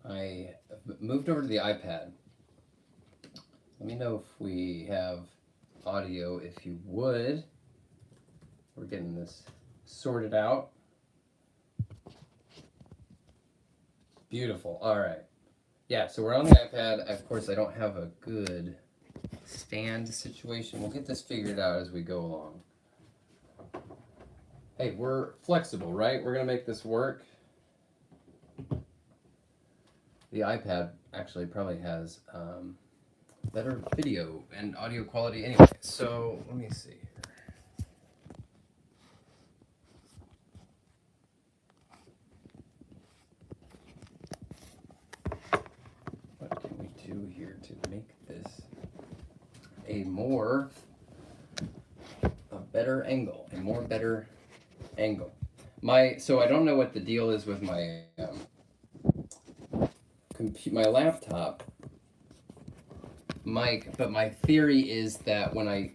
I moved over to the iPad. Let me know if we have audio, if you would. We're getting this sorted out. Beautiful. All right. Yeah, so we're on the iPad. Of course, I don't have a good stand situation. We'll get this figured out as we go along. Hey, we're flexible, right? We're going to make this work. The iPad actually probably has better video and audio quality anyway. So let me see here. What can we do here to make this a better angle, better angle? So I don't know what the deal is with my my laptop mic, but my theory is that when I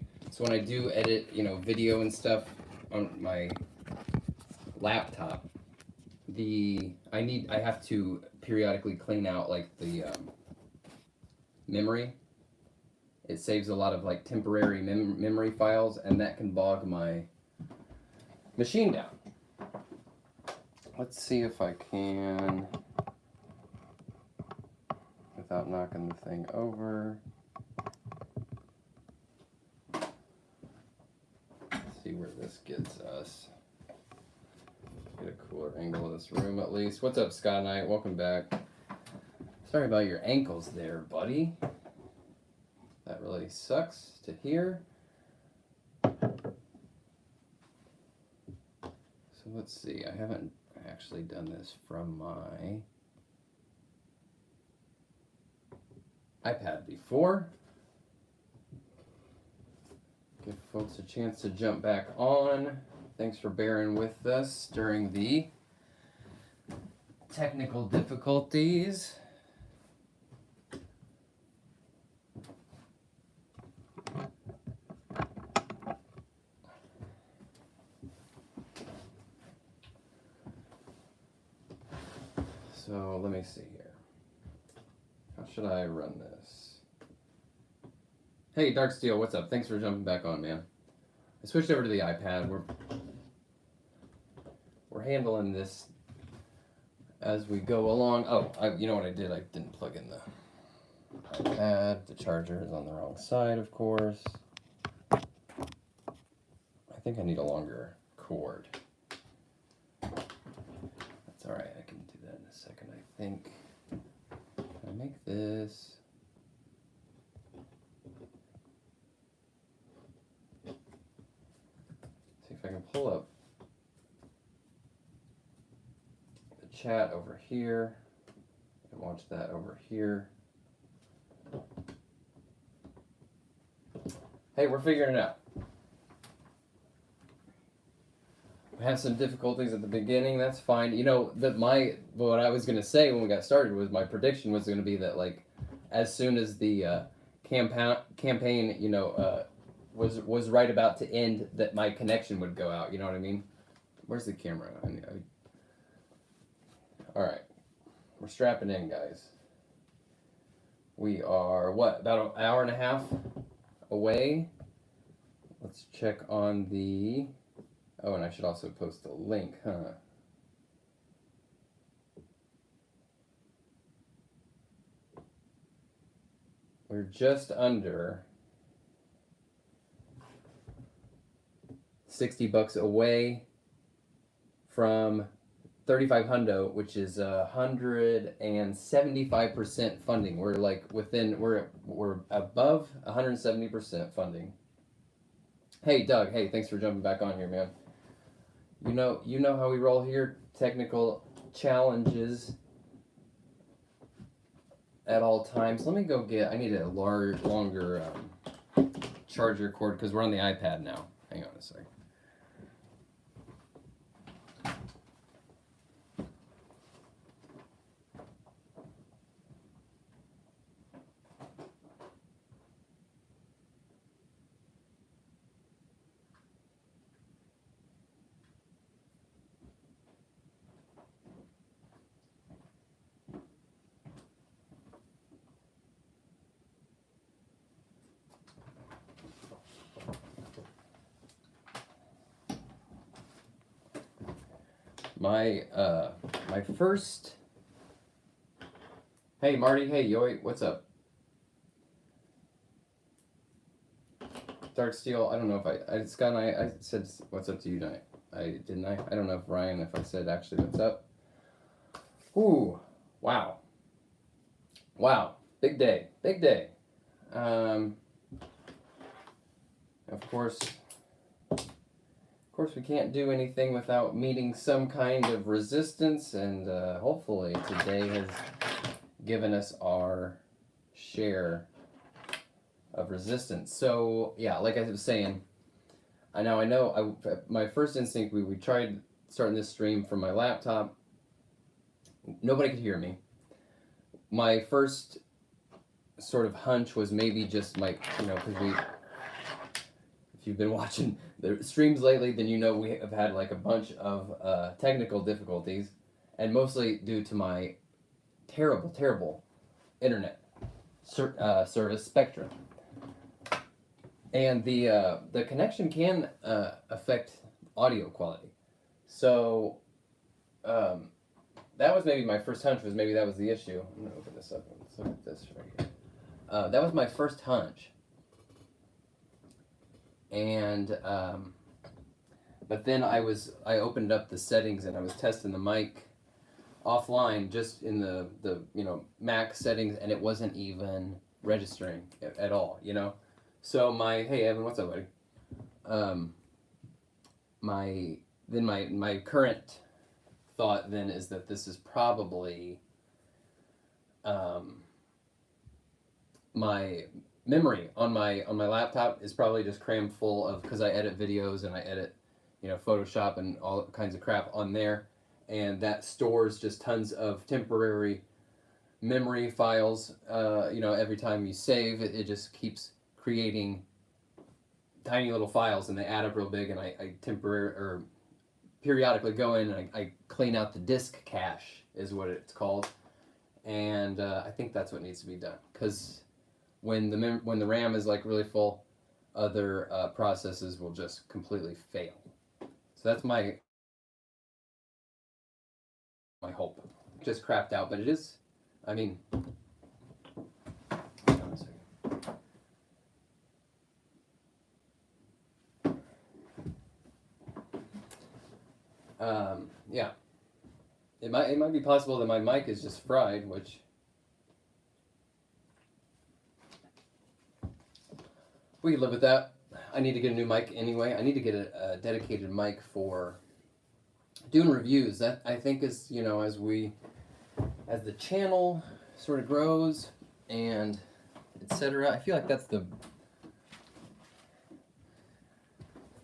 do edit, video and stuff on my laptop, I have to periodically clean out like the memory. It saves a lot of like temporary memory files, and that can bog my machine down. Let's see if I can, without knocking the thing over. Let's see where this gets us. Get a cooler angle of this room at least. What's up, Scott Knight? Welcome back. Sorry about your ankles there, buddy. That really sucks to hear. So let's see. I haven't actually done this from my iPad before. Give folks a chance to jump back on. Thanks for bearing with us during the technical difficulties. So let me see here. How should I run this? Hey, Dark Steel, what's up? Thanks for jumping back on, man. I switched over to the iPad. We're handling this as we go along. Oh, you know what I did? I didn't plug in the iPad. The charger is on the wrong side, of course. I think I need a longer cord. That's all right. I can do that in a second, I think. Can I make this? See if I can pull up the chat over here and watch that over here. Hey, we're figuring it out. We had some difficulties at the beginning. That's fine. You know, what I was gonna say when we got started was my prediction was gonna be that like, as soon as the campaign, was right about to end, that my connection would go out. You know what I mean? Where's the camera? All right, we're strapping in, guys. We are about an hour and a half away. Let's check on the. Oh, and I should also post a link, huh? We're just under $60 away from 3,500, which is 175% funding. We're like we're above 170% funding. Hey, Doug. Hey, thanks for jumping back on here, man. You know how we roll here. Technical challenges at all times. Let me go I need a longer charger cord because we're on the iPad now. Hang on a second. my first. Hey Marty, hey Yoy, what's up? Dark Steel, I don't know if I Scott and I said what's up to you tonight. Didn't I? I don't know if Ryan, if I said actually what's up. Ooh, wow. Wow, big day, big day. Of course, we can't do anything without meeting some kind of resistance, and hopefully today has given us our share of resistance. So yeah, like I was saying, I know my first instinct, we tried starting this stream from my laptop. Nobody could hear me. My first sort of hunch was maybe just like, because if you've been watching the streams lately, then we have had like a bunch of technical difficulties, and mostly due to my terrible internet service Spectrum. And the connection can affect audio quality. So that was maybe my first hunch, was maybe that was the issue. I'm going to open this up. Let's look at this right here. That was my first hunch. And but then I opened up the settings and I was testing the mic offline, just in the Mac settings, and it wasn't even registering at all, So hey Evan, what's up, buddy? My current thought then is that this is probably my memory on my laptop is probably just crammed full of, because I edit videos and I edit Photoshop and all kinds of crap on there, and that stores just tons of temporary memory files. Every time you save it, it just keeps creating tiny little files, and they add up real big, and I periodically go in and I clean out the disk cache, is what it's called, and I think that's what needs to be done, because when the RAM is like really full, other processes will just completely fail. So that's my hope. Just crapped out, but it is. I mean, hold on a second. Yeah, it might be possible that my mic is just fried, which we could live with that. I need to get a new mic anyway. I need to get a dedicated mic for doing reviews. That, I think, is, as the channel sort of grows and etc. I feel like that's the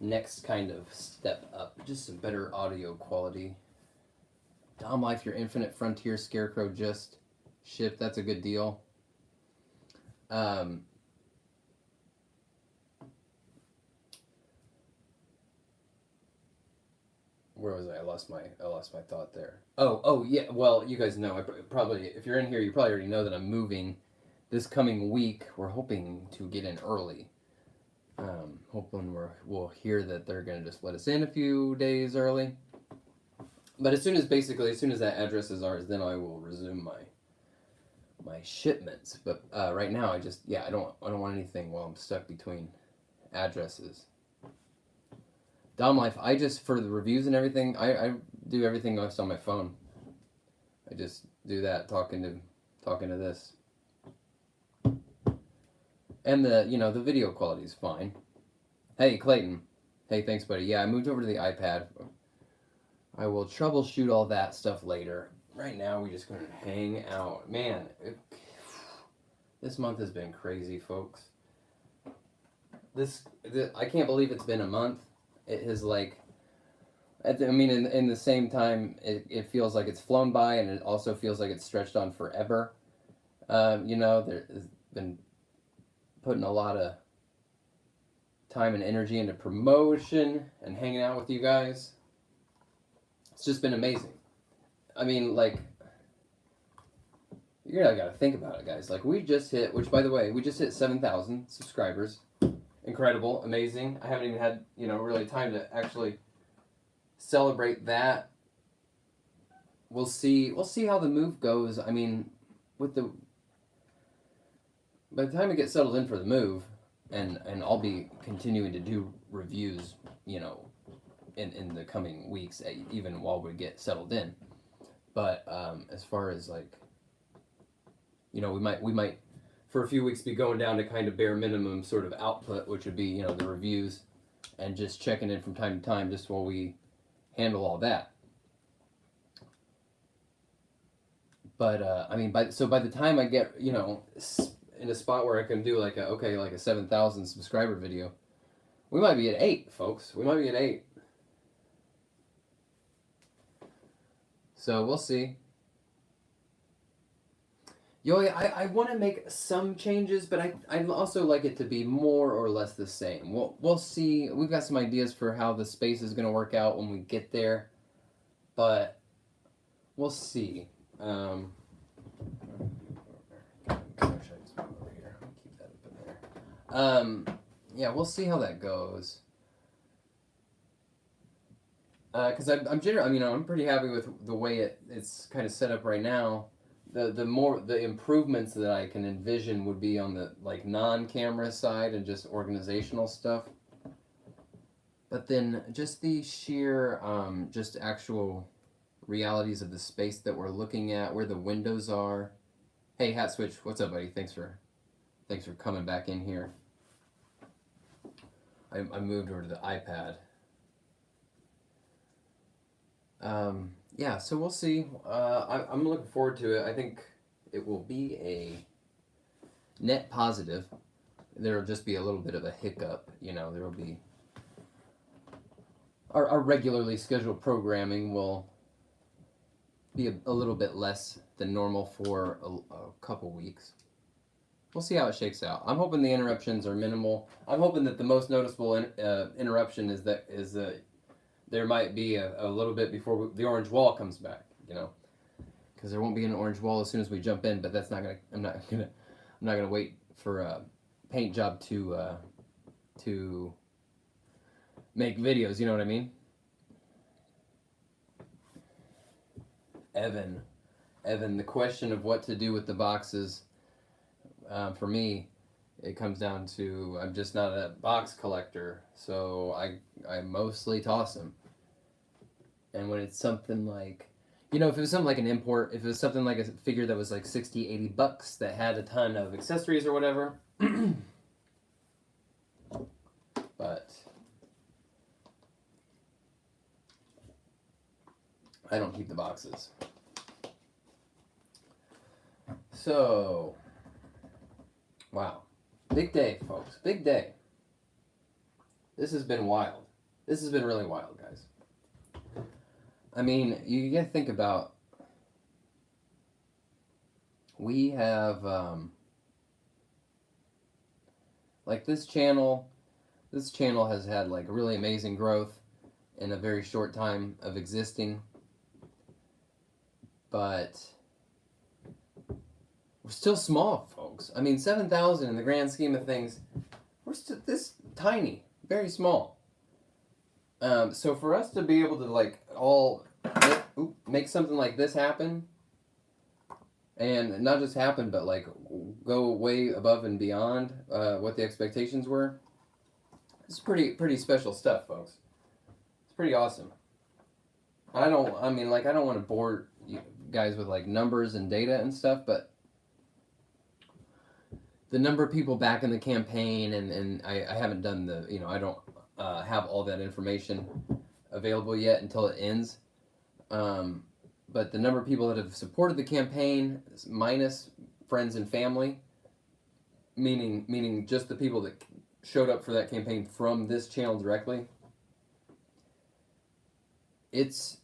next kind of step up. Just some better audio quality. Dom Life, your Infinite Frontier Scarecrow just shipped. That's a good deal. Where was I? I lost my thought there. Oh yeah. Well, you guys know. Probably, if you're in here, you probably already know that I'm moving this coming week. We're hoping to get in early. Hoping we'll hear that they're gonna just let us in a few days early. But as soon as that address is ours, then I will resume my shipments. But right now, I don't want anything while I'm stuck between addresses. Dom Life, I just, for the reviews and everything, I do everything just on my phone. I just do that, talking to this. And the video quality is fine. Hey, Clayton. Hey, thanks, buddy. Yeah, I moved over to the iPad. I will troubleshoot all that stuff later. Right now, we're just going to hang out. Man, this month has been crazy, folks. I can't believe it's been a month. It has, like, in the same time, it feels like it's flown by, and it also feels like it's stretched on forever. There has been putting a lot of time and energy into promotion and hanging out with you guys. It's just been amazing. I mean, like, you gotta think about it, guys. Like, we just hit, which, by the way, we just hit 7,000 subscribers. Incredible, amazing. I haven't even had, really time to actually celebrate that we'll see how the move goes. I mean, with the by the time we get settled in for the move, and I'll be continuing to do reviews, you know, in the coming weeks, even while we get settled in. But as far as like, you know, we might for a few weeks be going down to kind of bare minimum sort of output, which would be, you know, the reviews, and just checking in from time to time just while we handle all that. But I mean, by the time I get, you know, in a spot where I can do like a 7,000 subscriber video, we might be at 8, folks. We might be at 8. So we'll see. Yo, I want to make some changes, but I'd also like it to be more or less the same. We'll see. We've got some ideas for how the space is going to work out when we get there, but we'll see. Yeah, we'll see how that goes. Because I'm pretty happy with the way it's kind of set up right now. The improvements that I can envision would be on the like non-camera side and just organizational stuff. But then just the sheer just actual realities of the space that we're looking at, where the windows are. Hey, Hat Switch, what's up, buddy? Thanks for coming back in here. I moved over to the iPad. Yeah, so we'll see. I'm looking forward to it. I think it will be a net positive. There'll just be a little bit of a hiccup. You know, there will be our regularly scheduled programming will be a little bit less than normal for a couple weeks. We'll see how it shakes out. I'm hoping the interruptions are minimal. I'm hoping that the most noticeable interruption is that there might be a little bit before the orange wall comes back, you know, because there won't be an orange wall as soon as we jump in. But that's not gonna. I'm not gonna wait for a paint job to make videos. You know what I mean? Evan, the question of what to do with the boxes. For me, it comes down to I'm just not a box collector, so I mostly toss them. And when it's something like, you know, if it was something like an import, if it was something like a figure that was like $60-$80 that had a ton of accessories or whatever, but I don't keep the boxes. So, wow. Big day, folks. Big day. This has been wild. This has been really wild, guys. I mean, you gotta think about, we have, like this channel has had like really amazing growth in a very short time of existing, but we're still small, folks. I mean, 7,000 in the grand scheme of things, we're still this tiny, very small. So for us to be able to like make something like this happen, and not just happen, but like go way above and beyond what the expectations were, it's pretty special stuff, folks. It's pretty awesome. I don't want to bore you guys with like numbers and data and stuff, but the number of people back in the campaign, and I haven't done the, you know, I don't have all that information available yet until it ends. But the number of people that have supported the campaign, minus friends and family, meaning just the people that showed up for that campaign from this channel directly, it's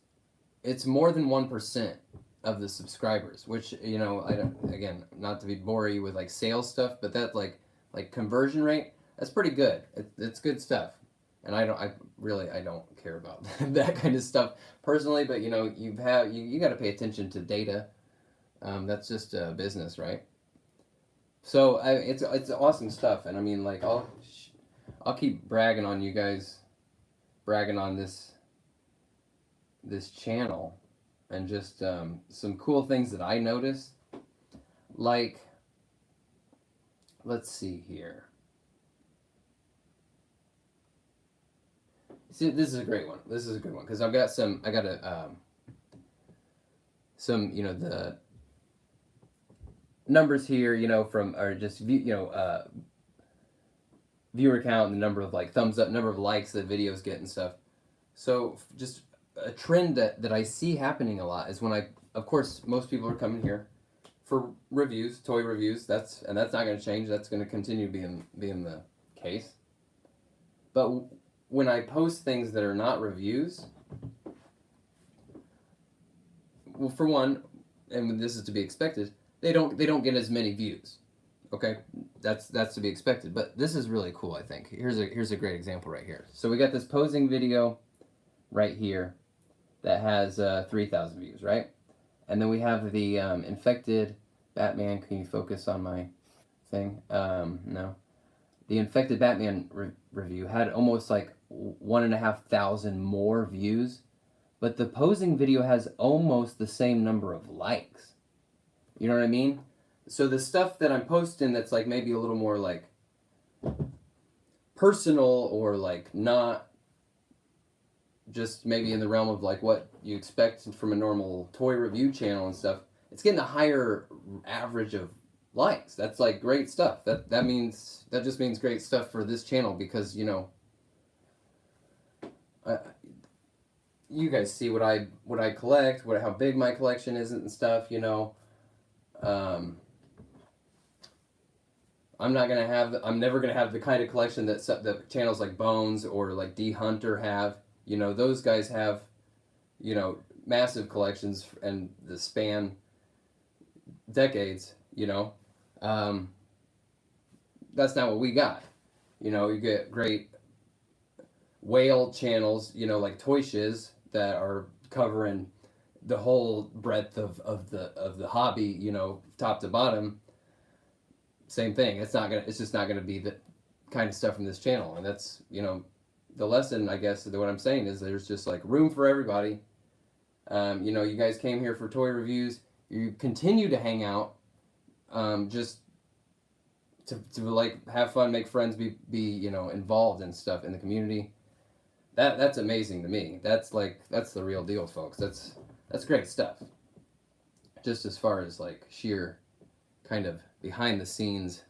more than 1% of the subscribers, which, you know, I don't, again, not to be bore you with like sales stuff, but that like conversion rate, that's pretty good. It's good stuff. And I don't care about that kind of stuff personally, but you know, you got to pay attention to data. That's just business, right? So it's awesome stuff, and I mean, like I'll keep bragging on you guys, bragging on this channel, and just some cool things that I noticed. Like, let's see here. See, this is a great one. This is a good one because I got some, the numbers here, from, or just viewer count, and the number of like thumbs up, number of likes that videos get and stuff. So just a trend that I see happening a lot is when of course, most people are coming here for reviews, toy reviews. That's not going to change. That's going to continue being the case. But when I post things that are not reviews, well, for one, and this is to be expected, they don't get as many views. Okay, that's to be expected. But this is really cool, I think. Here's a great example right here. So we got this posing video right here that has 3,000 views, right? And then we have the infected Batman. Can you focus on my thing? No. The infected Batman review had almost like 1,500 more views, but the posing video has almost the same number of likes. You know what I mean? So the stuff that I'm posting that's like maybe a little more like personal, or like not just maybe in the realm of like what you expect from a normal toy review channel and stuff, it's getting a higher average of likes. That's like great stuff. That just means great stuff for this channel, because you guys see what I collect, how big my collection is and stuff. I'm never gonna have the kind of collection that channels like Bones or like D Hunter have. Those guys have, massive collections and the span decades. That's not what we got. You get great whale channels, like Toy Shiz, that are covering the whole breadth of the hobby, top to bottom. Same thing. It's just not gonna be the kind of stuff from this channel, and that's the lesson, I guess. What I'm saying is there's just like room for everybody. You guys came here for toy reviews. You continue to hang out, just to like have fun, make friends, be involved in stuff in the community. That's amazing to me. That's the real deal, folks. That's great stuff. Just as far as like sheer kind of behind the scenes,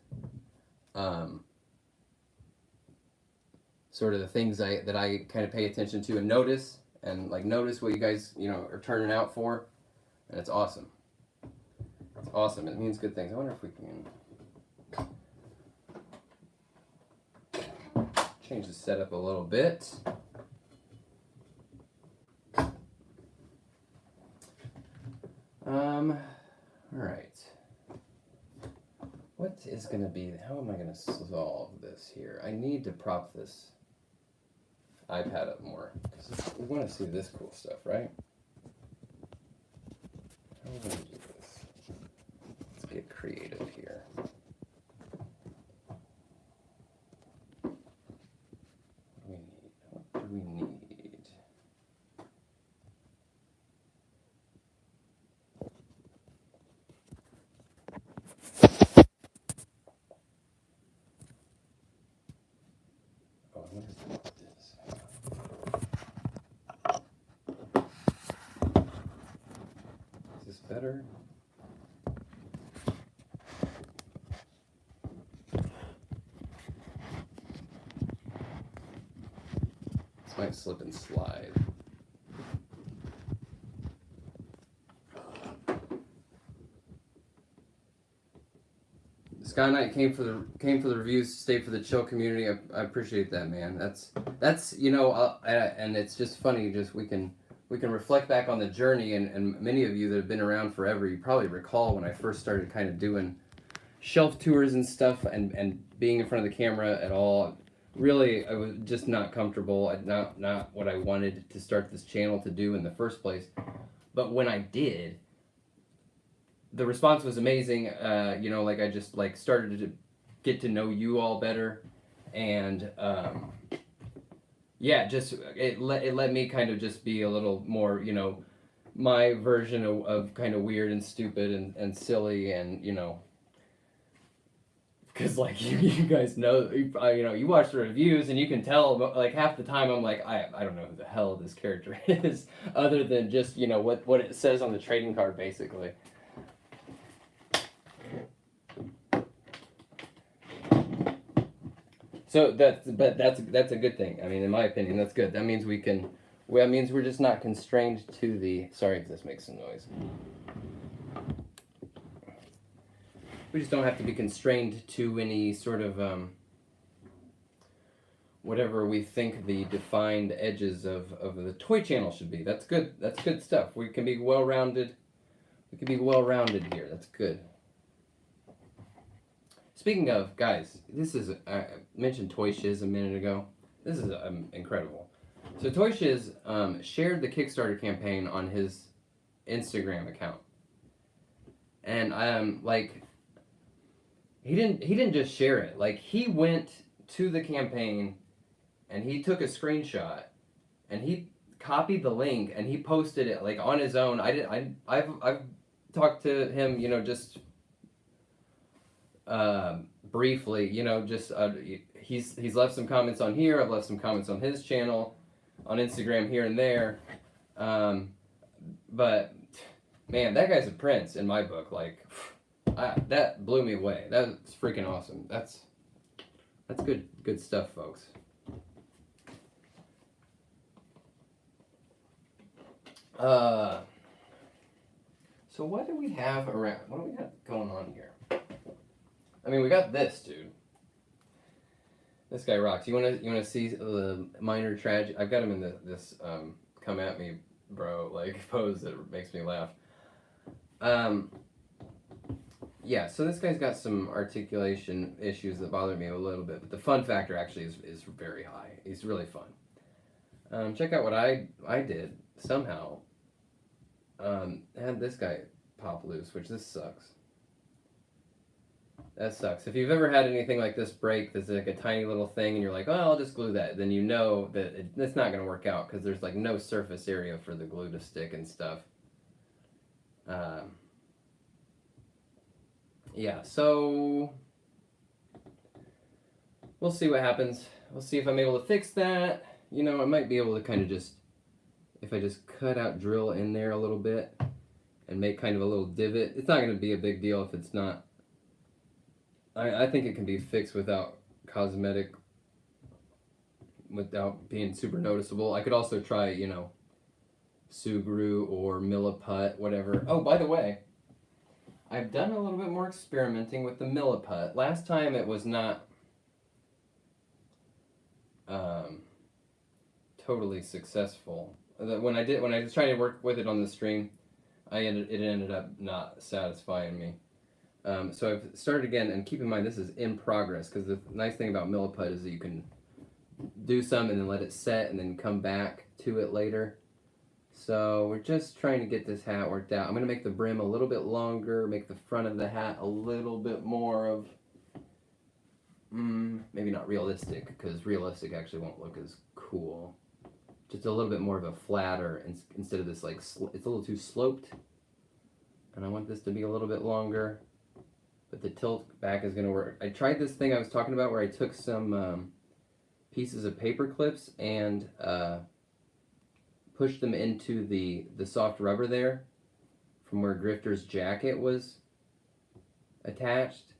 sort of the things that I kind of pay attention to and notice what you guys are turning out for, and it's awesome. It's awesome. It means good things. I wonder if we can change the setup a little bit. All right. What is going to be, how am I going to solve this here? I need to prop this iPad up more, because we want to see this cool stuff, right? How are we going to do this? Let's get creative here. What do we need? Better. This might slip and slide. Sky Knight came for the reviews, stayed for the chill community. I appreciate that, man. That's and it's just funny. Just we can reflect back on the journey, and many of you that have been around forever, you probably recall when I first started kind of doing shelf tours and stuff, and being in front of the camera at all. Really, I was just not comfortable. Not what I wanted to start this channel to do in the first place. But when I did, the response was amazing. I just started to get to know you all better, and it let me kind of just be a little more, my version of kind of weird and stupid and silly and, you know, because like you guys know, you watch the reviews and you can tell, like half the time I'm like, I don't know who the hell this character is, other than just, you know, what it says on the trading card basically. So that's a good thing. I mean, in my opinion, that's good. That means that means we're just not constrained to the. Sorry if this makes some noise. We just don't have to be constrained to any sort of whatever we think the defined edges of the toy channel should be. That's good. That's good stuff. We can be well rounded. We can be well rounded here. That's good. Speaking of, guys, this is, I mentioned Toy Shiz a minute ago. This is incredible. So Toy Shiz shared the Kickstarter campaign on his Instagram account. And like, he didn't just share it. Like, he went to the campaign and he took a screenshot and he copied the link and he posted it like on his own. I've talked to him, you know, just briefly, you know, just he's left some comments on here. I've left some comments on his channel, on Instagram here and there, but man, that guy's a prince in my book. Like, that blew me away. That's freaking awesome. That's good stuff, folks. So what do we have around? What do we got going on here? I mean, we got this, dude. This guy rocks. You wanna see the minor tragedy? I've got him in this come at me, bro, like pose that makes me laugh. Yeah. So this guy's got some articulation issues that bother me a little bit, but the fun factor actually is very high. He's really fun. Check out what I did somehow. Had this guy pop loose, which this sucks. That sucks. If you've ever had anything like this break, there's like a tiny little thing and you're like, oh, I'll just glue that. Then you know that it's not going to work out because there's like no surface area for the glue to stick and stuff. Yeah, so we'll see what happens. We'll see if I'm able to fix that. You know, I might be able to kind of just, if I just cut out, drill in there a little bit and make kind of a little divot. It's not going to be a big deal if it's not. I think it can be fixed without without being super noticeable. I could also try, you know, Sugru or Milliput, whatever. Oh, by the way, I've done a little bit more experimenting with the Milliput. Last time it was not totally successful. When I was trying to work with it on the stream, it ended up not satisfying me. So I've started again, and keep in mind this is in progress, because the nice thing about Milliput is that you can do some and then let it set and then come back to it later. So we're just trying to get this hat worked out. I'm going to make the brim a little bit longer, make the front of the hat a little bit more of, maybe not realistic, because realistic actually won't look as cool. Just a little bit more of a flatter, instead of this like, it's a little too sloped. And I want this to be a little bit longer. But the tilt back is going to work. I tried this thing I was talking about where I took some pieces of paper clips and pushed them into the soft rubber there from where Grifter's jacket was attached.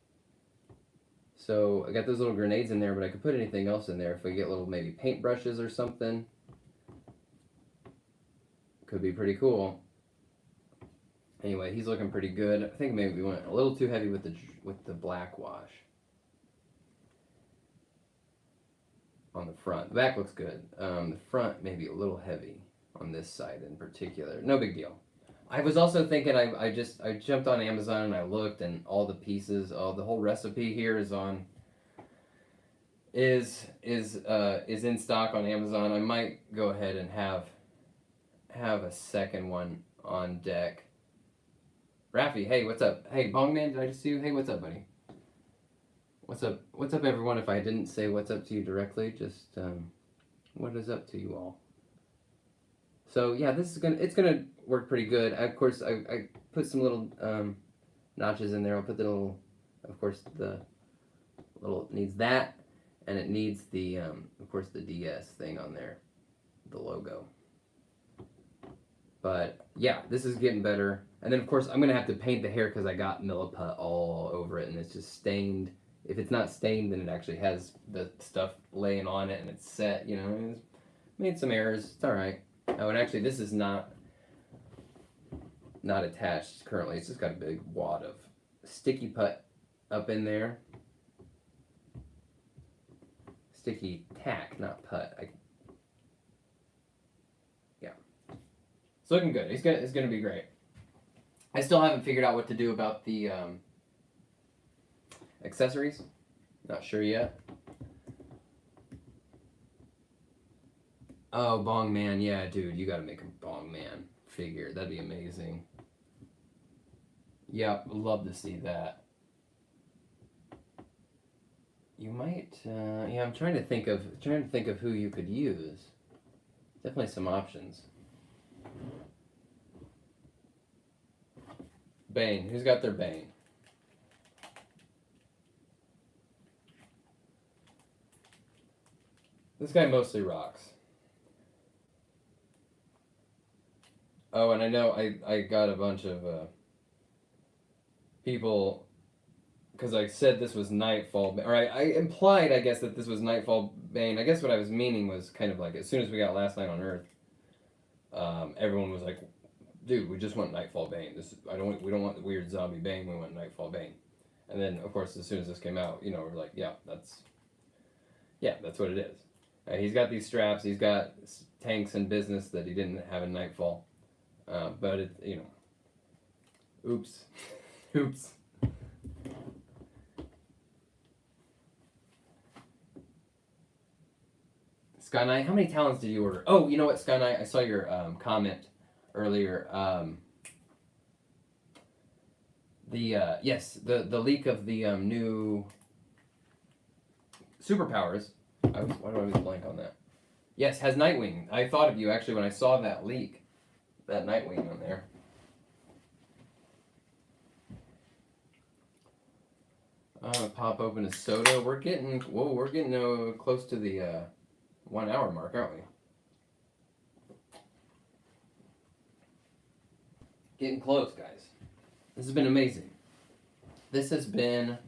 So I got those little grenades in there, but I could put anything else in there. If we get little maybe paint brushes or something, could be pretty cool. Anyway, he's looking pretty good. I think maybe we went a little too heavy with the black wash on the front. The back looks good. The front maybe a little heavy on this side in particular. No big deal. I was also thinking I jumped on Amazon and I looked, and all the pieces, the whole recipe here is in stock on Amazon. I might go ahead and have a second one on deck. Rafi, hey, what's up? Hey, Bongman, did I just see you? Hey, what's up, buddy? What's up? What's up, everyone? If I didn't say what's up to you directly, just what is up to you all? So yeah, it's gonna work pretty good. Of course, I put some little notches in there. I'll put the little, of course, the little needs that, and it needs the of course the DS thing on there, the logo. But yeah, this is getting better. And then of course I'm gonna have to paint the hair because I got Milliput all over it and it's just stained. If it's not stained, then it actually has the stuff laying on it and it's set. You know, it's made some errors. It's all right. Oh, and actually this is not attached currently. It's just got a big wad of sticky put up in there. Sticky tack, not put. It's looking good. It's gonna be great. I still haven't figured out what to do about the accessories. Not sure yet. Oh, Bong Man. Yeah, dude, you gotta make a Bong Man figure. That'd be amazing. Yep, love to see that. You might. Yeah, I'm trying to think of who you could use. Definitely some options. Bane. Who's got their Bane? This guy mostly rocks. Oh, and I know I got a bunch of people, because I said this was Nightfall, or I implied, I guess, that this was Nightfall Bane. I guess what I was meaning was kind of like, as soon as we got Last Night on Earth, everyone was like, dude, we just want Nightfall Bane. We don't want the weird zombie Bane, we want Nightfall Bane. And then, of course, as soon as this came out, you know, we're like, yeah, that's what it is. He's got these straps, he's got tanks and business that he didn't have in Nightfall. But it, you know, oops. Oops. Sky Knight, how many talents did you order? Oh, you know what, Sky Knight, I saw your comment earlier. Yes, the leak of the new superpowers. Why do I always blank on that? Yes, has Nightwing. I thought of you actually when I saw that leak, that Nightwing on there. Pop open a soda. We're getting close to the 1 hour mark, aren't we? Getting close, guys. This has been amazing. This has been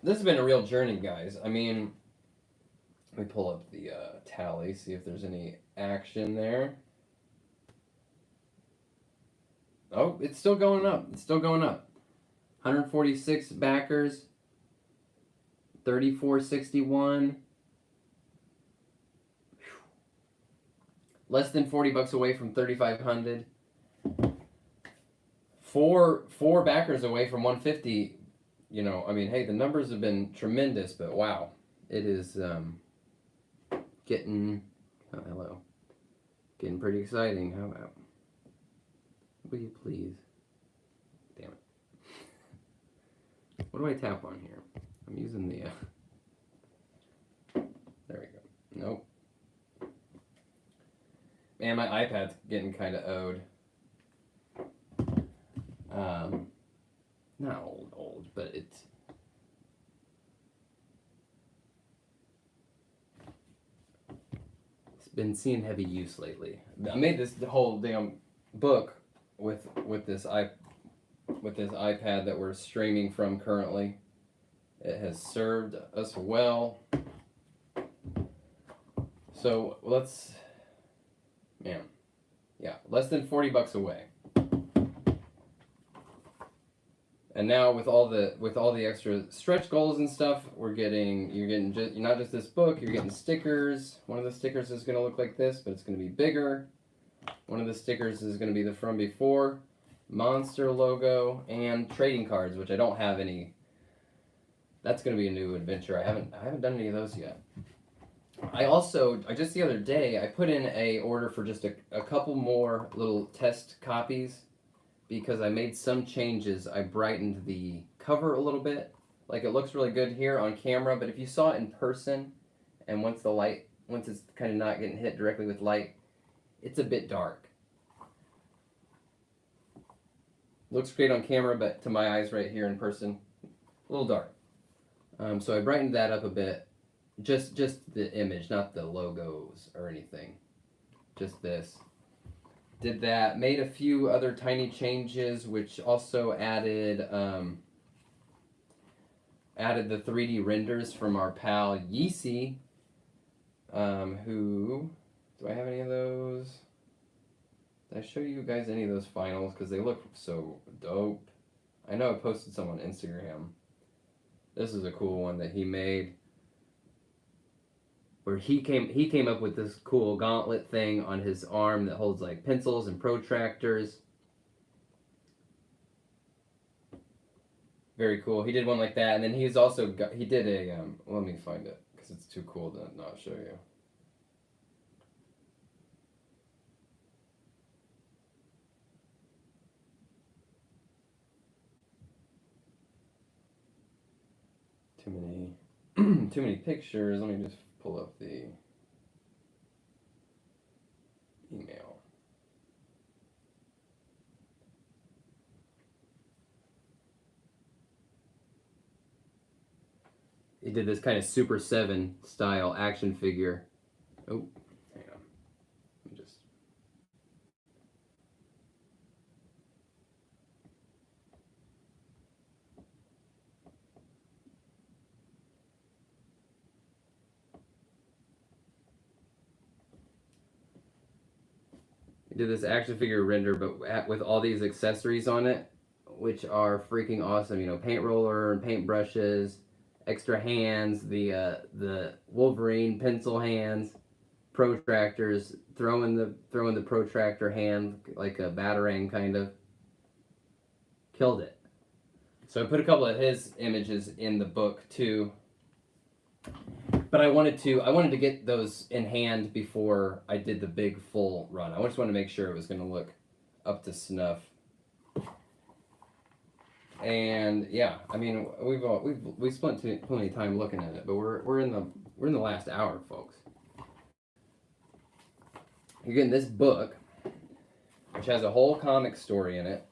a real journey, guys. I mean, let me pull up the tally, see if there's any action there. Oh, it's still going up. It's still going up. 146 backers. 34.61. Less than $40 away from 3,500. Four backers away from 150. You know, I mean, hey, the numbers have been tremendous, but wow, it is getting. Oh, hello. Getting pretty exciting. How about? Will you please? Damn it. What do I tap on here? I'm using the. There we go. Nope. Man, my iPad's getting kind of owed. Not old, but it's been seeing heavy use lately. I made this whole damn book with this iPad that we're streaming from currently. It has served us well. So let's, man, yeah, less than $40 away. And now with all the extra stretch goals and stuff, you're getting not just this book, you're getting stickers. One of the stickers is going to look like this, but it's going to be bigger. One of the stickers is going to be the From Before Monster logo and trading cards, which I don't have any. That's going to be a new adventure. I haven't done any of those yet. I just the other day I put in a order for just a couple more little test copies. Because I made some changes. I brightened the cover a little bit. Like, it looks really good here on camera, but if you saw it in person, and once the light once it's kind of not getting hit directly with light, it's a bit dark. Looks great on camera, but to my eyes right here in person, a little dark. So I brightened that up a bit. Just the image, not the logos or anything. Just this. Did that. Made a few other tiny changes, which also added added the 3D renders from our pal Yeezy. Who, do I have any of those? Did I show you guys any of those finals? Because they look so dope. I know I posted some on Instagram. This is a cool one that he made, where he came up with this cool gauntlet thing on his arm that holds like pencils and protractors. Very cool. He did one like that, and then he's also got, he did a let me find it because it's too cool to not show you. Too many pictures. Let me just pull up the email. He did this kind of Super 7 style action figure. Oh, hang on. Let me just. He did this action figure render, but with all these accessories on it, which are freaking awesome. You know, paint roller and paint brushes, extra hands, the Wolverine pencil hands, protractors, throwing the protractor hand like a batarang kind of. Killed it. So I put a couple of his images in the book too. But I wanted to get those in hand before I did the big full run. I just wanted to make sure it was going to look up to snuff. And yeah, I mean we've spent plenty of time looking at it, but we're in the last hour, folks. You're getting this book, which has a whole comic story in it.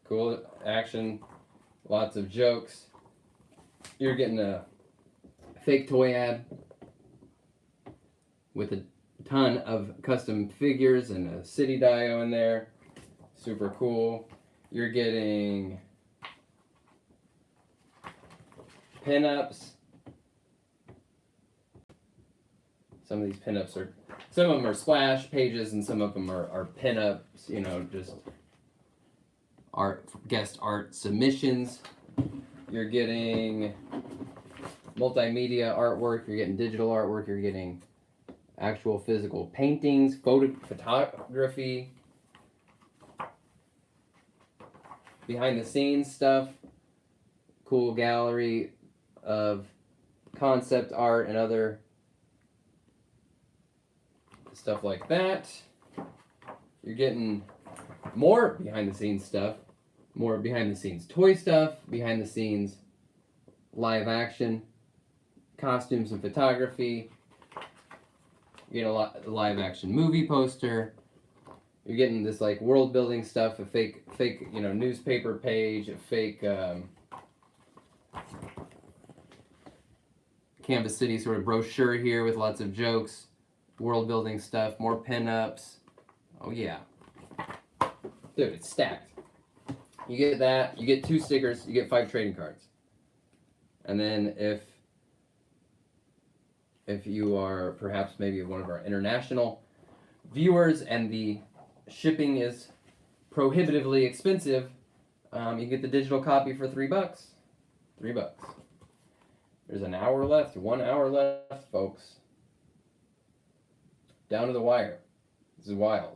Cool action, lots of jokes. You're getting a fake toy ad with a ton of custom figures and a city dio in there. Super cool. You're getting pinups. Some of these pinups are, some of them are splash pages and some of them are pinups, you know, just art, guest art submissions. You're getting multimedia artwork, you're getting digital artwork, you're getting actual physical paintings, photography, behind the scenes stuff, cool gallery of concept art and other stuff like that. You're getting more behind the scenes stuff, more behind the scenes toy stuff, behind the scenes live action, costumes and photography. You get a lot live action movie poster. You're getting this like world building stuff, a fake you know newspaper page, a fake Canvas City sort of brochure here with lots of jokes, world building stuff, more pinups. Oh yeah, dude, it's stacked. You get that, you get 2 stickers, you get 5 trading cards, and then if you are perhaps maybe one of our international viewers and the shipping is prohibitively expensive, you get the digital copy for $3. $3. There's an hour left, 1 hour left, folks. Down to the wire. This is wild.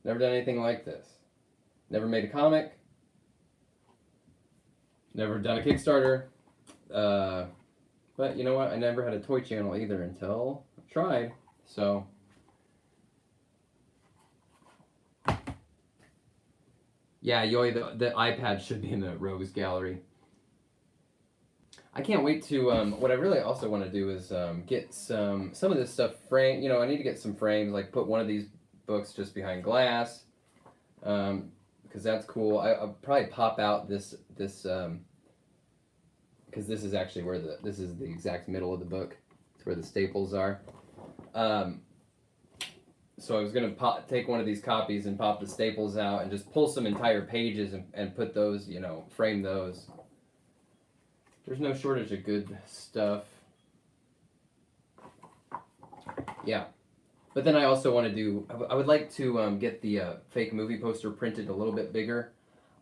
Never done anything like this. Never made a comic. Never done a Kickstarter. But you know what? I never had a toy channel either until I tried. So yeah, Yoi, the iPad should be in the Rogues Gallery. I can't wait to. What I really also want to do is get some of this stuff framed. You know, I need to get some frames. Like put one of these books just behind glass, because that's cool. I'll probably pop out this because this is actually where this is the exact middle of the book. It's where the staples are. So I was gonna take one of these copies and pop the staples out and just pull some entire pages and put those, you know, frame those. There's no shortage of good stuff. Yeah. But then I also want to do, I would like to get the fake movie poster printed a little bit bigger.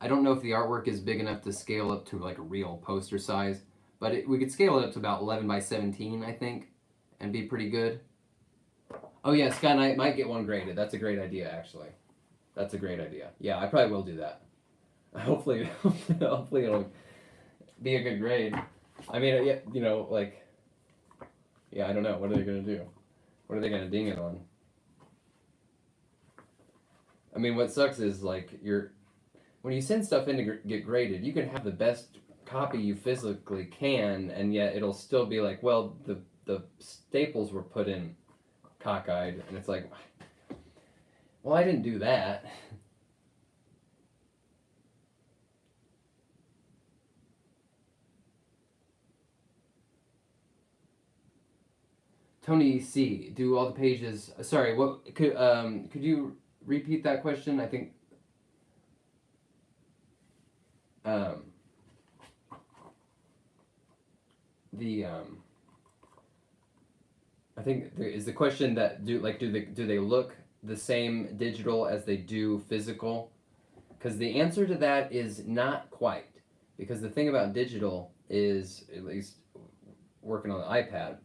I don't know if the artwork is big enough to scale up to like a real poster size, but we could scale it up to about 11 by 17, I think, and be pretty good. Oh yeah, Sky Knight might get one graded. That's a great idea, actually. That's a great idea. Yeah, I probably will do that. Hopefully, hopefully it'll be a good grade. I mean, yeah, you know, like, yeah, I don't know. What are they gonna do? What are they gonna ding it on? I mean, what sucks is like when you send stuff in to get graded, you can have the best copy you physically can, and yet it'll still be like, well, the staples were put in cockeyed, and it's like, well, I didn't do that. Tony C, do all the pages? Sorry, what could you repeat that question? I think the I think is the question that do they look the same digital as they do physical? Because the answer to that is not quite. Because the thing about digital is, at least working on the iPad,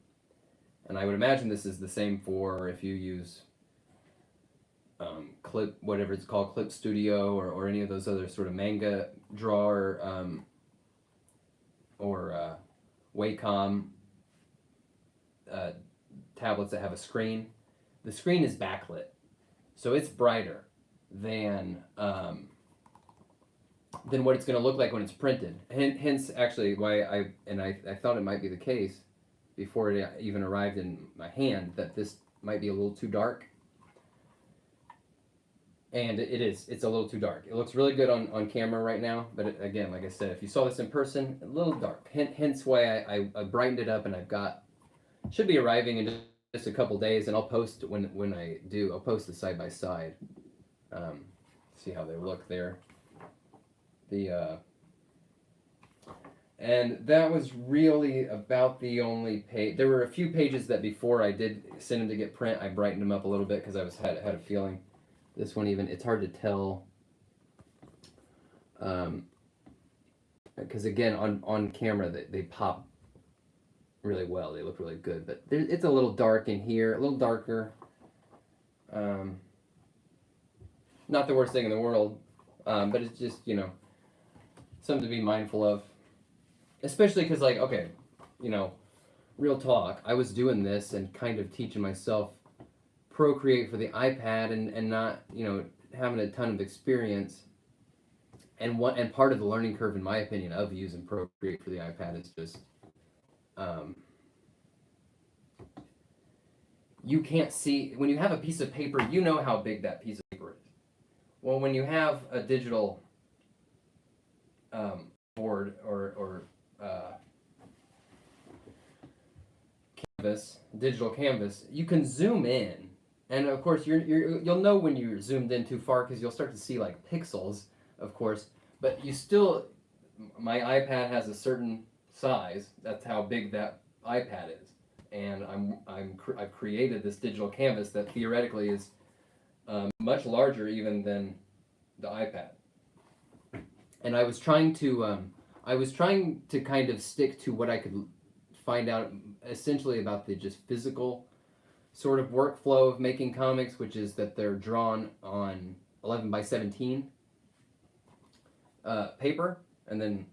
and I would imagine this is the same for if you use Clip, whatever it's called, Clip Studio, or any of those other sort of manga drawer or Wacom tablets that have a screen. The screen is backlit, so it's brighter than what it's going to look like when it's printed. Hence, actually, why I thought it might be the case before it even arrived in my hand that this might be a little too dark. And it is. It's a little too dark. It looks really good on camera right now, but again, like I said, if you saw this in person, a little dark. Hence why I brightened it up, and should be arriving in just a couple days, and I'll post when I do. I'll post the side by side. See how they look there. And that was really about the only page. There were a few pages that before I did send them to get print, I brightened them up a little bit because I had a feeling. This one even, it's hard to tell. Because again, on camera, they pop really well. They look really good, but it's a little dark in here, a little darker. Not the worst thing in the world, but it's just, you know, something to be mindful of. Especially because, like, okay, you know, real talk, I was doing this and kind of teaching myself Procreate for the iPad and not, you know, having a ton of experience. And part of the learning curve, in my opinion, of using Procreate for the iPad is just you can't see when you have a piece of paper. You know how big that piece of paper is. Well, when you have a digital board or digital canvas, you can zoom in, and of course you'll know when you're zoomed in too far because you'll start to see like pixels, of course. But you still, my iPad has a certain size. That's how big that iPad is, and I've created this digital canvas that theoretically is much larger even than the iPad. And I was trying to kind of stick to what I could find out essentially about the just physical sort of workflow of making comics, which is that they're drawn on 11 by 17 paper and then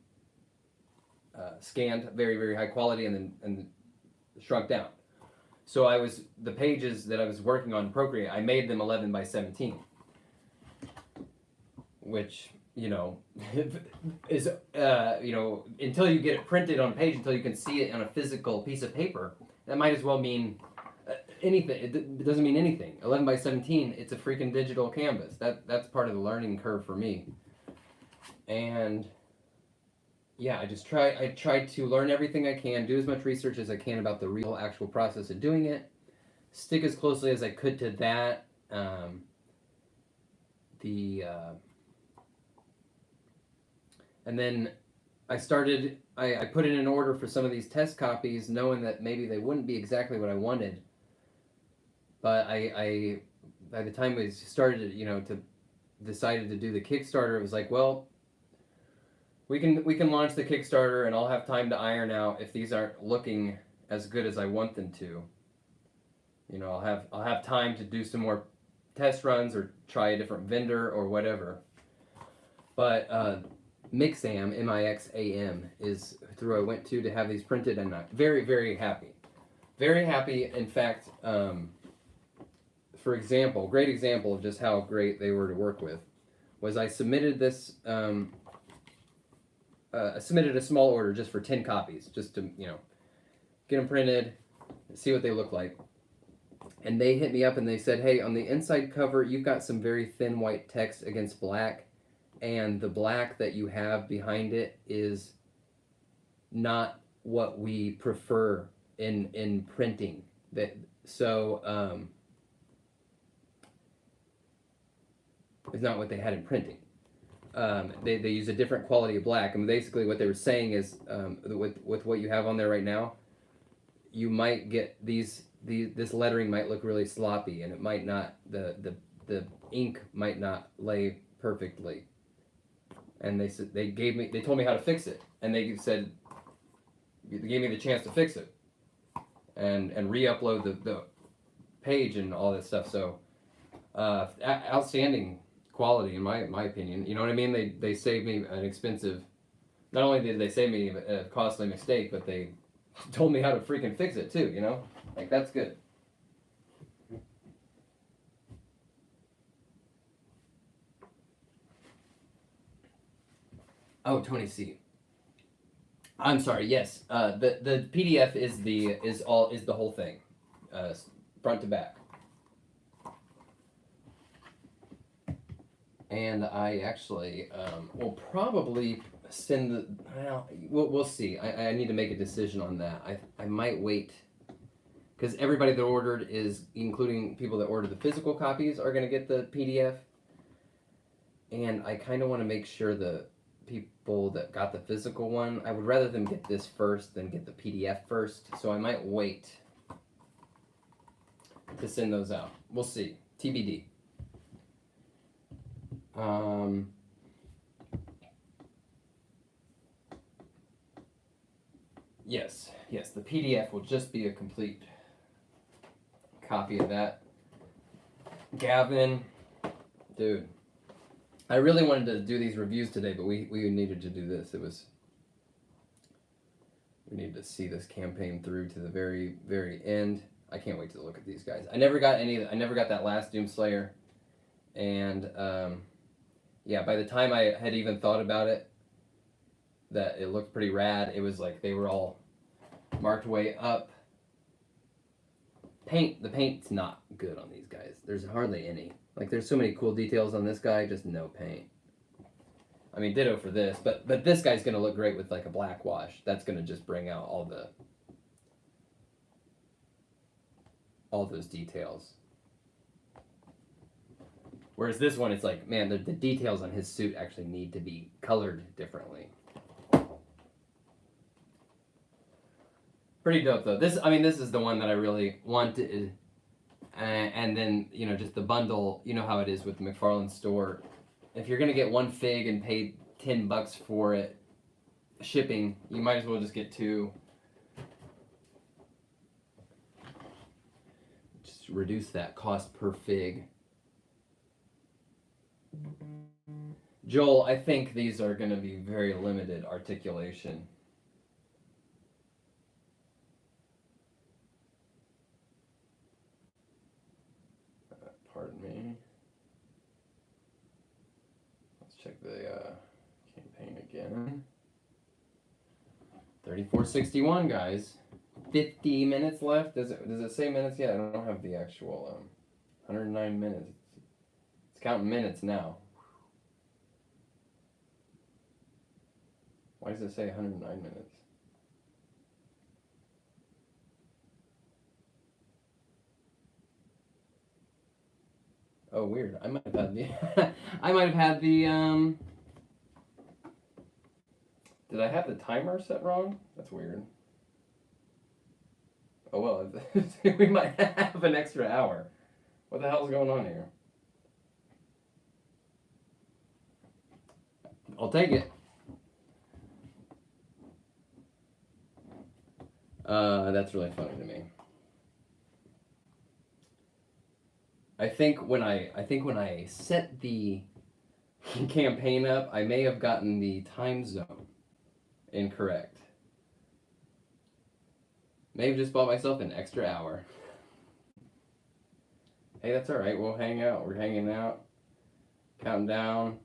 scanned very, very high quality and then shrunk down. So the pages that I was working on in Procreate, I made them 11 by 17, which you know, is, you know, until you get it printed on a page, until you can see it on a physical piece of paper, that might as well mean anything. It doesn't mean anything. 11 by 17, it's a freaking digital canvas. That's part of the learning curve for me. And yeah, I try to learn everything I can, do as much research as I can about the real actual process of doing it, stick as closely as I could to that. And then I put in an order for some of these test copies, knowing that maybe they wouldn't be exactly what I wanted. But I by the time we started, you know, to decided to do the Kickstarter, it was like, well, we can launch the Kickstarter, and I'll have time to iron out if these aren't looking as good as I want them to. You know, I'll have time to do some more test runs or try a different vendor or whatever. But Mixam, M-I-X-A-M, is who I went to have these printed, and I'm very, very happy. Very happy. In fact, for example, great example of just how great they were to work with was I submitted this. I submitted a small order just for 10 copies, just to, you know, get them printed, see what they look like. And they hit me up and they said, hey, on the inside cover, you've got some very thin white text against black, and the black that you have behind it is not what we prefer in printing. It's not what they had in printing. They use a different quality of black, and basically what they were saying is, with what you have on there right now, you might get this lettering might look really sloppy, and it might not, the ink might not lay perfectly. And they told me how to fix it, and they gave me the chance to fix it, and re-upload the page and all this stuff. So outstanding quality in my opinion. You know what I mean? They saved me an expensive. Not only did they save me a costly mistake, but they told me how to freaking fix it too. You know, like that's good. Oh, Tony C. I'm sorry. Yes, the PDF is the whole thing, front to back. And I actually will probably send the. Well, we'll see. I need to make a decision on that. I might wait, because everybody that ordered is, including people that ordered the physical copies, are going to get the PDF. And I kind of want to make sure the people that got the physical one, I would rather them get this first than get the PDF first. So I might wait to send those out. We'll see. TBD. Yes, the PDF will just be a complete copy of that. Gavin, dude, I really wanted to do these reviews today, but we needed to do this. We needed to see this campaign through to the very, very end. I can't wait to look at these guys. I never got that last Doomslayer, and yeah, by the time I had even thought about it, that it looked pretty rad. It was like they were all marked way up. The paint's not good on these guys. There's hardly any. Like, there's so many cool details on this guy, just no paint. I mean, ditto for this, but this guy's gonna look great with like a black wash. That's gonna just bring out all those details. Whereas this one, it's like, man, the details on his suit actually need to be colored differently. Pretty dope though. This is the one that I really wanted, and then, you know, just the bundle. You know how it is with the McFarlane store. If you're gonna get one fig and pay $10 for it, shipping, you might as well just get two. Just reduce that cost per fig. Joel, I think these are going to be very limited articulation. Pardon me. Let's check the campaign again. 3461, guys. 50 minutes left. Does it say minutes yet? I don't have the actual 109 minutes. It's counting minutes now. Why does it say 109 minutes? Oh, weird. I might have had the I might have had the did I have the timer set wrong? That's weird. Oh well, we might have an extra hour. What the hell's going on here? I'll take it. That's really funny to me. I think when I set the campaign up, I may have gotten the time zone incorrect. May have just bought myself an extra hour. Hey, that's all right. We'll hang out. We're hanging out. Counting down.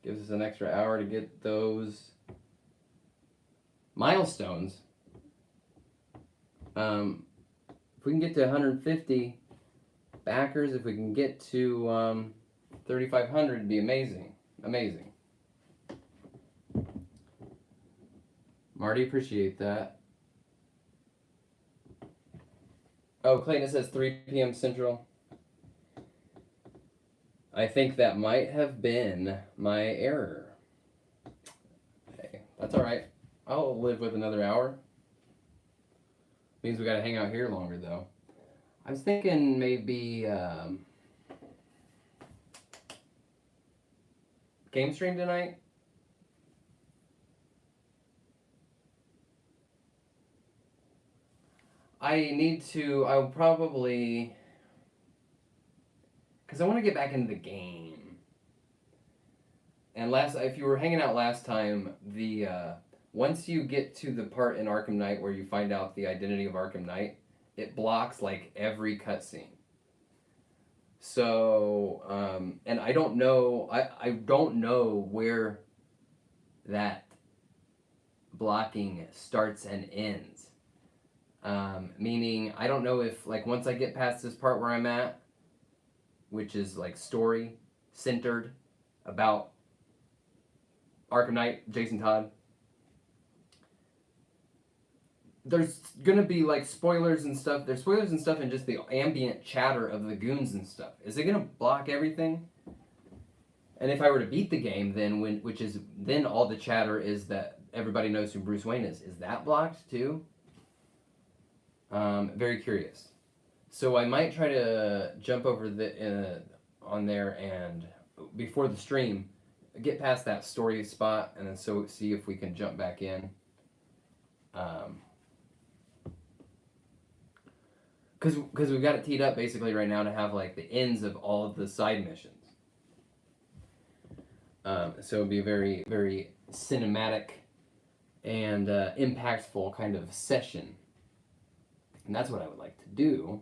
Gives us an extra hour to get those milestones. If we can get to 150 backers, if we can get to 3,500, it'd be amazing. Amazing. Marty, appreciate that. Oh, Clayton says 3 p.m. Central. I think that might have been my error. Hey, that's all right. I'll live with another hour. Means we gotta hang out here longer, though. I was thinking maybe game stream tonight. I'll probably, because I want to get back into the game. And if you were hanging out last time, once you get to the part in Arkham Knight where you find out the identity of Arkham Knight, it blocks like every cutscene. So, and I don't know where that blocking starts and ends. Meaning, I don't know if, like, once I get past this part where I'm at, which is, like, story-centered about Arkham Knight, Jason Todd, there's gonna be, like, spoilers and stuff. There's spoilers and stuff in just the ambient chatter of the goons and stuff. Is it gonna block everything? And if I were to beat the game, then all the chatter is that everybody knows who Bruce Wayne is. Is that blocked, too? Very curious. So I might try to jump over on there and before the stream, get past that story spot and then see if we can jump back in. Because we've got it teed up basically right now to have like the ends of all of the side missions. So it'll be a very, very cinematic and impactful kind of session. And that's what I would like to do.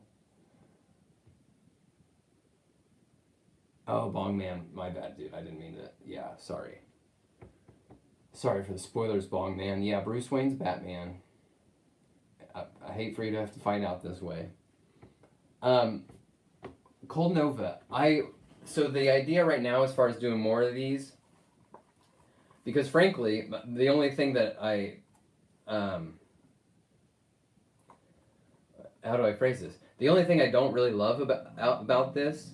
Oh, Bong Man, my bad, dude. I didn't mean to. Yeah, sorry. Sorry for the spoilers, Bong Man. Yeah, Bruce Wayne's Batman. I hate for you to have to find out this way. Cold Nova. So the idea right now, as far as doing more of these, because frankly, the only thing that how do I phrase this? The only thing I don't really love about this,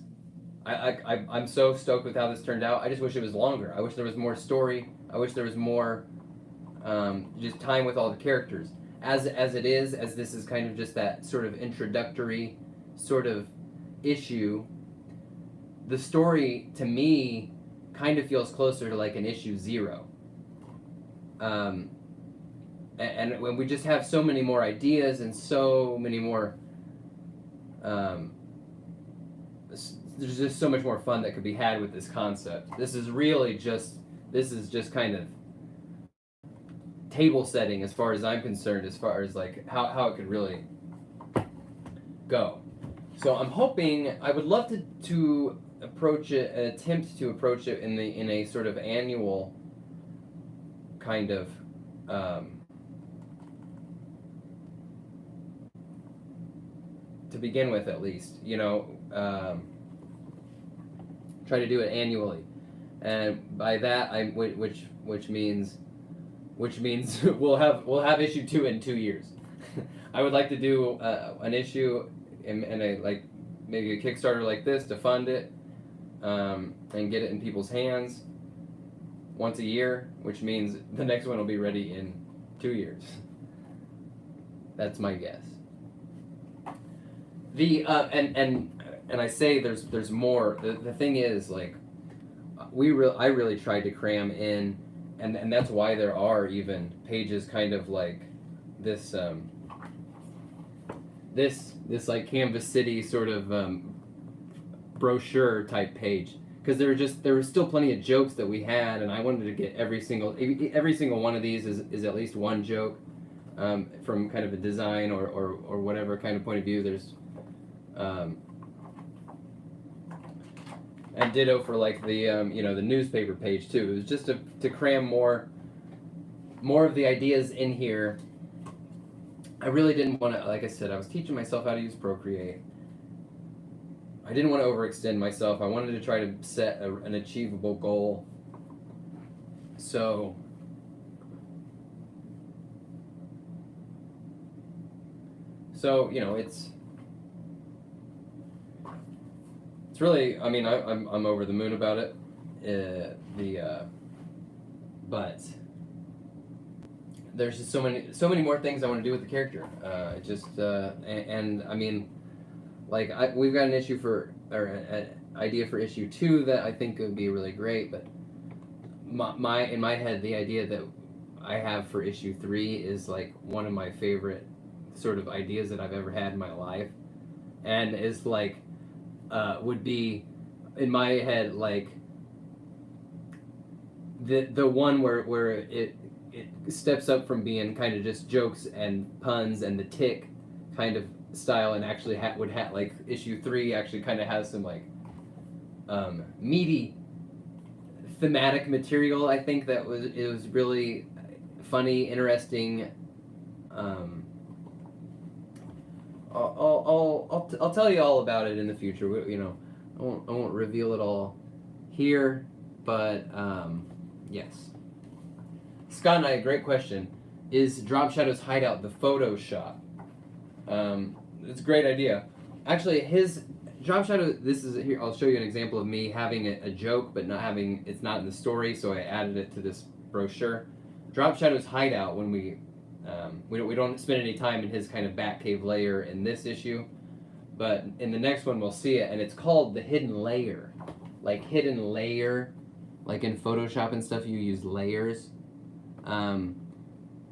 I'm so stoked with how this turned out. I just wish it was longer. I wish there was more story. I wish there was more just time with all the characters. As this is kind of just that sort of introductory sort of issue, the story to me kind of feels closer to like an issue 0. And when we just have so many more ideas and so many more, there's just so much more fun that could be had with this concept. This is just kind of table setting as far as I'm concerned, as far as like how it could really go. So I'm hoping, I would love to attempt to approach it in a sort of annual kind of to begin with, at least, try to do it annually, and by that which means we'll have issue 2 in 2 years. I would like to do an issue in a like maybe a Kickstarter like this to fund it, and get it in people's hands once a year, which means the next one will be ready in 2 years. That's my guess. The and I say there's more. The thing is, like, I really tried to cram in, and that's why there are even pages kind of like this this like Canvas City sort of brochure type page, because there were still plenty of jokes that we had, and I wanted to get every single one of these is at least one joke from kind of a design or whatever kind of point of view. There's and ditto for like the the newspaper page too. It was just to cram more of the ideas in here. I really didn't want to, like I said, I was teaching myself how to use Procreate. I didn't want to overextend myself. I wanted to try to set an achievable goal. So it's really, I mean, I'm over the moon about it. But there's just so many more things I want to do with the character. And I mean, like we've got an an idea for issue 2 that I think would be really great. But in my head, the idea that I have for issue 3 is like one of my favorite sort of ideas that I've ever had in my life, and is like would be in my head like the one where it steps up from being kind of just jokes and puns and the tick kind of style, and actually would have like issue 3 actually kind of has some like meaty thematic material. I think it was really funny, interesting. I'll tell you all about it in the future. I won't reveal it all here, but yes. Scott and I, a great question. Is Drop Shadow's hideout the Photoshop? It's a great idea. Actually, his Drop Shadow. This is here. I'll show you an example of me having a joke, but it's not in the story, so I added it to this brochure. Drop Shadow's hideout. When we don't spend any time in his kind of Batcave layer in this issue, but in the next one we'll see it, and it's called the Hidden Layer. Like hidden layer, like in Photoshop and stuff, you use layers.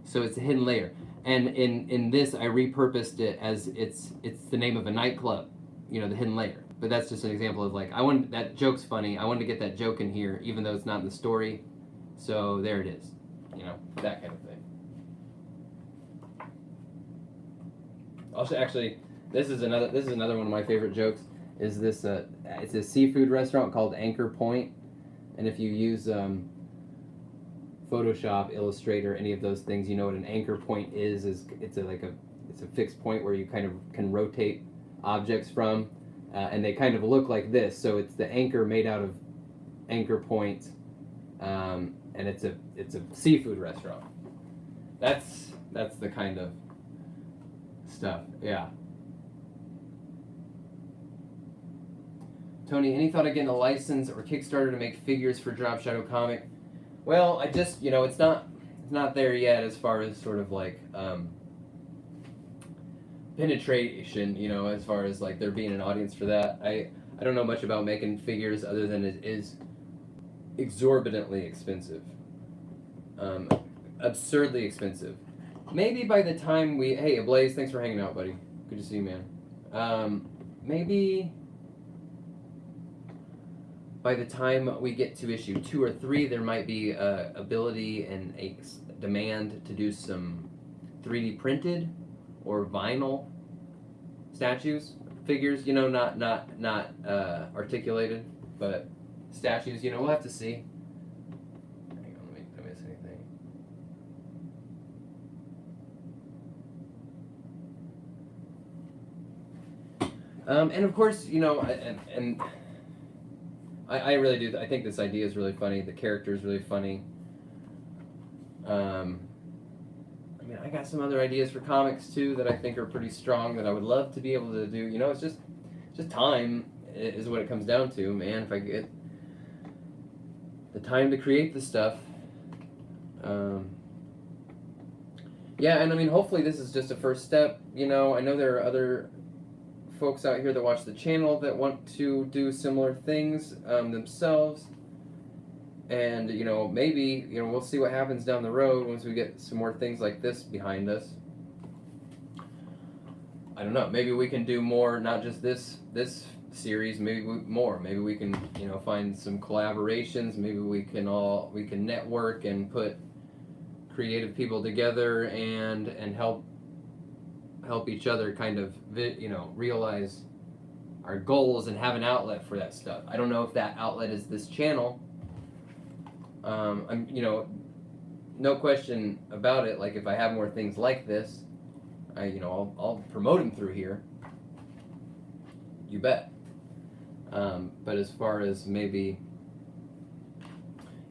So it's a hidden layer, and in this I repurposed it as it's the name of a nightclub, the Hidden Layer. But that's just an example of like that joke's funny. I wanted to get that joke in here, even though it's not in the story. So there it is, that kind of thing. Also, actually, this is another one of my favorite jokes. Is this it's a seafood restaurant called Anchor Point, and if you use Photoshop, Illustrator, any of those things, you know what an anchor point is it's a fixed point where you kind of can rotate objects from, and they kind of look like this. So it's the anchor made out of anchor point, and it's a seafood restaurant. That's the kind of stuff. Yeah. Tony, any thought of getting a license or Kickstarter to make figures for Drop Shadow comic? Well, I just, it's not there yet as far as sort of like penetration, as far as like there being an audience for that. I don't know much about making figures other than it is exorbitantly expensive. Absurdly expensive. Maybe by the time hey, Ablaze, thanks for hanging out, buddy. Good to see you, man. Maybe by the time we get to issue 2 or 3, there might be a ability and a demand to do some 3D printed or vinyl statues, figures, not articulated. But statues, you know, we'll have to see. Hang on, let me did I miss anything? And of course, you know, I really do. I think this idea is really funny. The character is really funny. I mean, I got some other ideas for comics too that I think are pretty strong that I would love to be able to do. You know, it's just time is what it comes down to, man. If I get the time to create the stuff. Yeah, and I mean, hopefully this is just a first step. You know, I know there are other folks out here that watch the channel that want to do similar things themselves. And, you know, maybe, you know, we'll see what happens down the road once we get some more things like this behind us. I don't know. Maybe we can do more, not just this series. Maybe more. Maybe we can, you know, find some collaborations. Maybe we can network and put creative people together and help each other kind of, you know, realize our goals and have an outlet for that stuff. I don't know if that outlet is this channel. I'm, you know, no question about it. Like, if I have more things like this, you know, I'll promote them through here. You bet. But as far as maybe,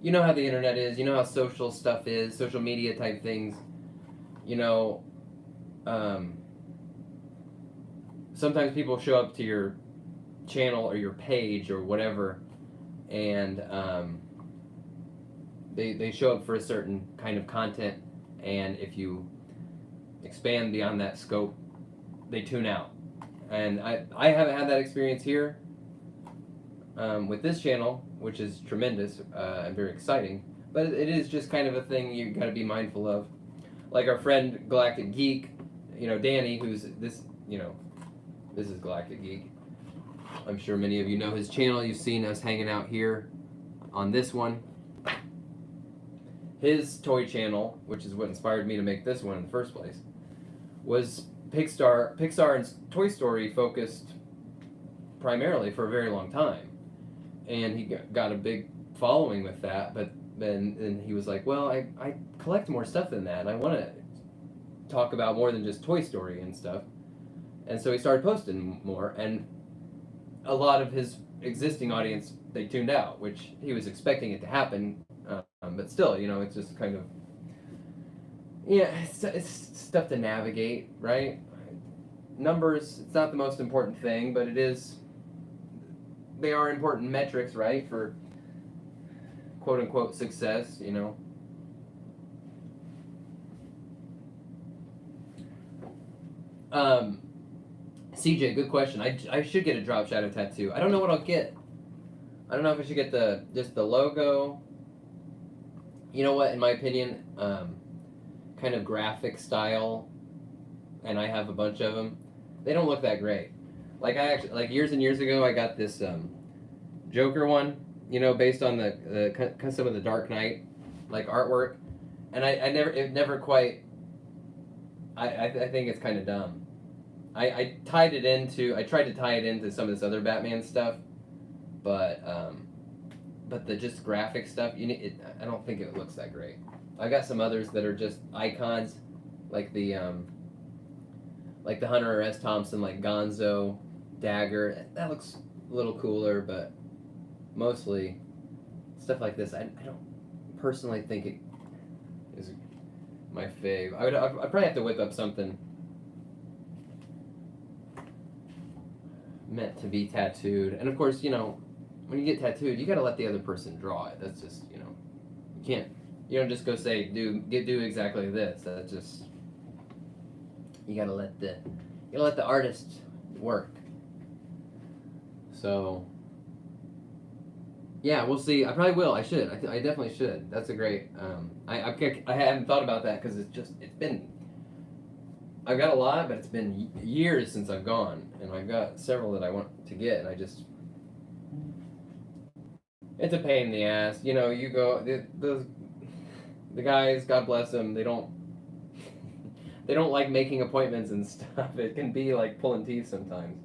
you know how the internet is, you know how social stuff is, social media type things, you know, sometimes people show up to your channel or your page or whatever, and they show up for a certain kind of content, and if you expand beyond that scope, they tune out. And I haven't had that experience here with this channel, which is tremendous and very exciting, but it is just kind of a thing you got to be mindful of. Like our friend Galactic Geek, you know, Danny, who's this, you know, this is Galactic Geek. I'm sure many of you know his channel. You've seen us hanging out here on this one. His toy channel, which is what inspired me to make this one in the first place, was Pixar and Toy Story focused primarily for a very long time. And he got a big following with that, but then he was like, well, I collect more stuff than that, and I want to talk about more than just Toy Story and stuff. And so he started posting more, and a lot of his existing audience, they tuned out, which he was expecting it to happen, but still, you know, it's just kind of, yeah, it's stuff to navigate, right? Numbers, it's not the most important thing, but it is, they are important metrics, right, for quote-unquote success, you know. CJ, good question. I should get a drop shadow tattoo. I don't know what I'll get. I don't know if I should get just the logo. You know what, in my opinion, kind of graphic style, and I have a bunch of them, they don't look that great. Like, I actually, like, years and years ago, I got this Joker one, you know, based on some of the Dark Knight, like, artwork, and it never quite, I think it's kind of dumb. I tried to tie it into some of this other Batman stuff, but the just graphic stuff, I don't think it looks that great. I got some others that are just icons, like the Hunter S. Thompson, like Gonzo, Dagger. That looks a little cooler, but mostly stuff like this, I don't personally think it is my fave. I'd probably have to whip up something meant to be tattooed. And of course, you know, when you get tattooed, you gotta let the other person draw it. That's just, you know, you don't just go say, do exactly this. That's just, you gotta let the artist work. So, yeah, we'll see. I probably will. I should. I definitely should. That's a great, I haven't thought about that because I've got a lot, but it's been years since I've gone, and I've got several that I want to get, and it's a pain in the ass. You know, you go, the guys, God bless them, they don't like making appointments and stuff. It can be like pulling teeth sometimes.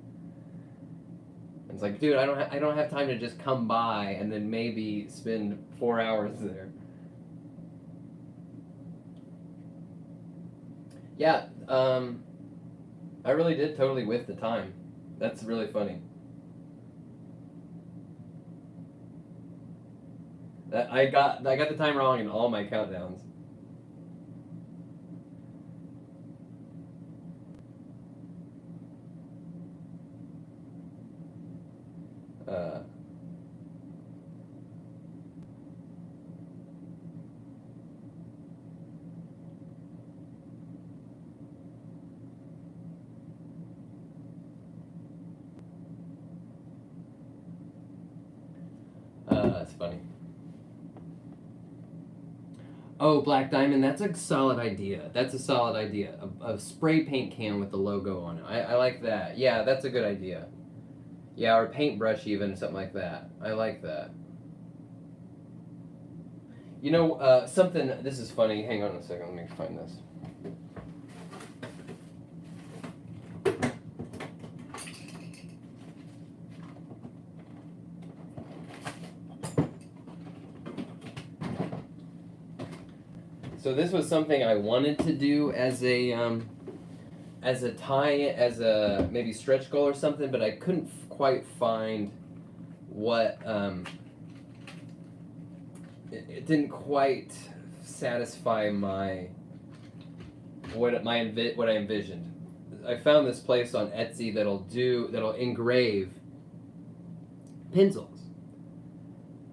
It's like, dude, I don't have time to just come by and then maybe spend 4 hours there. Yeah, I really did totally whiff the time. That's really funny. I got the time wrong in all my countdowns. Uh, that's funny. Oh, Black Diamond, that's a solid idea. That's a solid idea. A spray paint can with the logo on it. I like that. Yeah, that's a good idea. Yeah, or paintbrush even, something like that. I like that. You know, something, this is funny. Hang on a second, let me find this. So this was something I wanted to do as a maybe stretch goal or something, but I couldn't quite find what it didn't quite satisfy what I envisioned. I found this place on Etsy that'll engrave pencils.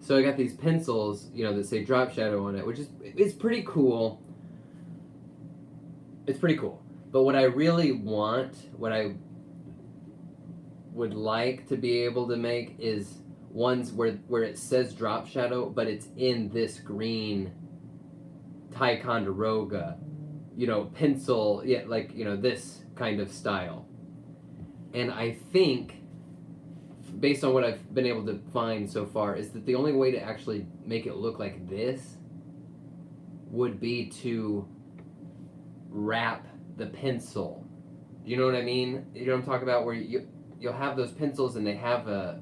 So I got these pencils, that say Drop Shadow on it, which is pretty cool. It's pretty cool. But what I really want, what I would like to be able to make is ones where it says Drop Shadow, but it's in this green Ticonderoga, pencil, this kind of style. And I think, based on what I've been able to find so far, is that the only way to actually make it look like this would be to wrap the pencil. You know what I mean? You know what I'm talking about? Where you'll have those pencils and they have a,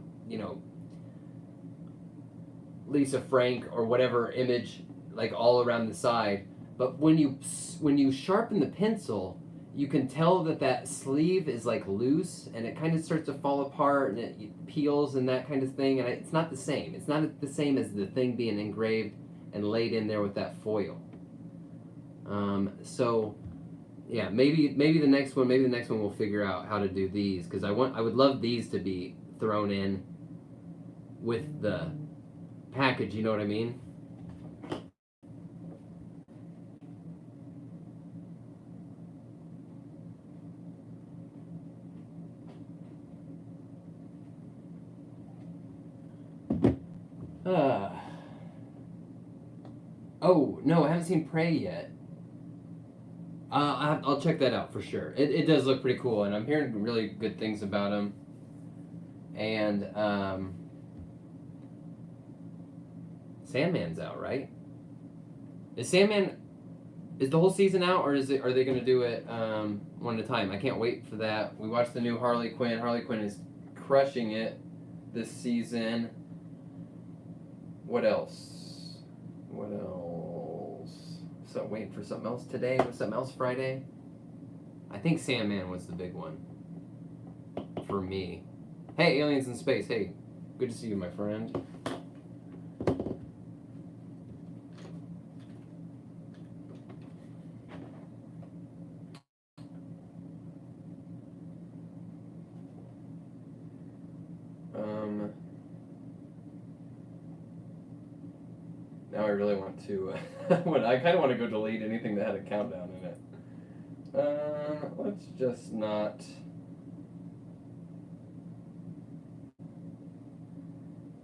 Lisa Frank or whatever image like all around the side. But when you sharpen the pencil, you can tell that sleeve is like loose and it kind of starts to fall apart and it peels and that kind of thing. And it's not the same. It's not the same as the thing being engraved and laid in there with that foil. So yeah, maybe the next one we'll figure out how to do these, because I would love these to be thrown in with the package. You know what I mean? Oh no, I haven't seen Prey yet. I'll check that out for sure. It does look pretty cool, and I'm hearing really good things about him. And Sandman's out, right? Is the whole season out, or are they going to do it one at a time? I can't wait for that. We watched the new Harley Quinn. Harley Quinn is crushing it this season. What else? So waiting for something else today. Was something else Friday? I think Sandman was the big one for me. Hey, Aliens in Space. Hey, good to see you, my friend. Now I really want to. I kind of want to go delete anything that had a countdown in it. Let's just not.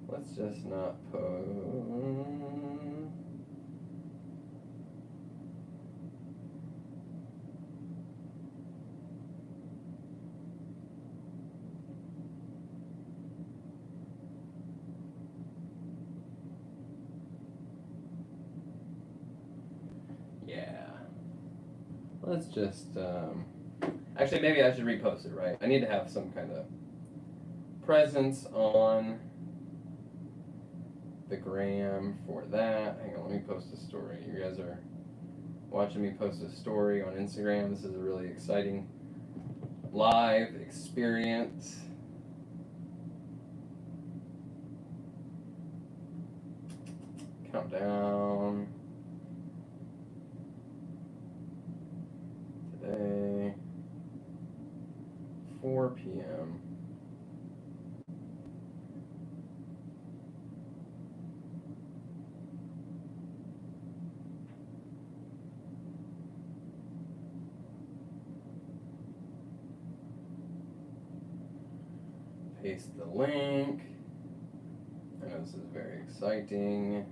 Let's just not post. Yeah. Let's just. Actually, maybe I should repost it, right? I need to have some kind of presents on the gram for that. Hang on, let me post a story. You guys are watching me post a story on Instagram. This is a really exciting live experience. Countdown. Today, 4 p.m. Paste the link. I know this is very exciting.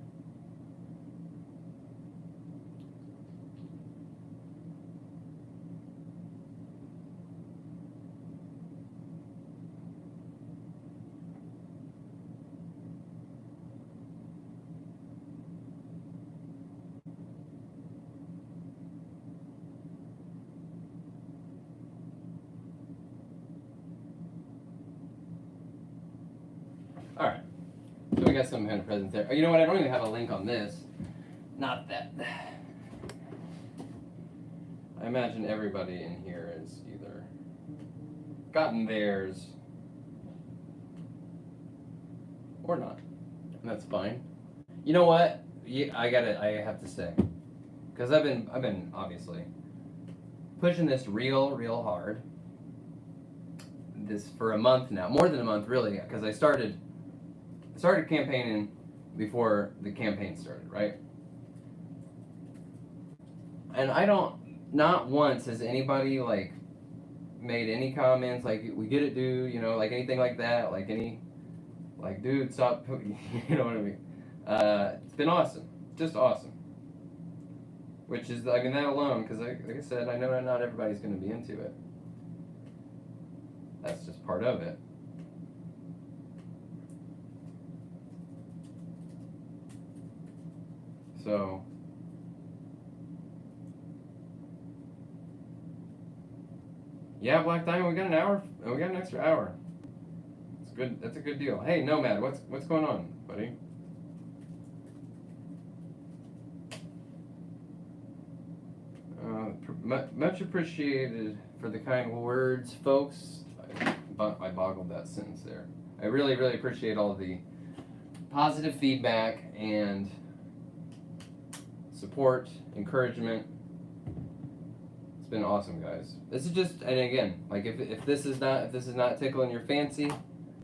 Alright, so we got some kind of presents there. Oh, you know what, I don't even have a link on this. Not that. I imagine everybody in here has either gotten theirs or not. And that's fine. You know what? I have to say. Because I've been obviously pushing this real hard. This for a month now. More than a month really, because I started campaigning before the campaign started, right? And not once has anybody like made any comments like, we get it, dude, you know, like anything like that, like dude, stop, you know what I mean? It's been awesome, just awesome. Which is, I mean, that alone, because like I said, I know not everybody's going to be into it. That's just part of it. So, yeah, Black Diamond, we got an hour. We got an extra hour. It's good. That's a good deal. Hey, Nomad, what's going on, buddy? Much appreciated for the kind words, folks. I boggled that sentence there. I really appreciate all of the positive feedback and support, encouragement. It's been awesome, guys. This is just, and again, like if this is not tickling your fancy,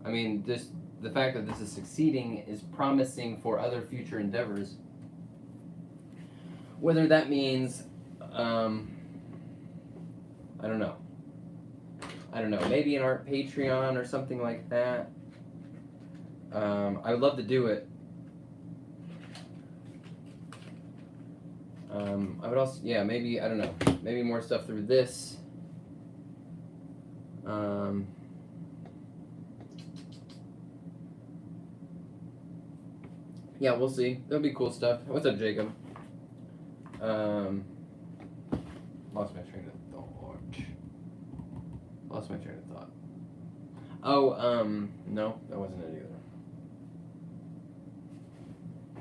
I mean, just the fact that this is succeeding is promising for other future endeavors. Whether that means, I don't know. Maybe an art Patreon or something like that. I would love to do it. I would also, yeah, maybe, I don't know, maybe more stuff through this. Yeah, we'll see. That'll be cool stuff. What's up, Jacob? Lost my train of thought. Oh, no, that wasn't it either.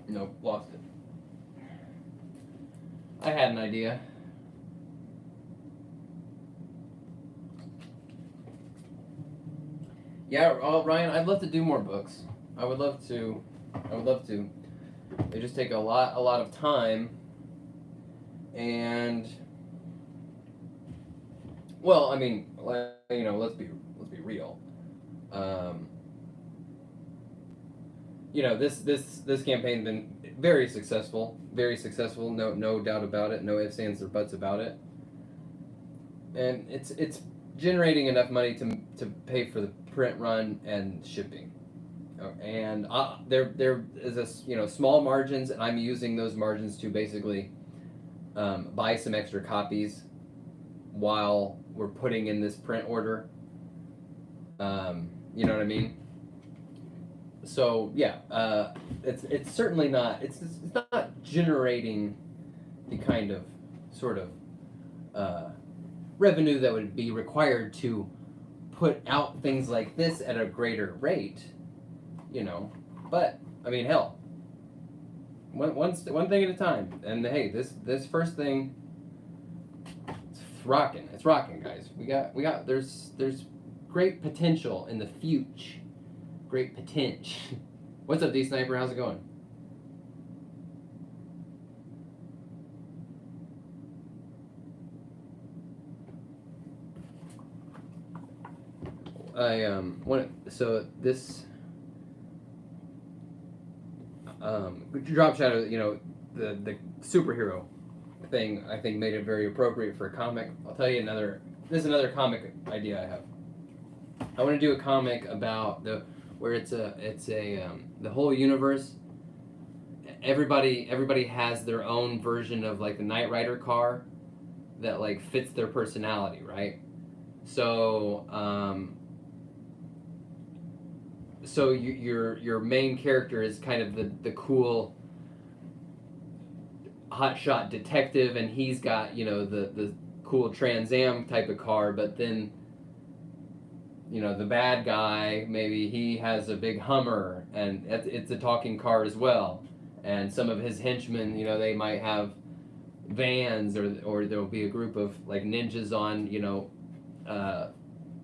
Nope, lost it. I had an idea. Yeah, Ryan, I'd love to do more books. I would love to. They just take a lot of time. And well, I mean, you know, let's be real. You know, this campaign's been very successful. No doubt about it. No ifs, ands, or buts about it. And it's generating enough money to pay for the print run and shipping. And there is a, you know, small margins, and I'm using those margins to basically buy some extra copies while we're putting in this print order. You know what I mean? So yeah, it's certainly not, it's not generating the kind of sort of revenue that would be required to put out things like this at a greater rate, but I mean, hell, one thing at a time. And hey, this first thing, it's rocking, guys. There's great potential in the future. Great potential. What's up, D-Sniper? How's it going? This Drop Shadow, the superhero thing, I think made it very appropriate for a comic. I'll tell you this is another comic idea I have. I want to do a comic about the whole universe. Everybody has their own version of like the Knight Rider car that like fits their personality, right? So your main character is kind of the cool hotshot detective, and he's got the cool Trans Am type of car, but then the bad guy, maybe he has a big Hummer and it's a talking car as well, and some of his henchmen, they might have vans, or there'll be a group of like ninjas on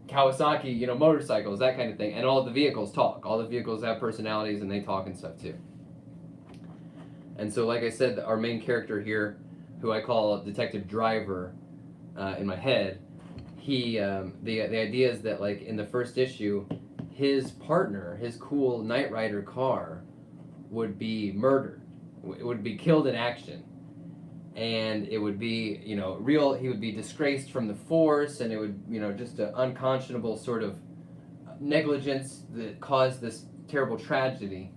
Kawasaki, motorcycles, that kind of thing. And all the vehicles talk. All the vehicles have personalities and they talk and stuff too. And so, like I said, our main character here, who I call Detective Driver in my head, he the idea is that like in the first issue, his partner, his cool Knight Rider car, would be murdered. It would be killed in action. And it would be, he would be disgraced from the force, and it would, just an unconscionable sort of negligence that caused this terrible tragedy.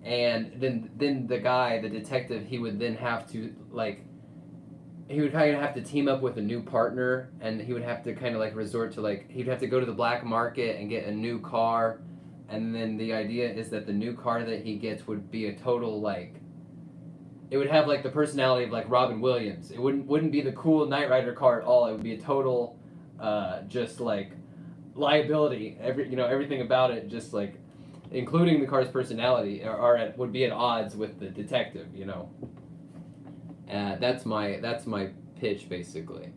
And then the guy, the detective, he would then have to, he would kind of have to team up with a new partner, and he would have to kind of resort to he'd have to go to the black market and get a new car. And then the idea is that the new car that he gets would be a total it would have the personality of Robin Williams. It wouldn't be the cool Knight Rider car at all. It would be a total just liability. Everything about it, just including the car's personality, would be at odds with the detective. That's my pitch basically.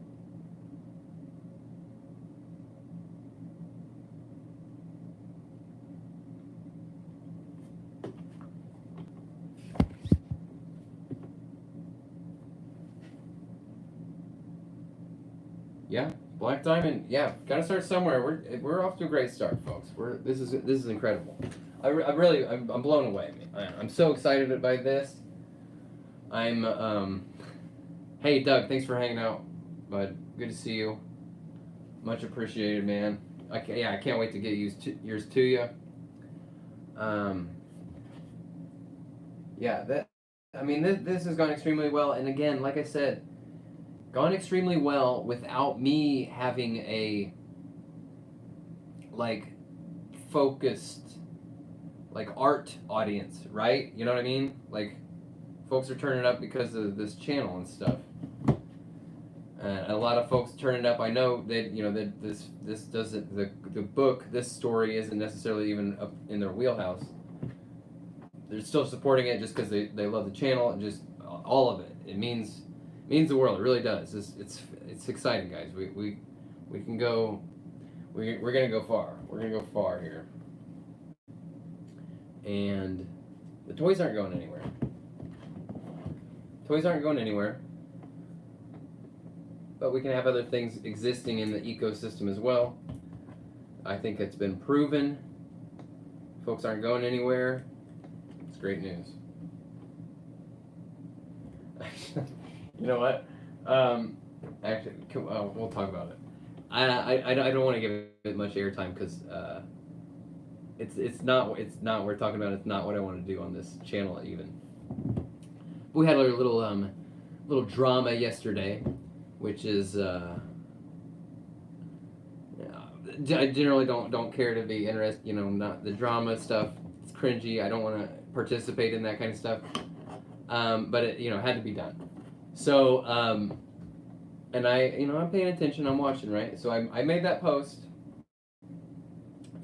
Yeah, Black Diamond. Yeah, gotta start somewhere. We're off to a great start, folks. This is incredible. I'm blown away. I'm so excited by this. Hey Doug, thanks for hanging out, bud. Good to see you. Much appreciated, man. I can't wait to get yours to you. This has gone extremely well, and again, like I said, gone extremely well without me having a focused art audience, right? You know what I mean? Folks are turning up because of this channel and stuff. And a lot of folks turning up. I know that this doesn't, the book, this story isn't necessarily even up in their wheelhouse. They're still supporting it just because they love the channel, and just all of it. It means the world. It really does. It's exciting, guys. We can go. We're gonna go far. We're gonna go far here. And the toys aren't going anywhere. Toys aren't going anywhere. But we can have other things existing in the ecosystem as well. I think it's been proven. Folks aren't going anywhere. It's great news. You know what? Actually, we'll talk about it. I don't want to give it much airtime because it's not we're talking about. It's not what I want to do on this channel even. We had a little drama yesterday, which is I generally don't care to be interested. Not the drama stuff. It's cringy. I don't want to participate in that kind of stuff. But it had to be done. So and I'm paying attention. I'm watching, right? So I made that post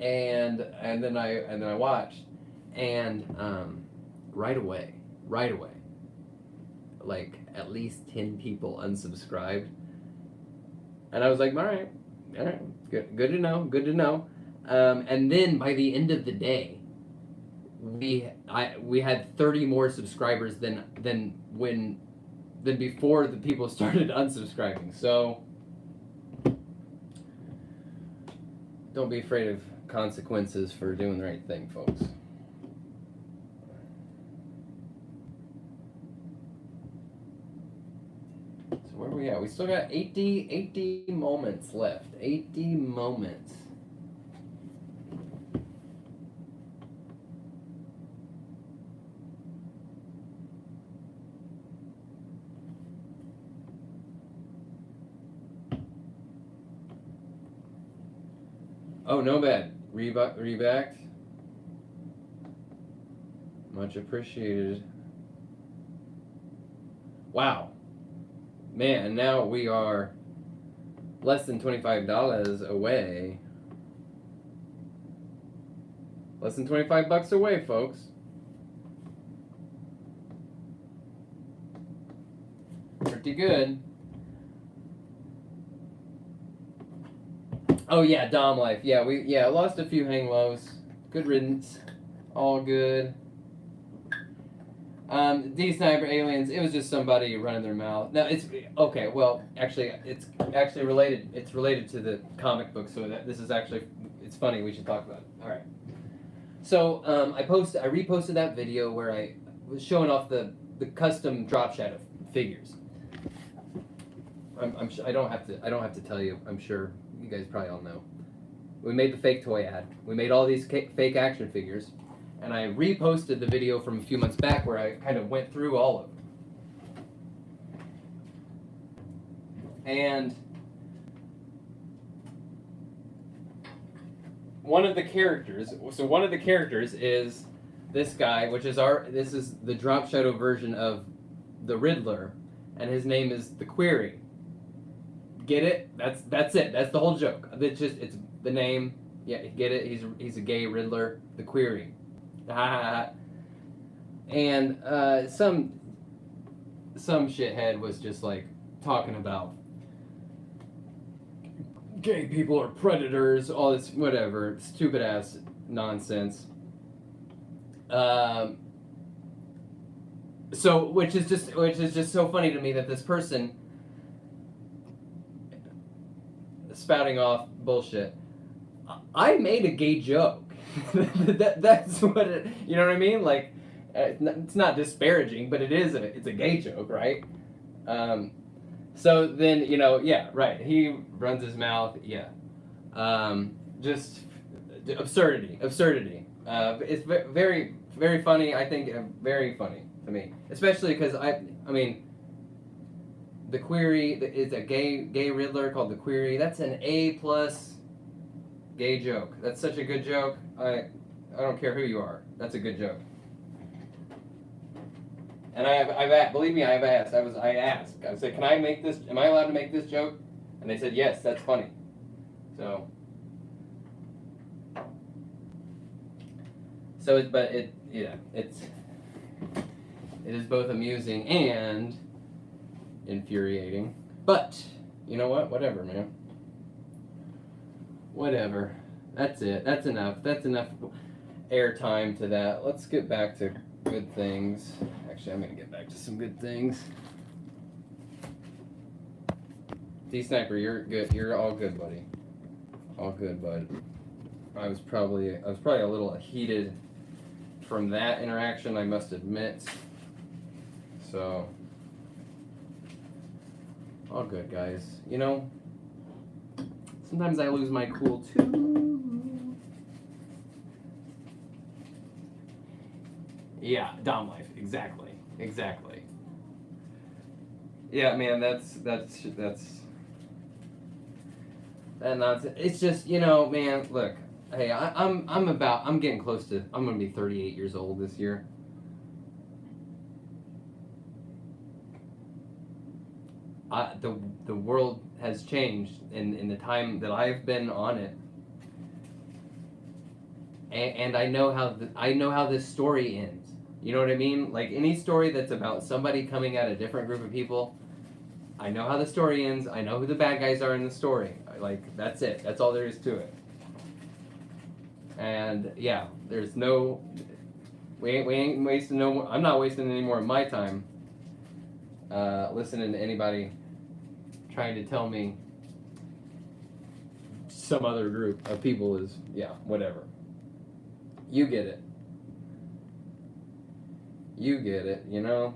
and then I watched, and right away, like at least 10 people unsubscribed, and I was like, all right, good to know. And then by the end of the day, we had 30 more subscribers than before the people started unsubscribing. So don't be afraid of consequences for doing the right thing, folks. So where are we at? We still got 80 moments left. 80 moments. Oh, no bad. Rebacked. Much appreciated. Wow. Man, now we are less than $25 away. Less than $25 away, folks. Pretty good. Oh yeah, Dom life. Yeah, we lost a few hang lows. Good riddance. All good. D-Sniper Aliens, it was just somebody running their mouth. No, it's okay, well, actually it's actually related. It's related to the comic book, so this is actually, it's funny, we should talk about it. Alright. So I reposted that video where I was showing off the custom drop shadow figures. I don't have to tell you, I'm sure you guys probably all know. We made the fake toy ad. We made all these fake action figures, and I reposted the video from a few months back where I kind of went through all of them. And one of the characters is this guy, this is the drop shadow version of the Riddler, and his name is the Query. Get it? That's it. That's the whole joke. It's the name. Yeah, get it? He's a gay Riddler, the Query. And some shithead was just like talking about gay people are predators, all this whatever stupid ass nonsense. So which is just so funny to me that this person spouting off bullshit. I made a gay joke. That's what it. You know what I mean? Like, it's not disparaging, but it's a gay joke, right? So then yeah, right. He runs his mouth, yeah. Just absurdity. It's very, very funny. I think very funny to me, especially because I mean. The Query is a gay Riddler called the Query. That's an A+ gay joke. That's such a good joke. I don't care who you are. That's a good joke. And believe me, I've asked. I asked. I said, can I make this? Am I allowed to make this joke? And they said, yes. That's funny. So it is both amusing and infuriating, but you know what? Whatever, man. Whatever. That's it. That's enough. That's enough airtime to that. Let's get back to good things. Actually, I'm gonna get back to some good things. D-Sniper, you're good. You're all good, buddy. All good, bud. I was probably a little heated from that interaction, I must admit. So. All good, guys. Sometimes I lose my cool too. Yeah, Dom life. Exactly. Yeah, man, that's that nonsense. It's just, man, look. Hey, I'm getting close to. I'm gonna be 38 years old this year. The world has changed in the time that I've been on it. and I know how this story ends. You know what I mean? Like any story that's about somebody coming at a different group of people, I know how the story ends. I know who the bad guys are in the story. Like that's it. That's all there is to it. And yeah, there's no. We ain't wasting no more. I'm not wasting any more of my time listening to anybody trying to tell me some other group of people is, yeah, whatever. You get it. You get it, you know?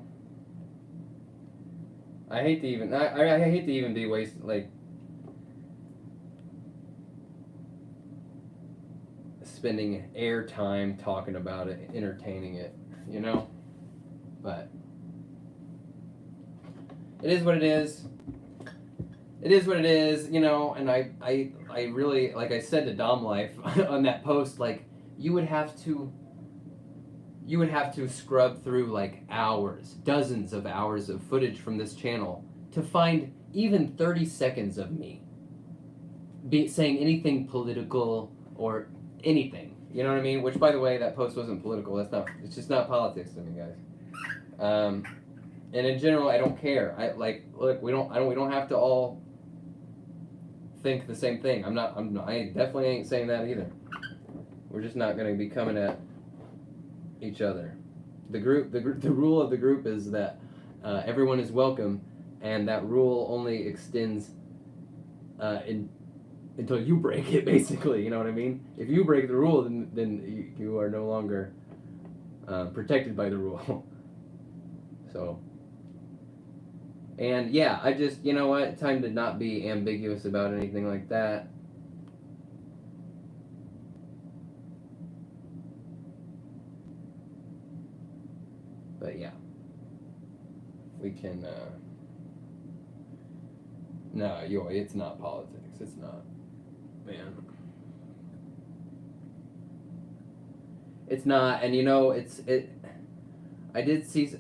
I hate to even, I hate to even be wasting, like, spending airtime talking about it, entertaining it, you know? But it is what it is. It is what it is, you know, and I really, like I said to Dom Life on that post, like, you would have to scrub through, like, hours, dozens of hours of footage from this channel to find even 30 seconds of me saying anything political or anything, you know what I mean? Which, by the way, that post wasn't political. It's just not politics to me, guys. And in general, I don't care. Look, we don't have to all think the same thing. I definitely ain't saying that either. We're just not going to be coming at each other. The rule of the group is that everyone is welcome, and that rule only extends until you break it, basically. You know what I mean? If you break the rule, then you are no longer protected by the rule. So. And yeah, I just, you know what, time to not be ambiguous about anything like that. But yeah, we can, no, it's not politics, it's not, man. It's not, and you know, I did see,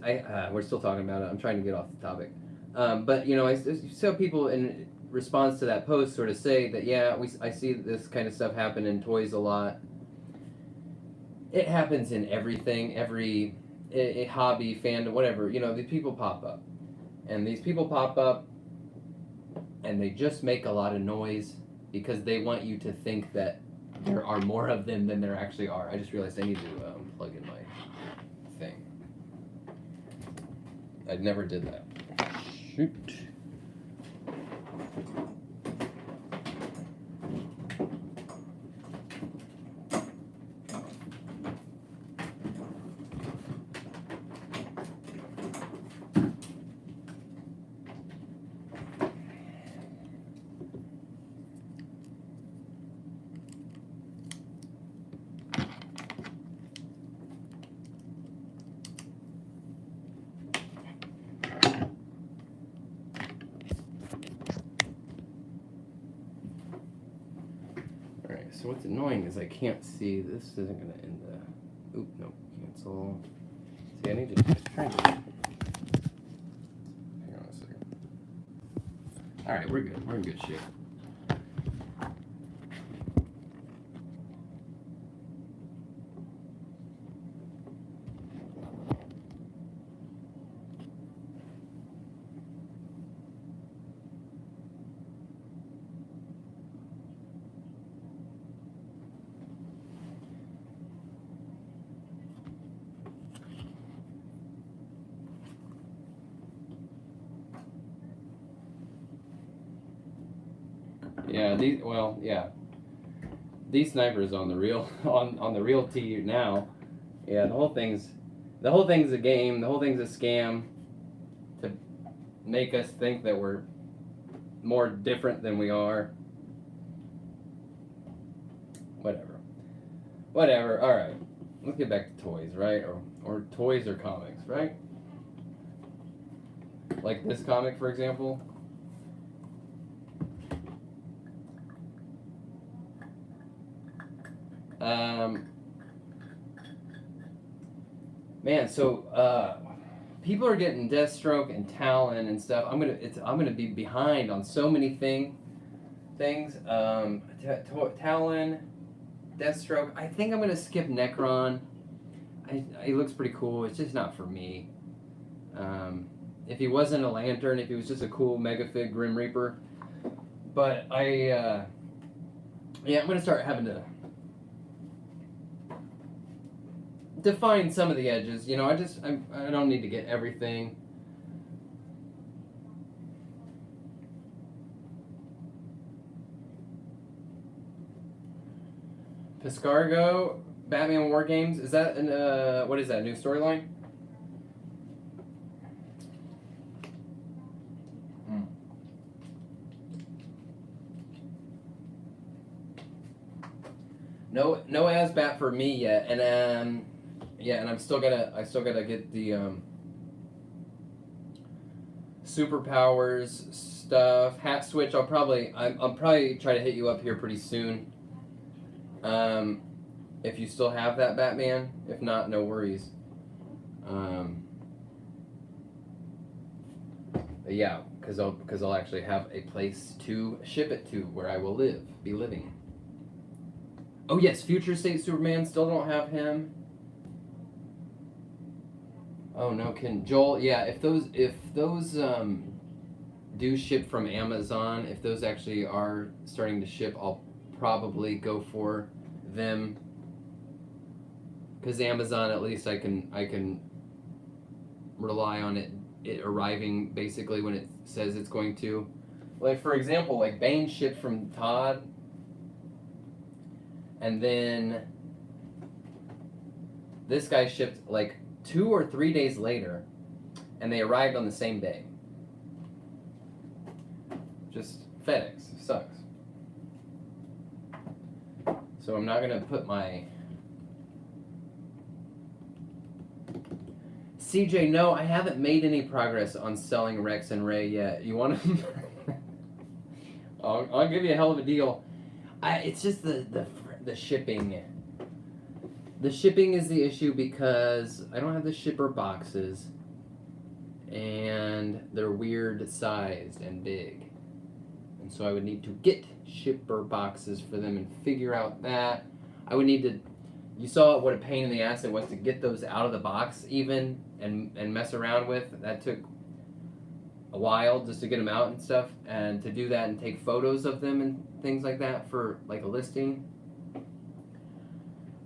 we're still talking about it, I'm trying to get off the topic. But you know, I saw people in response to that post sort of say that, yeah, I see this kind of stuff happen in toys a lot. It happens in everything, every hobby, fandom, whatever. You know, these people pop up, and they just make a lot of noise because they want you to think that there are more of them than there actually are. I just realized I need to plug in my thing. I never did that. Shoot. So what's annoying is I can't see. This isn't going to end the. Oop, no, cancel. See, I need to try to. Hang on a second. All right, we're good. We're in good shape. Yeah, these snipers on the real on the real T now. Yeah, the whole thing's a game. The whole thing's a scam to make us think that we're more different than we are. Whatever. All right, let's get back to toys, right? Or toys or comics, right? Like this comic, for example. Man, so people are getting Deathstroke and Talon and stuff. I'm gonna be behind on so many things. Talon, Deathstroke. I think I'm gonna skip Necron. He looks pretty cool. It's just not for me. If he wasn't a Lantern, if he was just a cool Megafig Grim Reaper, but yeah, I'm gonna start having to define some of the edges. You know, I don't need to get everything. Piscargo, Batman War Games. Is that an what is that, new storyline? No Asbat for me yet, and yeah, and I still gotta get the superpowers stuff. Hat switch. I'll probably try to hit you up here pretty soon. If you still have that Batman, if not, no worries. Yeah, because I'll actually have a place to ship it to where I will be living. Oh yes, Future State Superman. Still don't have him. Oh no, can Joel? Yeah, if those do ship from Amazon, if those actually are starting to ship, I'll probably go for them. Because Amazon, at least I can rely on it arriving basically when it says it's going to. Like for example, like Bane shipped from Todd. And then this guy shipped like 2 or 3 days later, and they arrived on the same day. Just FedEx sucks. So I'm not gonna put my CJ. No, I haven't made any progress on selling Rex and Ray yet. You want to? I'll give you a hell of a deal. It's just the shipping. The shipping is the issue because I don't have the shipper boxes, and they're weird sized and big, and so I would need to get shipper boxes for them and figure out that. I would need to. You saw what a pain in the ass it was to get those out of the box even and mess around with. That took a while just to get them out and stuff, and to do that and take photos of them and things like that for like a listing.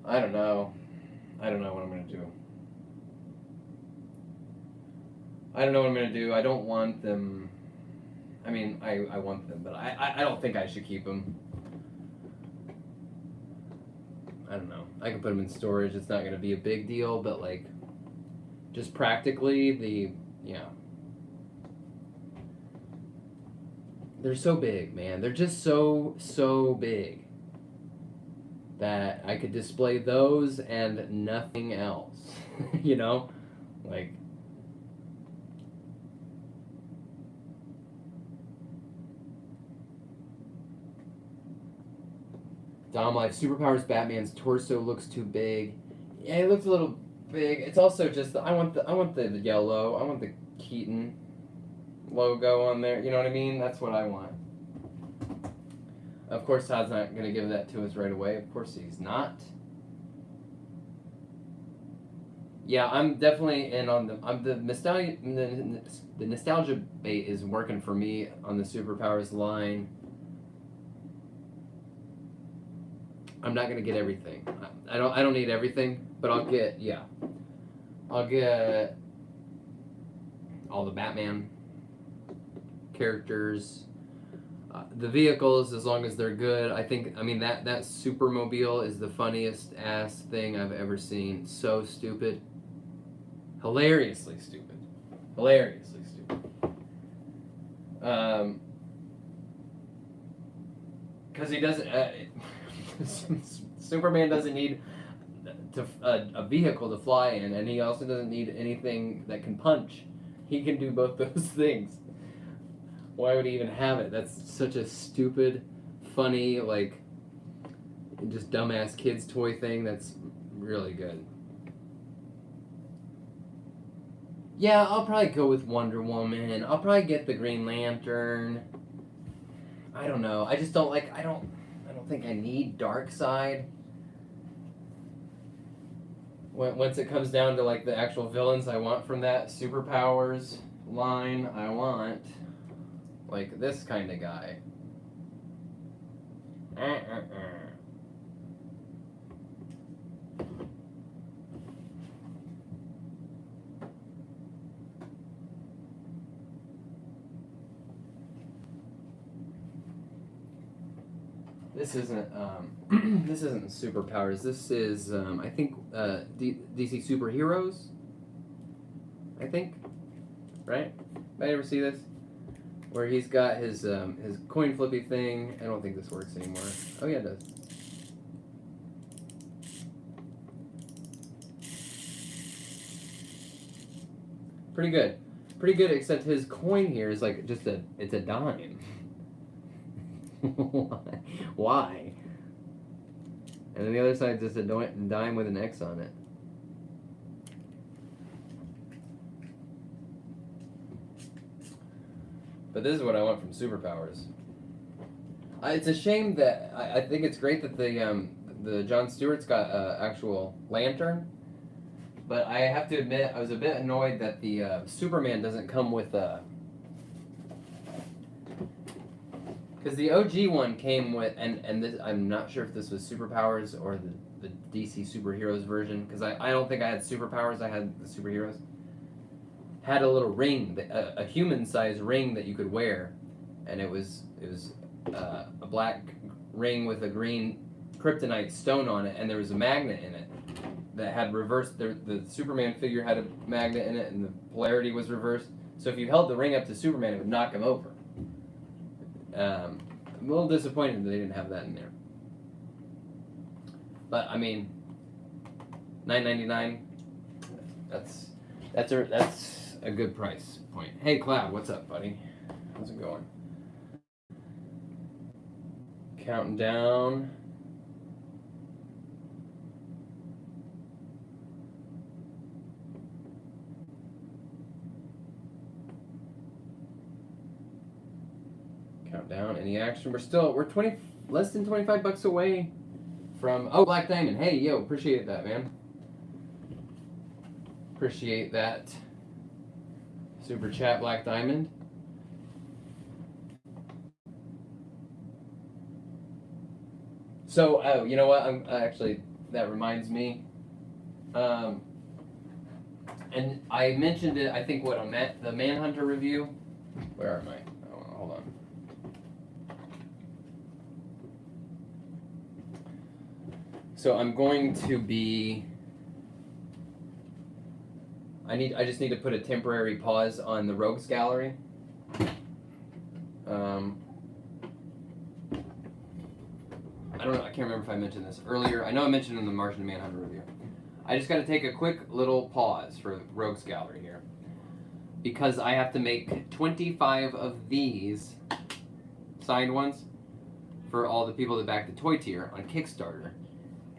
I don't know what I'm going to do. I don't want them. I mean, I want them, but I don't think I should keep them. I don't know. I can put them in storage. It's not going to be a big deal, but like, just practically, they're so big, man. They're just so big that I could display those and nothing else. You know? Like, Dom Life, Superpowers Batman's torso looks too big. Yeah, it looks a little big. It's also just I want the yellow. I want the Keaton logo on there. You know what I mean? That's what I want. Of course, Todd's not going to give that to us right away. Of course, he's not. Yeah, I'm definitely in on the nostalgia bait is working for me on the Superpowers line. I'm not gonna get everything. I don't need everything, but I'll get all the Batman characters, the vehicles, as long as they're good. I mean that Supermobile is the funniest ass thing I've ever seen. So stupid, hilariously stupid. Because he doesn't. Superman doesn't need a vehicle to fly in, and he also doesn't need anything that can punch. He can do both those things. Why would he even have it? That's such a stupid, funny, like, just dumbass kid's toy thing. That's really good. Yeah, I'll probably go with Wonder Woman. I'll probably get the Green Lantern. I don't know. I just don't like. I don't think I need Darkseid. once it comes down to like the actual villains I want from that superpowers line, I want like this kind of guy. This isn't this isn't superpowers. This is I think DC superheroes. I think, right? Anybody ever see this? Where he's got his coin flippy thing. I don't think this works anymore. Oh yeah, it does. Pretty good. Pretty good, except his coin here is like just it's a dime. Why? And then the other side is just a dime with an X on it. But this is what I want from superpowers. It's a shame that I think it's great that the Jon Stewart's got an actual lantern. But I have to admit, I was a bit annoyed that the Superman doesn't come with a... Because the OG one came with, and this, I'm not sure if this was superpowers or the DC superheroes version, because I don't think I had superpowers, I had the superheroes. Had a little ring, a human-sized ring that you could wear, and it was a black ring with a green kryptonite stone on it, and there was a magnet in it that had reversed. The Superman figure had a magnet in it, and the polarity was reversed. So if you held the ring up to Superman, it would knock him over. I'm a little disappointed that they didn't have that in there. But I mean, $9.99. That's a good price point. Hey Cloud, what's up, buddy? How's it going? Counting down. Countdown. Any action? We're less than $25 away from Black Diamond. Hey yo, appreciate that, man. Appreciate that. Super chat, Black Diamond. So, you know what? Actually, that reminds me. And I mentioned it, I think, on the Manhunter review. Where am I? Oh, hold on. So I'm going to be... I just need to put a temporary pause on the Rogues Gallery. I don't know, I can't remember if I mentioned this earlier. I know I mentioned it in the Martian Manhunter review. I just got to take a quick little pause for Rogues Gallery here, because I have to make 25 of these signed ones for all the people that back the toy tier on Kickstarter.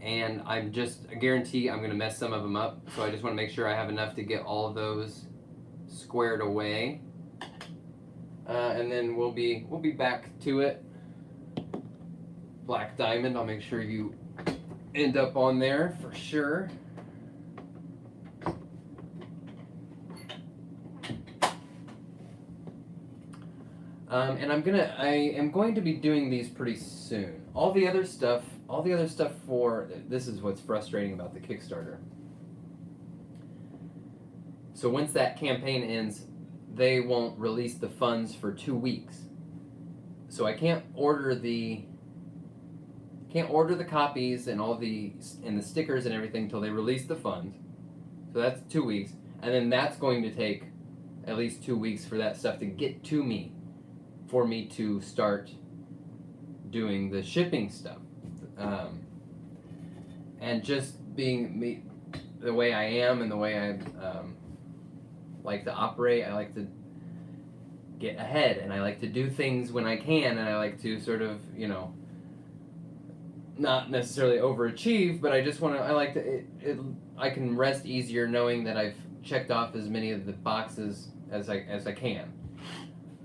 And I guarantee I'm going to mess some of them up, so I just want to make sure I have enough to get all of those squared away. And then we'll be back to it. Black Diamond, I'll make sure you end up on there for sure. And I am going to be doing these pretty soon. All the other stuff for, this is what's frustrating about the Kickstarter. So once that campaign ends, they won't release the funds for 2 weeks. So I can't order the copies and the stickers and everything until they release the funds. So that's 2 weeks. And then that's going to take at least 2 weeks for that stuff to get to me, for me to start doing the shipping stuff. And just being me, the way I am and the way I like to operate, I like to get ahead, and I like to do things when I can, and I like to sort of, not necessarily overachieve, but I like to, I can rest easier knowing that I've checked off as many of the boxes as I can.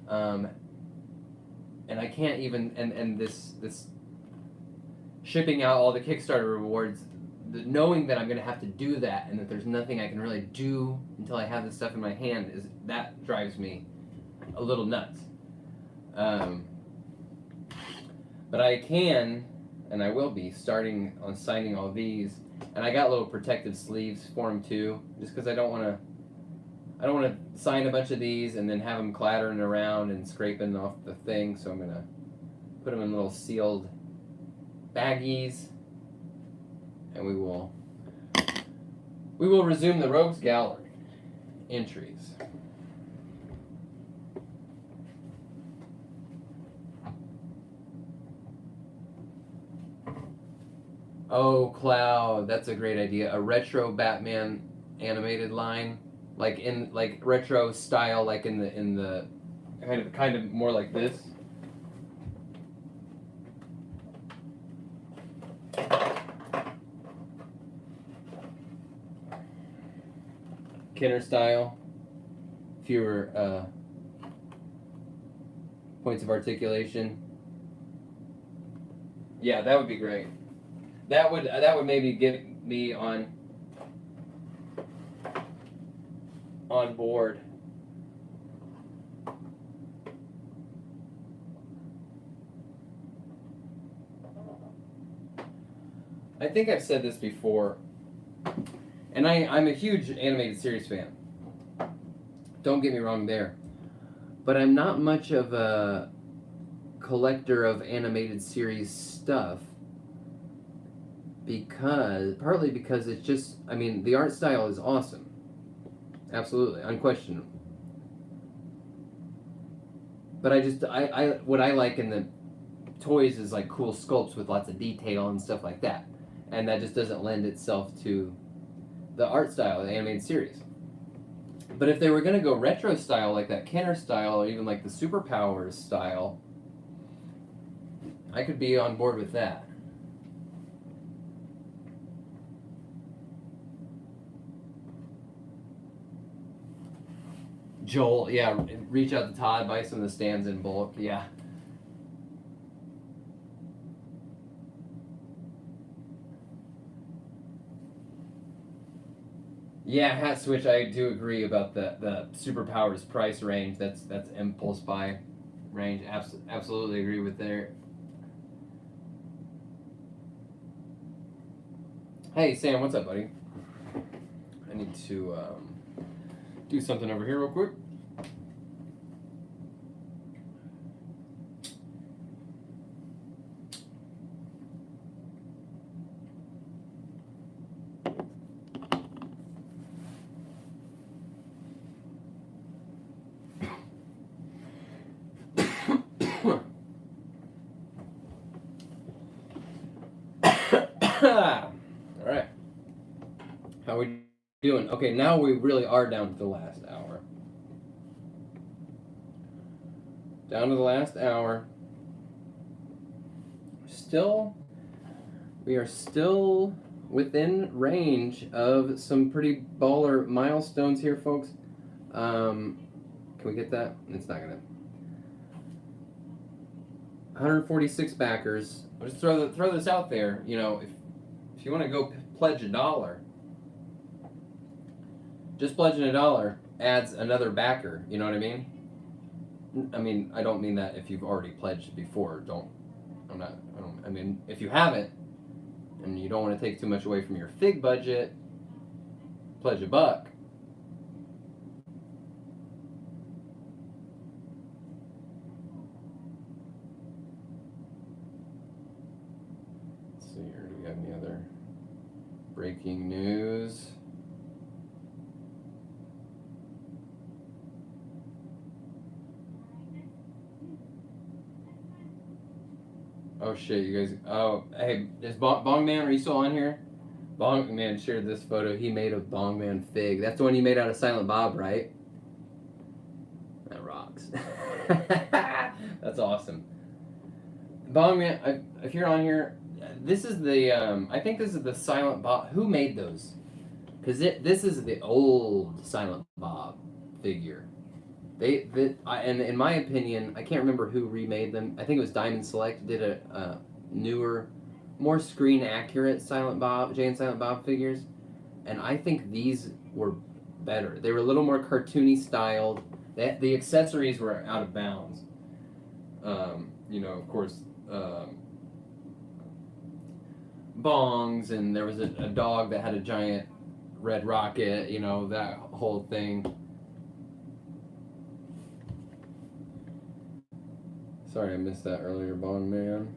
And I can't even, and this shipping out all the Kickstarter rewards, knowing that I'm gonna have to do that and that there's nothing I can really do until I have this stuff in my hand that drives me a little nuts. But I can, and I will be, starting on signing all these. And I got little protective sleeves for them too, just because I don't want to sign a bunch of these and then have them clattering around and scraping off the thing. So I'm gonna put them in little sealed baggies, and we will resume the Rogues Gallery entries. Oh, Cloud, that's a great idea. A retro Batman animated line, like retro style, like in the kind of more like this. Kenner style. Fewer points of articulation. Yeah, that would be great. That would maybe get me on board. I think I've said this before, and I'm a huge animated series fan. Don't get me wrong there. But I'm not much of a collector of animated series stuff. Partly because it's just, I mean, the art style is awesome. Absolutely, unquestionable. But what I like in the toys is like cool sculpts with lots of detail and stuff like that. And that just doesn't lend itself to the art style of the animated series. But if they were going to go retro style, like that Kenner style, or even like the Superpowers style, I could be on board with that. Joel, yeah, reach out to Todd, buy some of the stands in bulk, yeah. Yeah, Hat Switch, I do agree about the Superpowers price range. That's impulse buy range. Absolutely agree with there. Hey, Sam, what's up, buddy? I need to do something over here real quick. All right. How are we doing? Okay, now we really are down to the last hour. Down to the last hour. We are still within range of some pretty baller milestones here, folks. Can we get that? It's not gonna. 146 backers. I'll just throw this out there. You know, if you want to go pledge $1, just pledging $1 adds another backer. You know what I mean? I mean, I don't mean that if you've already pledged before. I mean, if you haven't, and you don't want to take too much away from your fig budget, pledge $1. Let's see here. Do we have any other breaking news? Oh shit, you guys. Oh, hey, is Bong Man, are you still on here? Bong Man shared this photo. He made a Bong Man fig. That's the one he made out of Silent Bob, right? That rocks. That's awesome. Bong Man, if you're on here, this is the, I think this is the Silent Bob. Who made those? Because this is the old Silent Bob figure. And in my opinion, I can't remember who remade them. I think it was Diamond Select did a newer more screen accurate Silent Bob, Jay and Silent Bob figures, and I think these were better. They were a little more cartoony styled. The accessories were out of bounds. You know, of course, bongs, and there was a dog that had a giant red rocket. You know, that whole thing. Sorry, I missed that earlier, Bong Man.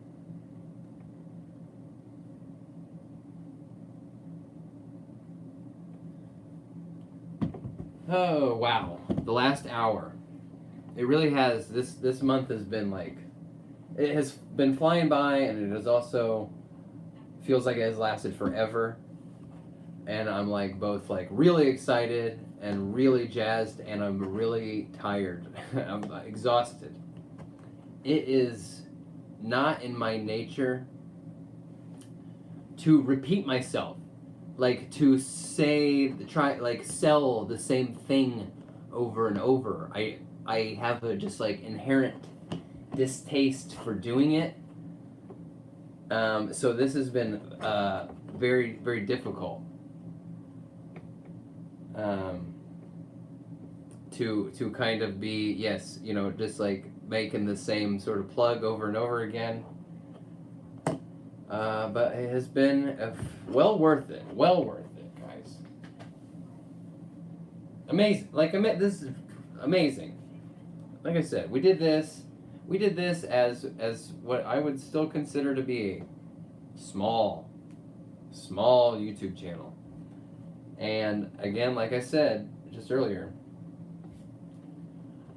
Oh, wow. The last hour. It really has, this month has been like, it has been flying by, and it has also, feels like it has lasted forever. And I'm like both like really excited and really jazzed, and I'm really tired. I'm exhausted. It is not in my nature to repeat myself, like to sell the same thing over and over. I have a just like inherent distaste for doing it. So this has been very, very difficult to kind of be, yes, you know, just like making the same sort of plug over and over again. But it has been well worth it. Well worth it, guys. Amazing. Like, this is amazing. Like I said, we did this as what I would still consider to be a small YouTube channel. And again, like I said just earlier,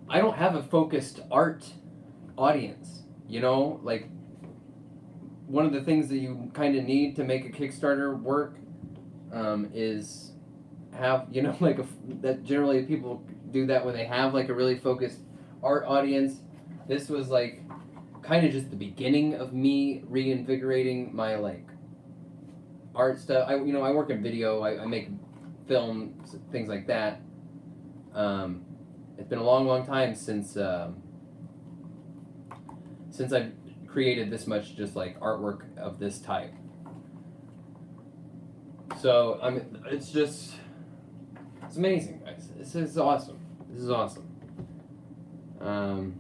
I don't have a focused art audience. You know, like, one of the things that you kind of need to make a Kickstarter work is have, you know, like that generally people do that when they have like a really focused art audience. This was like kind of just the beginning of me reinvigorating my like art stuff. I work in video. I make films, things like that. It's been a long time since I've created this much just like artwork of this type. So it's amazing, guys. This is awesome. And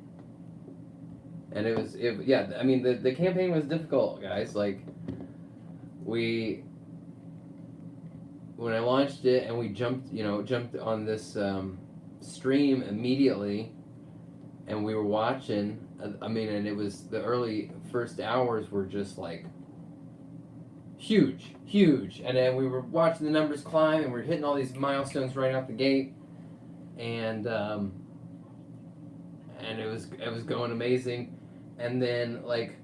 the campaign was difficult, guys. Like, when I launched it and we jumped on this stream immediately, and we were watching. And it was the early first hours were just like huge, and then we were watching the numbers climb, and we were hitting all these milestones right out the gate, and it was going amazing, and then like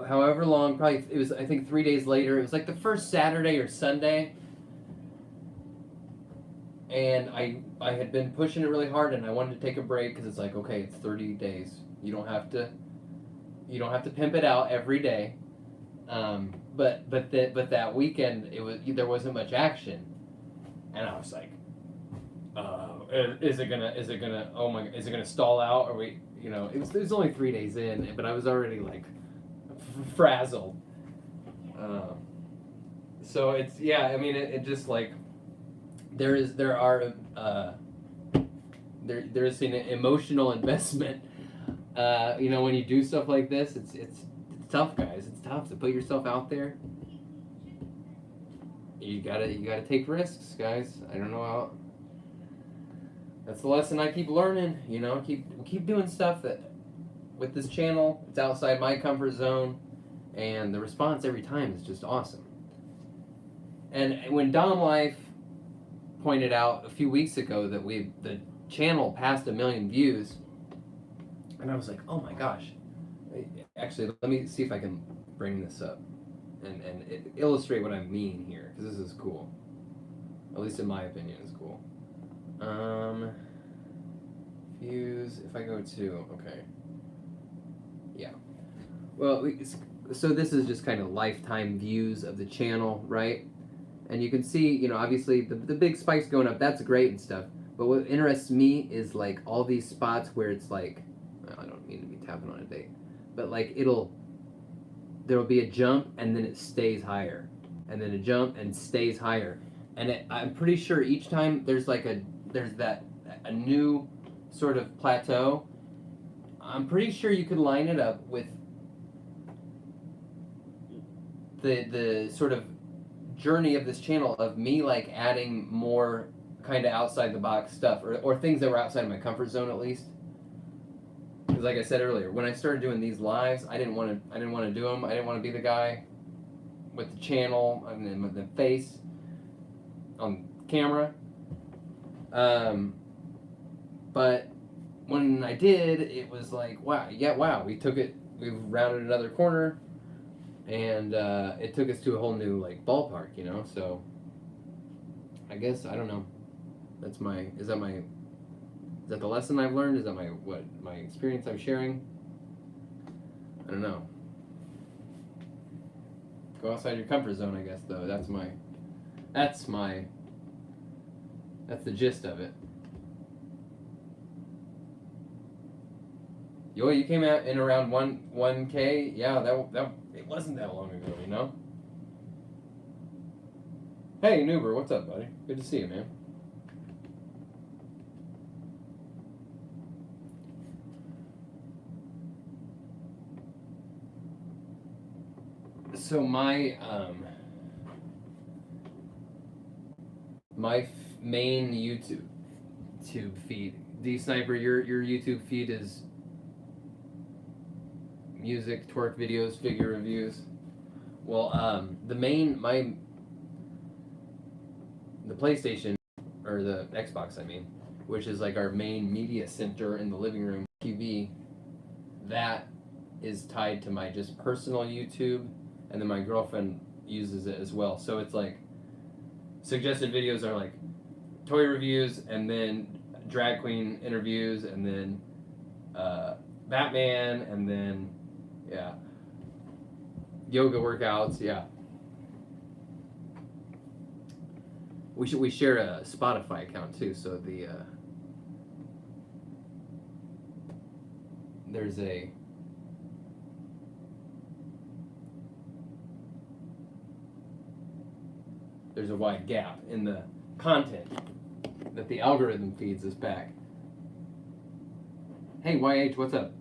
however long, probably it was, I think 3 days later, it was like the first Saturday or Sunday, and I had been pushing it really hard, and I wanted to take a break because it's like, okay, it's 30 days. You don't have to pimp it out every day. But that weekend there wasn't much action, and I was like, is it gonna stall out? Or it was only 3 days in, but I was already like frazzled. So it's, yeah, it just like there is an emotional investment. When you do stuff like this, it's tough, guys. It's tough to put yourself out there. You gotta take risks, guys. I don't know how. That's the lesson I keep learning. Keep doing stuff that with this channel. It's outside my comfort zone, and the response every time is just awesome. And when Dom Life pointed out a few weeks ago that the channel passed 1 million views, and I was like, oh my gosh. Actually, let me see if I can bring this up and illustrate what I mean here, because this is cool. At least in my opinion, it's cool. Views, if I go to, okay. Yeah. Well, so this is just kind of lifetime views of the channel, right? And you can see, obviously the big spikes going up, that's great and stuff. But what interests me is like all these spots where it's like, I don't mean to be tapping on a date, but like it'll there'll be a jump and then it stays higher, and then a jump and stays higher, and I'm pretty sure each time there's a new sort of plateau. I'm pretty sure you could line it up with the sort of journey of this channel of me like adding more kind of outside the box stuff, or things that were outside of my comfort zone at least. Because like I said earlier, when I started doing these lives, I didn't want to do them. I didn't want to be the guy with the channel and with the face on camera. But when I did, it was like, wow, we rounded another corner, and it took us to a whole new like ballpark, So I guess I don't know. Is that the lesson I've learned? Is that my experience I'm sharing? I don't know. Go outside your comfort zone, I guess. Though that's the gist of it. You came out in around 1K. Yeah, that it wasn't that long ago, Hey, Nuber, what's up, buddy? Good to see you, man. So my main YouTube feed, D Sniper, your YouTube feed is music, twerk videos, figure reviews. Well, the PlayStation, or the Xbox, I mean, which is like our main media center in the living room TV, that is tied to my just personal YouTube, and then my girlfriend uses it as well. So it's like suggested videos are like toy reviews, and then drag queen interviews, and then Batman, and then yoga workouts. We share a Spotify account too, so there's a wide gap in the content that the algorithm feeds us back. Hey, YH, what's up?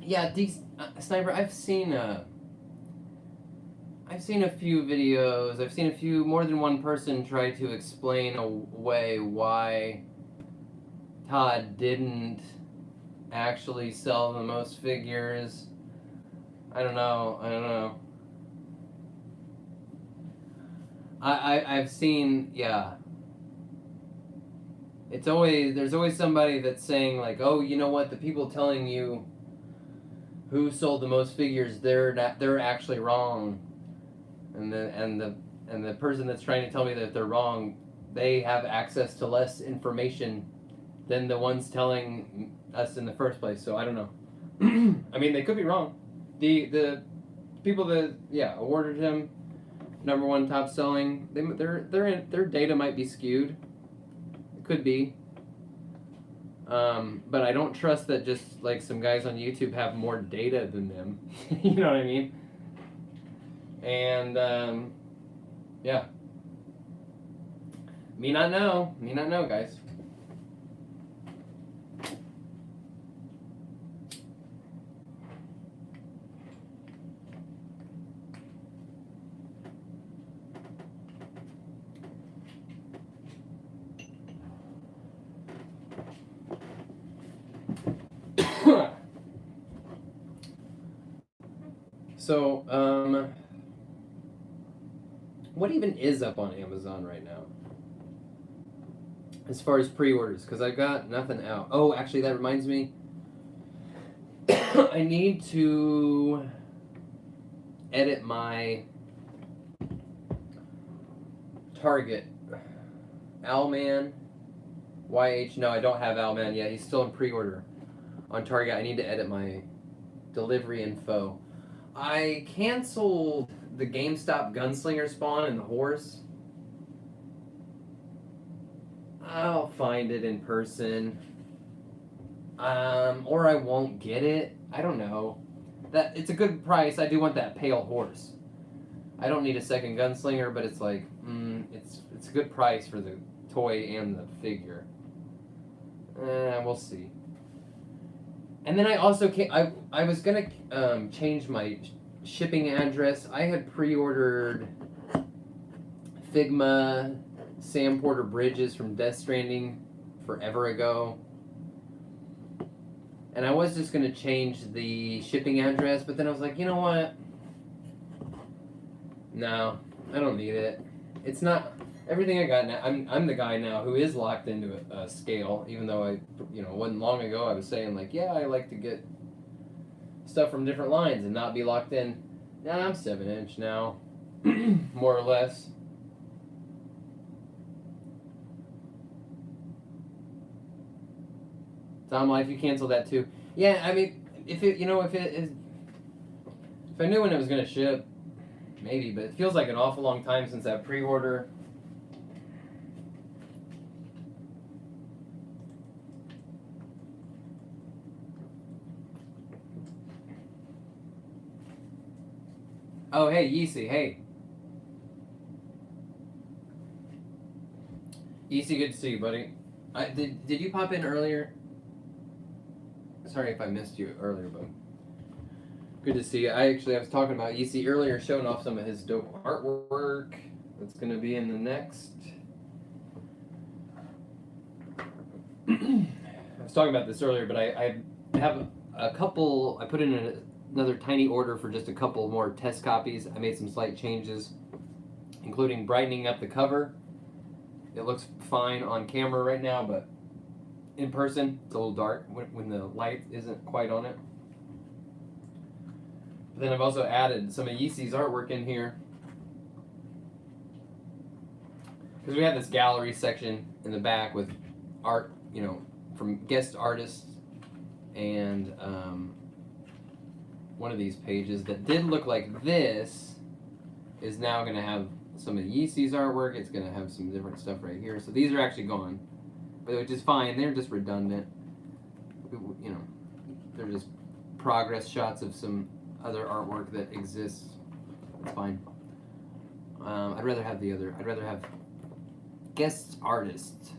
Yeah, Sniper, I've seen a few videos. I've seen more than one person try to explain away why Todd didn't actually sell the most figures. I don't know. I've seen, there's always somebody that's saying like, oh, you know what, the people telling you who sold the most figures, they're actually wrong, and the person that's trying to tell me that they're wrong, they have access to less information than the ones telling us in the first place. So I don't know. I mean, they could be wrong. The people that awarded him #1 top selling, their data might be skewed. It could be. But I don't trust that just like some guys on YouTube have more data than them. You know what I mean? And me not know, guys. So, what even is up on Amazon right now? As far as pre-orders, because I got nothing out. Oh, actually, that reminds me. I need to edit my Target. Owlman. YH. No, I don't have Owlman yet. He's still in pre-order on Target. I need to edit my delivery info. I canceled the GameStop Gunslinger spawn and the horse. I'll find it in person. Or I won't get it. I don't know. That it's a good price. I do want that pale horse. I don't need a second gunslinger, but it's like, it's a good price for the toy and the figure. We'll see. And then I also I was gonna change my shipping address. I had pre-ordered Figma Sam Porter Bridges from Death Stranding forever ago. And I was just gonna change the shipping address, but then I was like, you know what? No, I don't need it. It's not everything I got now. I'm the guy now who is locked into a scale, even though I, wasn't long ago I was saying like, yeah, I like to get stuff from different lines and not be locked in. Now I'm 7-inch now, more or less. Tom Life, you canceled that too. Yeah, I mean, if I knew when it was gonna ship, maybe, but it feels like an awful long time since that pre-order. Oh, hey, Yeezy, hey. Yeezy, good to see you, buddy. Did you pop in earlier? Sorry if I missed you earlier, but good to see you. I was talking about Yeezy earlier, showing off some of his dope artwork that's going to be in the next. I was talking about this earlier, but I have a couple. I put in another tiny order for just a couple more test copies. I made some slight changes, including brightening up the cover. It looks fine on camera right now, but in person it's a little dark when the light isn't quite on it. But then I've also added some of Yeezy's artwork in here, because we have this gallery section in the back with art, from guest artists, and one of these pages that did look like this is now going to have some of Yeezy's artwork. It's going to have some different stuff right here. So these are actually gone, but which is fine. They're just redundant. They're just progress shots of some other artwork that exists. It's fine. I'd rather have guest artists.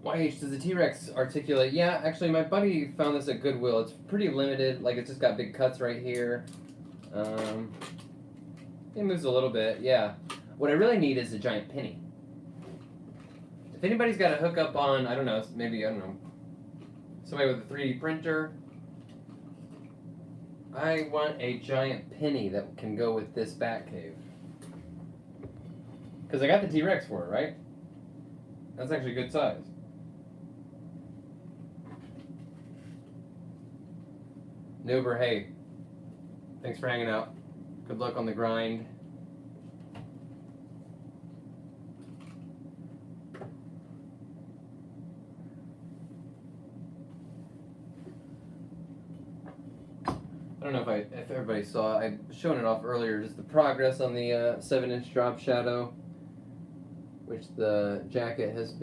YH, does the T-Rex articulate? Yeah, actually, my buddy found this at Goodwill. It's pretty limited. Like, it's just got big cuts right here. It moves a little bit, yeah. What I really need is a giant penny. If anybody's got a hookup on, somebody with a 3D printer, I want a giant penny that can go with this Batcave. Because I got the T-Rex for it, right? That's actually a good size. Nuber, hey. Thanks for hanging out. Good luck on the grind. I don't know if everybody saw, I was showing it off earlier, just the progress on the 7-inch drop shadow, which the jacket has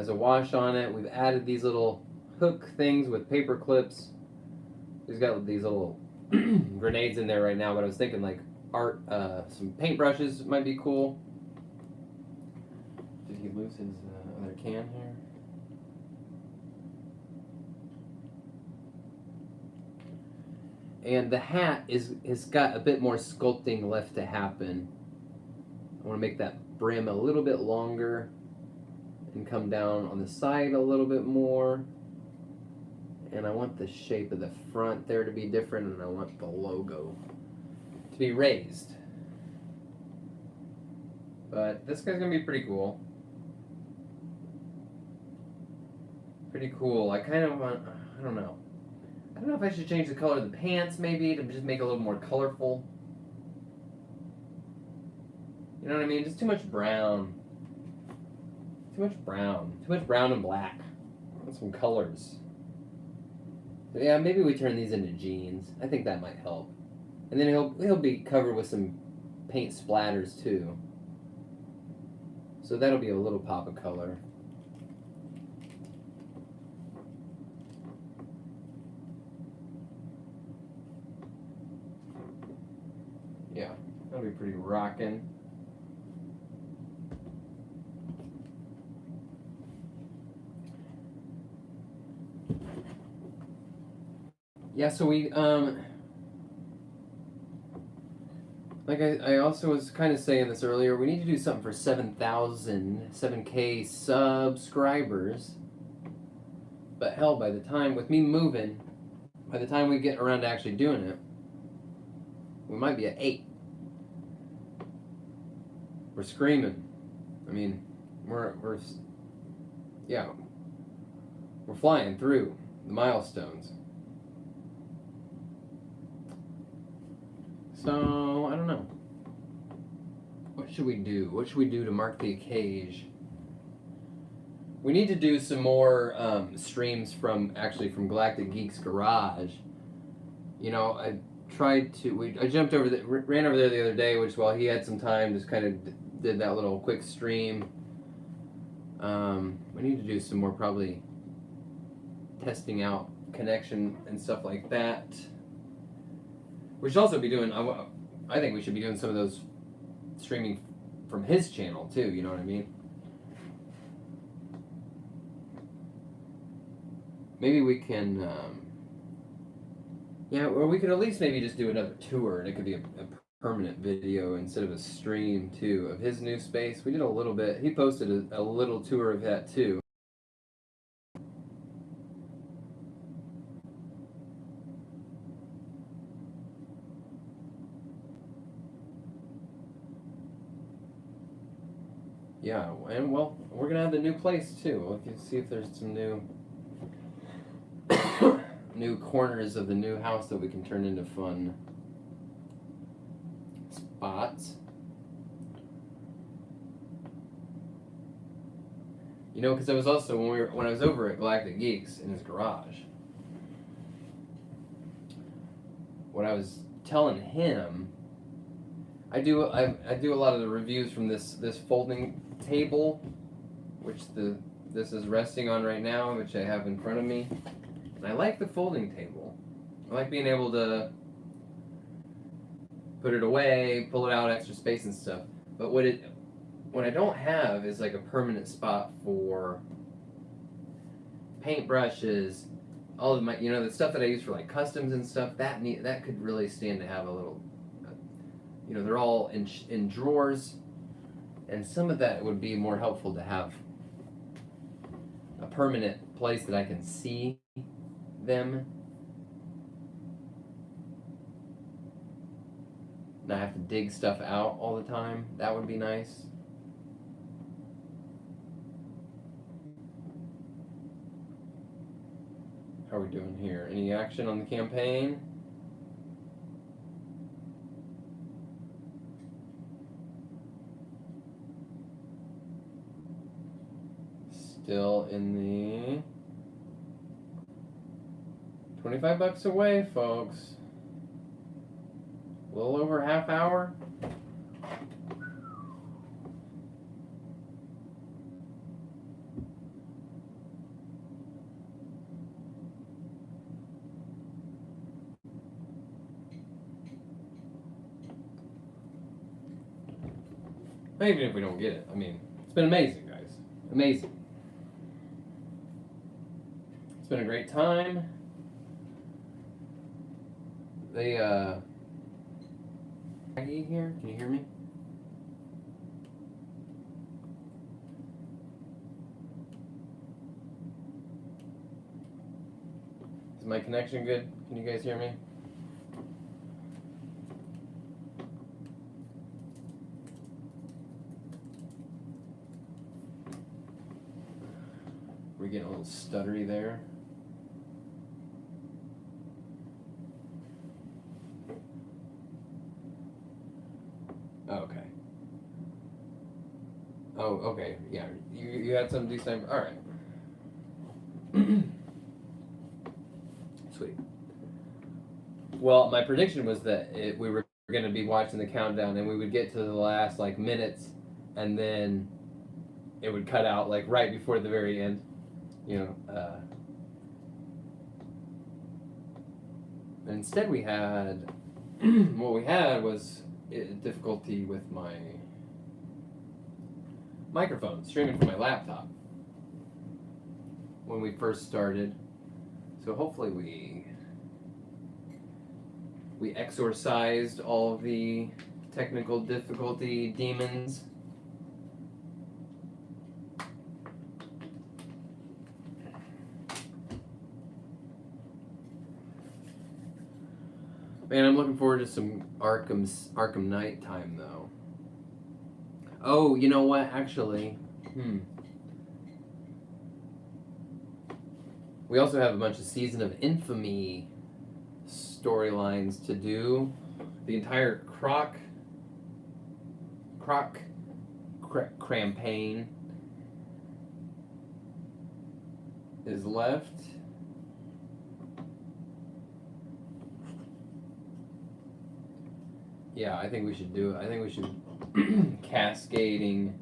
a wash on it. We've added these little hook things with paper clips. He's got these little grenades in there right now, but I was thinking like some paintbrushes might be cool. Did he lose his other can here? And the hat has got a bit more sculpting left to happen. I want to make that brim a little bit longer and come down on the side a little bit more. And I want the shape of the front there to be different, and I want the logo to be raised. But this guy's going to be pretty cool. Pretty cool. I kind of want, I don't know if I should change the color of the pants maybe to just make it a little more colorful. You know what I mean? Just too much brown. Too much brown and black. I want some colors. Yeah, maybe we turn these into jeans. I think that might help. And then he'll be covered with some paint splatters too. So that'll be a little pop of color. Yeah, that'll be pretty rockin'. Yeah, so we like I also was kind of saying this earlier, we need to do something for 7K subscribers. But hell, by the time, with me moving, by the time we get around to actually doing it, we might be at 8. We're screaming. I mean, we're flying through the milestones. So, I don't know. What should we do? What should we do to mark the occasion? We need to do some more streams from Galactic Geek's garage. You know, I jumped over ran over there the other day, which while he had some time, just kind of did that little quick stream. We need to do some more probably testing out connection and stuff like that. We should also be doing, I think we should be doing some of those streaming from his channel too, you know what I mean? Maybe we can, or we could at least maybe just do another tour, and it could be a permanent video instead of a stream too of his new space. We did a little bit, he posted a little tour of that too. Yeah, and well, we're gonna have the new place too. We can see if there's some new new corners of the new house that we can turn into fun spots. You know, because I was also when I was over at Galactic Geeks in his garage, what I was telling him, I do a lot of the reviews from this folding table, which this is resting on right now, which I have in front of me. And I like the folding table. I like being able to put it away, pull it out, extra space and stuff. But what I don't have is like a permanent spot for paintbrushes, all of my, you know, the stuff that I use for like customs and stuff. That could really stand to have a little, you know, they're all in drawers, and some of that would be more helpful to have a permanent place that I can see them. Not have to dig stuff out all the time. That would be nice. How are we doing here? Any action on the campaign? Still in the $25 away, folks. A little over half hour. Even if we don't get it, I mean, it's been amazing, guys. Amazing. It's been a great time. They, Maggie here? Can you hear me? Is my connection good? Can you guys hear me? We're getting a little stuttery there. Okay. Oh, okay. Yeah, you had some decent. All right. Sweet. Well, my prediction was that we were going to be watching the countdown, and we would get to the last like minutes, and then it would cut out like right before the very end. You know. Instead, we had what we had was difficulty with my microphone streaming from my laptop when we first started. So hopefully we exorcised all of the technical difficulty demons. Man, I'm looking forward to some Arkham Knight time though. Oh, you know what? Actually, we also have a bunch of Season of Infamy storylines to do. The entire Croc campaign is left. Yeah, I think we should do it. I think we should cascading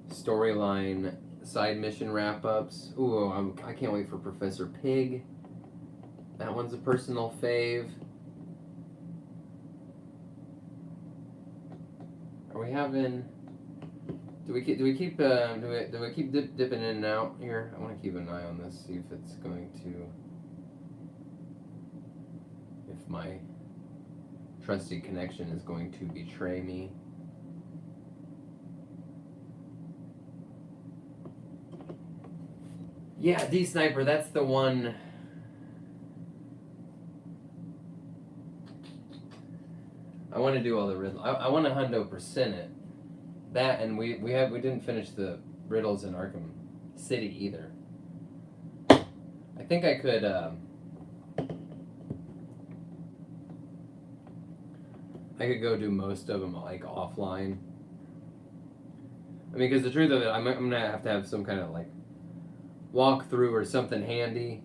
storyline side mission wrap-ups. Ooh, I can't wait for Professor Pig. That one's a personal fave. Are we having? Do we keep dipping in and out here? I want to keep an eye on this. See if it's going to. If my trusted connection is going to betray me. Yeah, D-Sniper, that's the one. I want to do all the riddles. I want to 100% it. That, and we didn't finish the riddles in Arkham City either. I think I could go do most of them like offline. I mean, because the truth of it, I'm gonna have to have some kind of like walkthrough or something handy,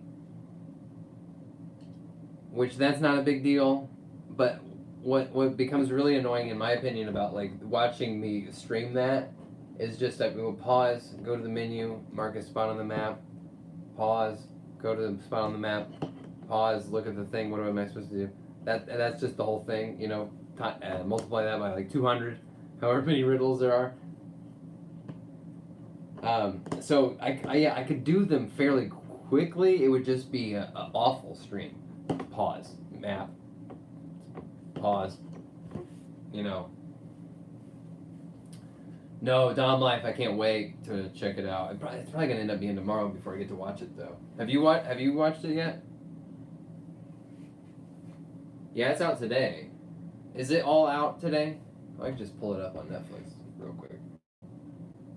which that's not a big deal. But what becomes really annoying, in my opinion, about like watching me stream that is just that we will pause, go to the menu, mark a spot on the map, pause, go to the spot on the map, pause, look at the thing. What am I supposed to do? That's just the whole thing, you know. Multiply that by like 200, however many riddles there are. So I could do them fairly quickly. It would just be an awful stream. Pause, map, pause. You know. No, Dom Life. I can't wait to check it out. It's probably gonna end up being tomorrow before I get to watch it though. Have you watched it yet? Yeah, it's out today. Is it all out today? I can just pull it up on Netflix real quick.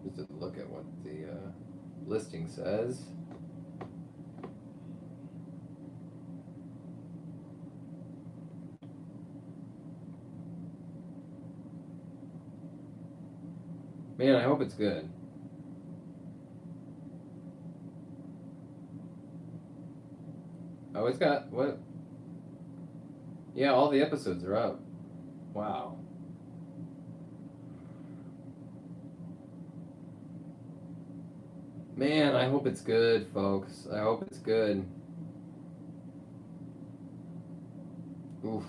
Just to look at what the listing says. Man, I hope it's good. Oh, it's got what? Yeah, all the episodes are up. Wow. Man, I hope it's good, folks. I hope it's good. Oof.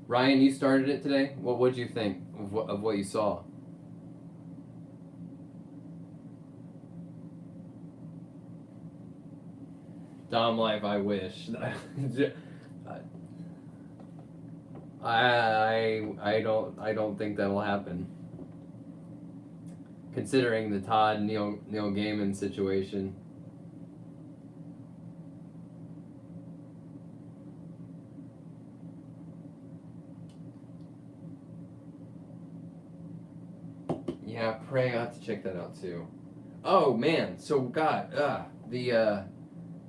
Ryan, you started it today? What'd you think of what you saw? Dom Life, I wish. I don't think that'll happen. Considering the Todd Neil Gaiman situation. Yeah, Prey, I have to check that out too. Oh man, so God,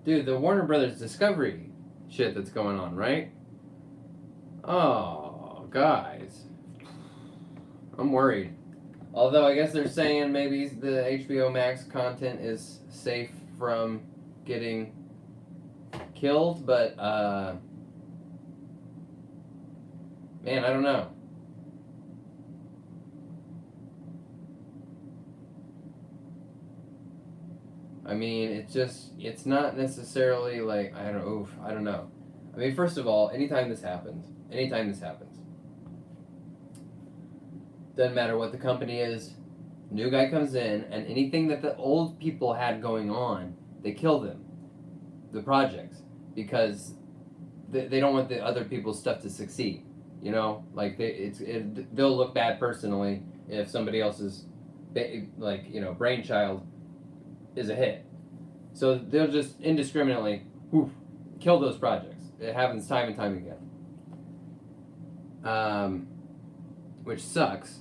dude, the Warner Brothers Discovery shit that's going on, right? Oh, guys. I'm worried. Although I guess they're saying maybe the HBO Max content is safe from getting killed, but man, I don't know. I mean, it's not necessarily like, I don't know. I mean, first of all, anytime this happens, doesn't matter what the company is, new guy comes in, and anything that the old people had going on, they kill them, the projects, because they don't want the other people's stuff to succeed. You know, like they'll look bad personally if somebody else's, like, you know, brainchild is a hit. So they'll just indiscriminately kill those projects. It happens time and time again. Which sucks.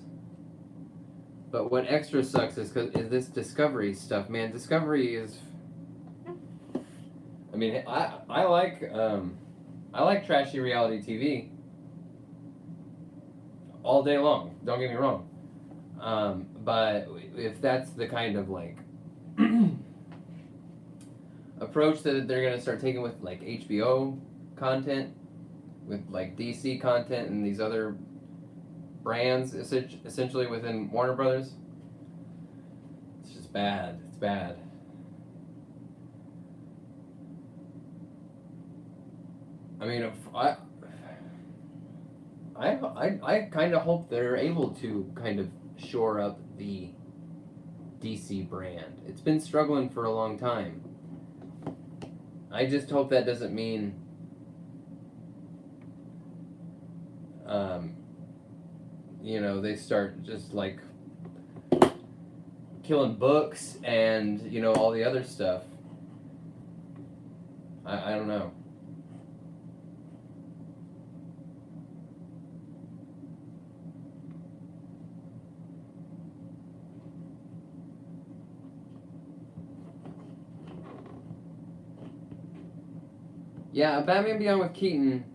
But what extra sucks is this Discovery stuff, man. Discovery is. I mean, I like trashy reality TV. All day long. Don't get me wrong. But if that's the kind of like approach that they're gonna start taking with like HBO content, with like DC content and these other brands essentially within Warner Brothers, it's just bad. It's bad. I mean, I kind of hope they're able to kind of shore up the DC brand. It's been struggling for a long time. I just hope that doesn't mean you know, they start just like killing books and, you know, all the other stuff. I don't know. Yeah, Batman Beyond with Keaton.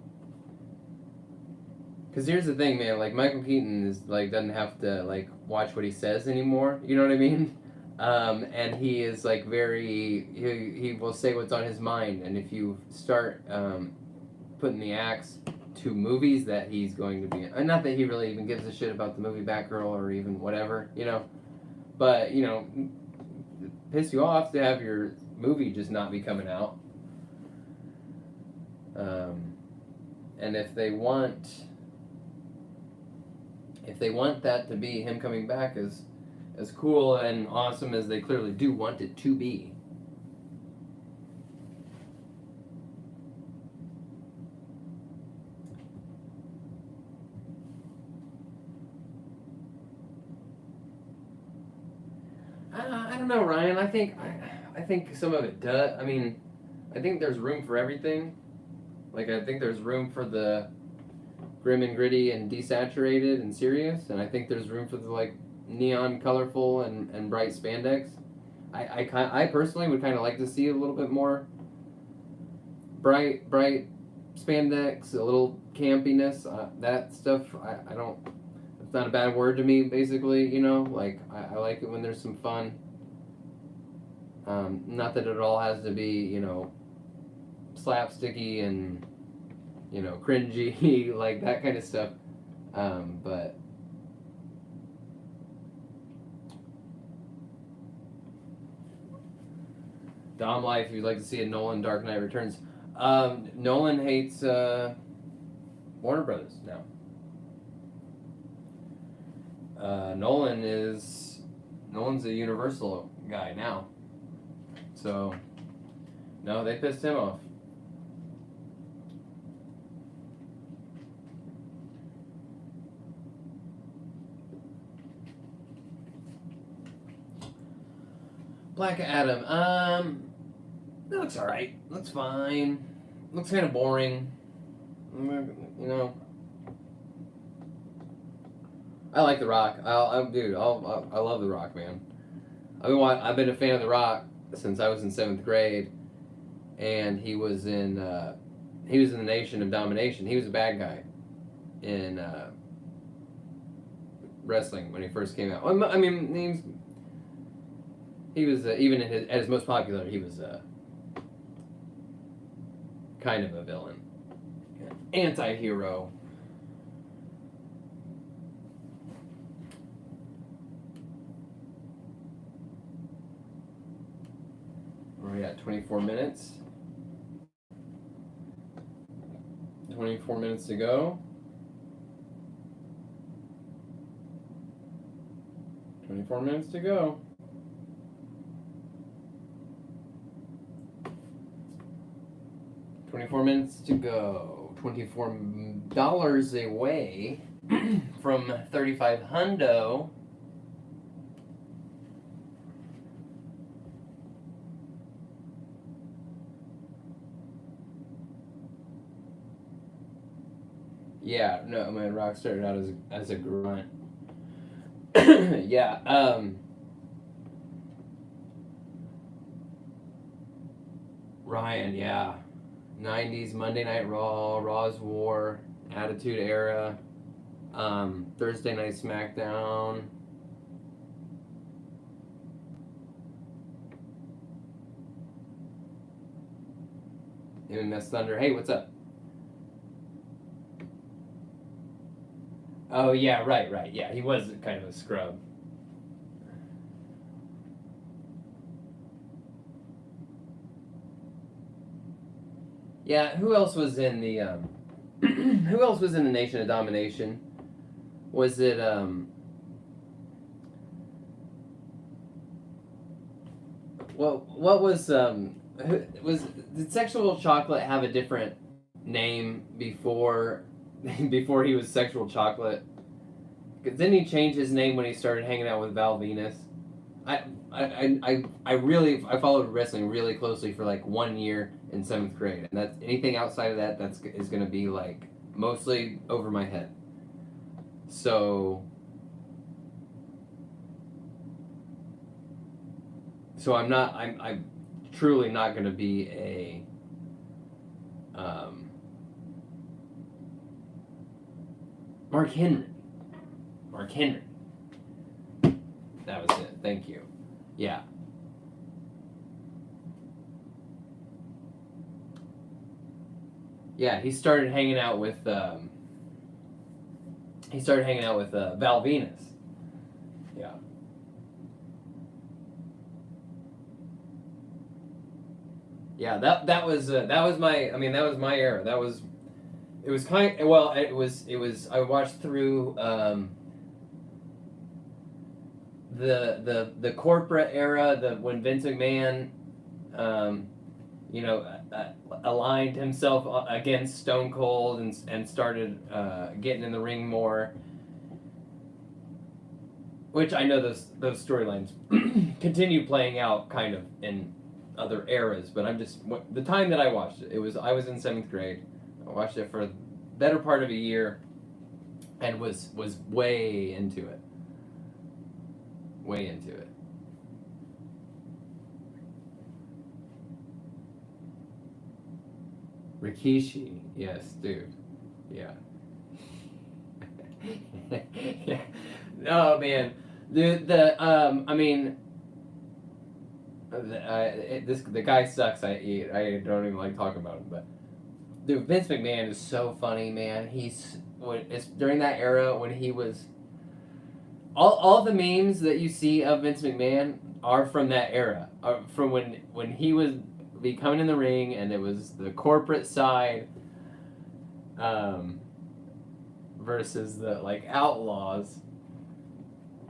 Because here's the thing, man. Like, Michael Keaton is like doesn't have to like watch what he says anymore. You know what I mean? And he is like very. He will say what's on his mind. And if you start putting the axe to movies that he's going to be in, not that he really even gives a shit about the movie Batgirl or even whatever, you know. But you know, piss you off to have your movie just not be coming out. And if they want that to be him coming back as cool and awesome as they clearly do want it to be, I don't know, Ryan. I think some of it does. I mean, I think there's room for everything. Like, I think there's room for the grim and gritty and desaturated and serious, and I think there's room for the like neon, colorful, and bright spandex. I personally would kind of like to see a little bit more bright spandex, a little campiness. That stuff, I don't. It's not a bad word to me, basically. You know, like I like it when there's some fun. Not that it all has to be, you know, slapsticky and, you know, cringy, like that kind of stuff. But Dom Life, you'd like to see a Nolan Dark Knight Returns. Nolan hates Warner Brothers now. Nolan's a Universal guy now. So, no, they pissed him off. Black Adam. It looks alright. Looks fine. Looks kind of boring. You know. I like The Rock. I love The Rock, man. I've been a fan of The Rock since I was in 7th grade, and he was in the Nation of Domination. He was a bad guy in wrestling when he first came out. I mean, He was even at his most popular, he was kind of a villain, anti-hero. We're at 24 minutes. 24 minutes to go. 24 minutes to go. $24 away from 35 hundo. Yeah, no, my rock started out as a grunt. Yeah, Ryan, yeah. 90s Monday Night Raw, Raw's War, Attitude Era, Thursday Night SmackDown. MS Thunder. Hey, what's up? Oh, yeah, right. Yeah, he was kind of a scrub. Yeah, who else was in the who else was in the Nation of Domination? Was it well, what was did Sexual Chocolate have a different name before before he was Sexual Chocolate? Because didn't he change his name when he started hanging out with Val Venus? I really followed wrestling really closely for like 1 year in 7th grade, and that's anything outside of that is gonna be like mostly over my head. So I'm truly not gonna be a Mark Henry. That was it. Thank you. Yeah. Yeah, he started hanging out with Val Venus. Yeah. Yeah, that was my era. It was I watched through the corporate era, when Vince McMahon aligned himself against Stone Cold and started getting in the ring more, which I know those storylines continue playing out kind of in other eras, but the time that I watched it, I was in 7th grade. I watched it for the better part of a year and was way into it. Rikishi, yes, dude. Yeah. Yeah. Oh man, the the guy sucks. I don't even like talking about him, but dude, Vince McMahon is so funny, man. It's during that era when he was. All the memes that you see of Vince McMahon are from that era, from when he was coming in the ring, and it was the corporate side versus the outlaws.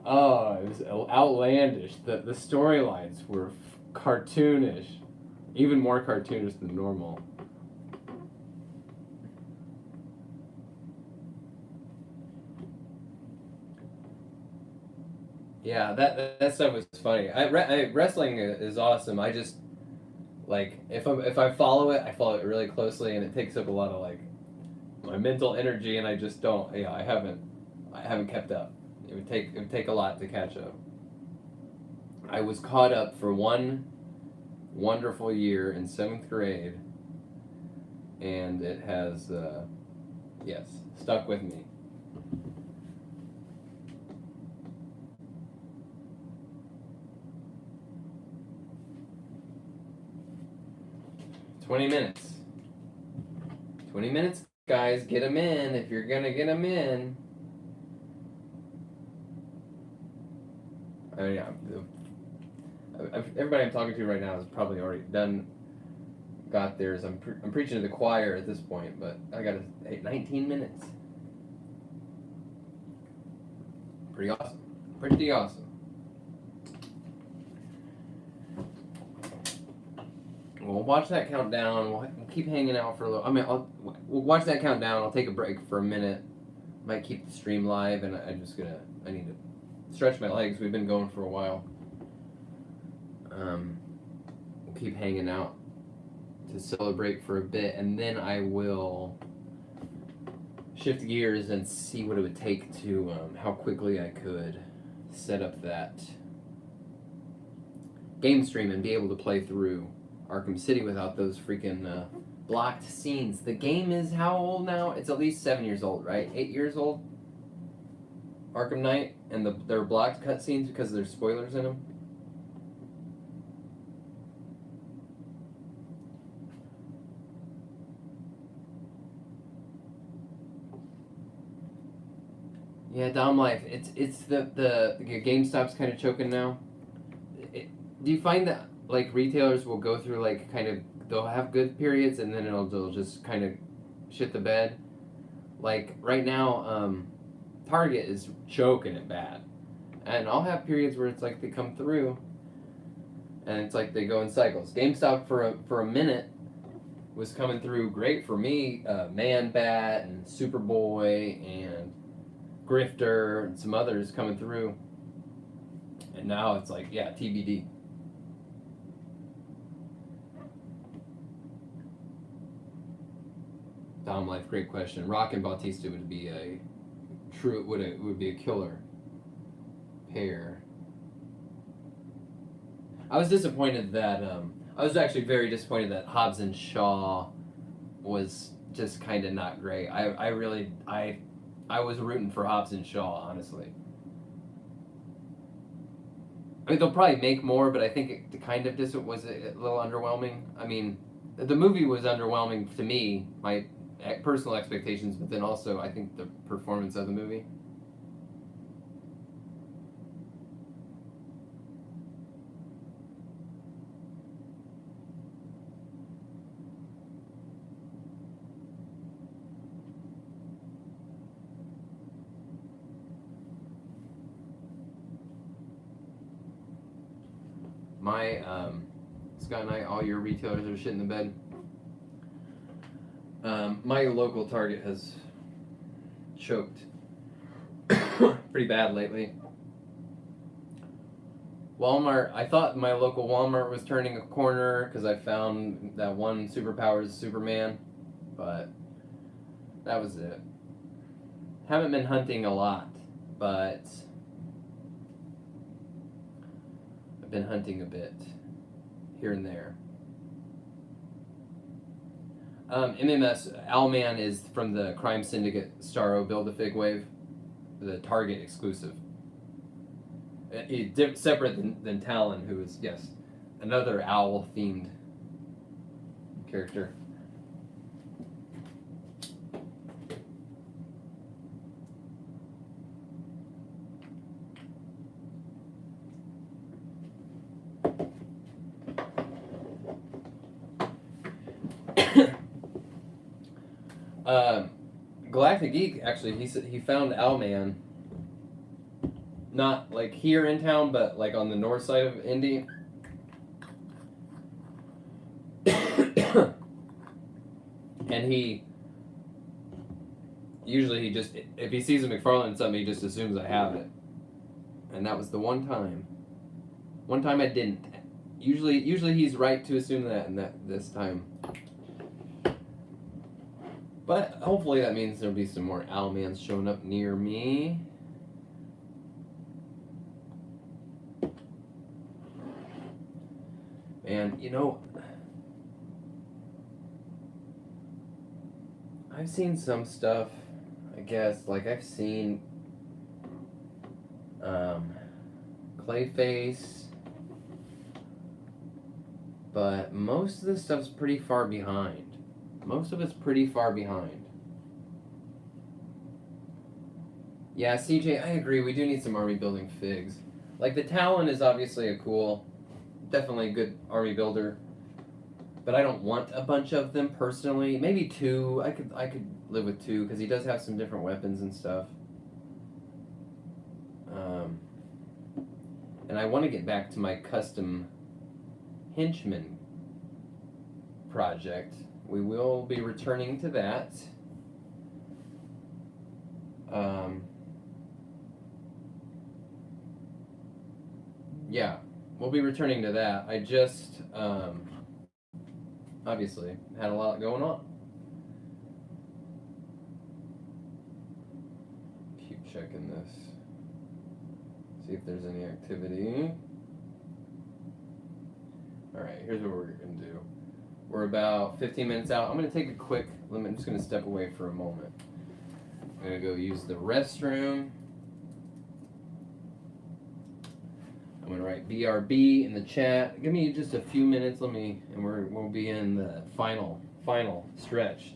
Oh, it was outlandish. The storylines were cartoonish, even more cartoonish than normal. Yeah, that stuff was funny. Wrestling is awesome. I just if I follow it really closely, and it takes up a lot of my mental energy, and I just don't. Yeah, I haven't kept up. It would take a lot to catch up. I was caught up for one wonderful year in 7th grade, and it has stuck with me. 20 minutes. 20 minutes, guys. Get them in if you're gonna get them in. I mean, everybody I'm talking to right now has probably already got theirs. I'm preaching to the choir at this point, but I got 19 minutes. Pretty awesome. Pretty awesome. We'll watch that countdown. We'll keep hanging out for a little. I mean, we'll watch that countdown. I'll take a break for a minute. Might keep the stream live, and I need to stretch my legs. We've been going for a while. We'll keep hanging out to celebrate for a bit, and then I will shift gears and see what it would take to how quickly I could set up that game stream and be able to play through Arkham City without those freaking blocked scenes. The game is how old now? It's at least 7 years old, right? 8 years old? Arkham Knight, and they're blocked cutscenes because there's spoilers in them. Yeah, Dom Life. It's the GameStop's kind of choking now. Do you find that like retailers will go through like kind of they'll have good periods and then they'll just kind of shit the bed? Like right now, Target is choking it bad, and I'll have periods where it's like they come through, and it's like they go in cycles. GameStop for a minute was coming through great for me. Man Bat and Superboy and Grifter and some others coming through, and now it's like TBD. Dom Life, great question. Rock and Bautista would be a would be a killer pair. I was disappointed that I was actually very disappointed that Hobbs and Shaw was just kind of not great. I was rooting for Hobbs and Shaw, honestly. I mean, they'll probably make more, but I think it kind of was a little underwhelming. I mean, the movie was underwhelming to me, my personal expectations, but then also I think the performance of the movie. My Scott and I, all your retailers are shit in the bed. My local Target has choked pretty bad lately. Walmart, I thought my local Walmart was turning a corner because I found that one Superpowers Superman, but that was it. Haven't been hunting a lot, but I've been hunting a bit here and there. MMS, Owlman is from the Crime Syndicate Starro Build-A-Fig wave, the Target exclusive. Separate than Talon, who is, yes, another owl-themed character. Galactic Geek, actually, he found Owlman, not like here in town, but like on the north side of Indy. And he just, if he sees a McFarlane something, he just assumes I have it. And that was the one time I didn't. Usually he's right to assume that, and that this time. But hopefully that means there'll be some more Owlmans showing up near me. And, you know, I've seen some stuff, I guess. Like, I've seen Clayface, but most of this stuff's pretty far behind. Most of it's pretty far behind. Yeah, CJ, I agree. We do need some army building figs. Like the Talon is obviously a cool, definitely a good army builder, but I don't want a bunch of them personally. Maybe 2. I could live with 2 because he does have some different weapons and stuff. And I want to get back to my custom henchman project. We will be returning to that. Yeah, we'll be returning to that. I just obviously had a lot going on. Keep checking this. See if there's any activity. Alright, here's what we're going to do. We're about 15 minutes out. I'm going to take a quick, I'm just going to step away for a moment. I'm going to go use the restroom. I'm going to write BRB in the chat. Give me just a few minutes, and we'll be in the final stretch.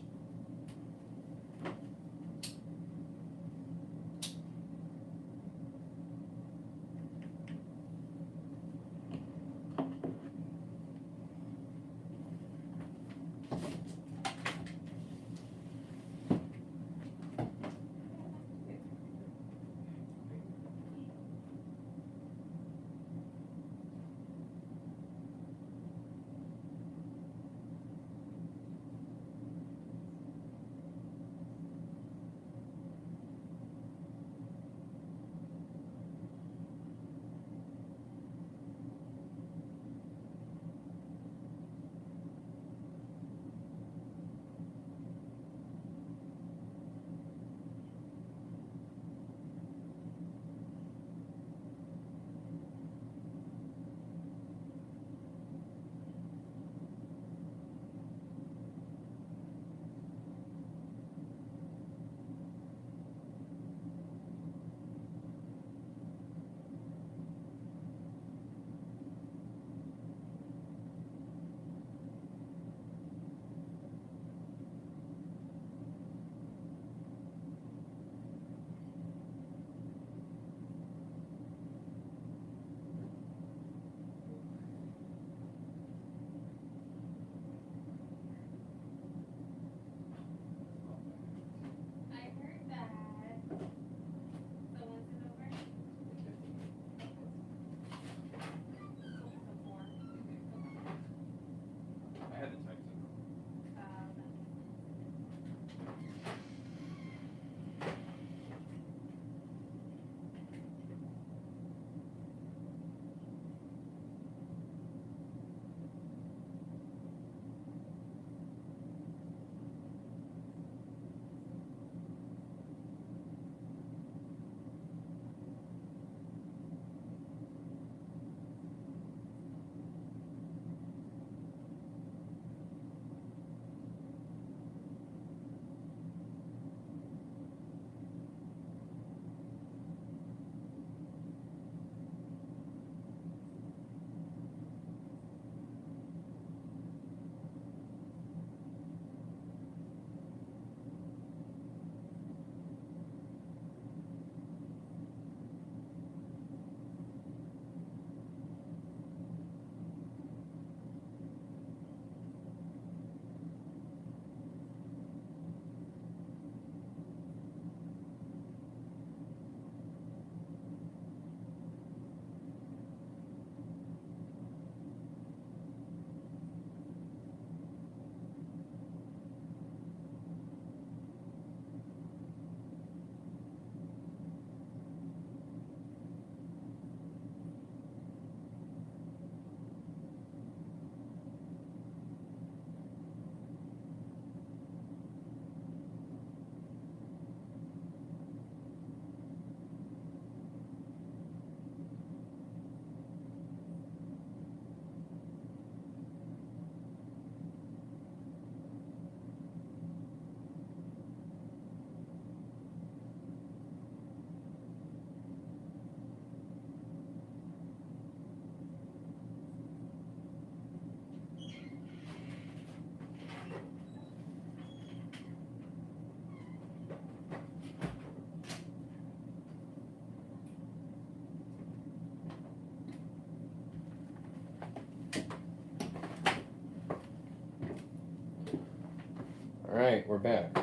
Alright, we're back.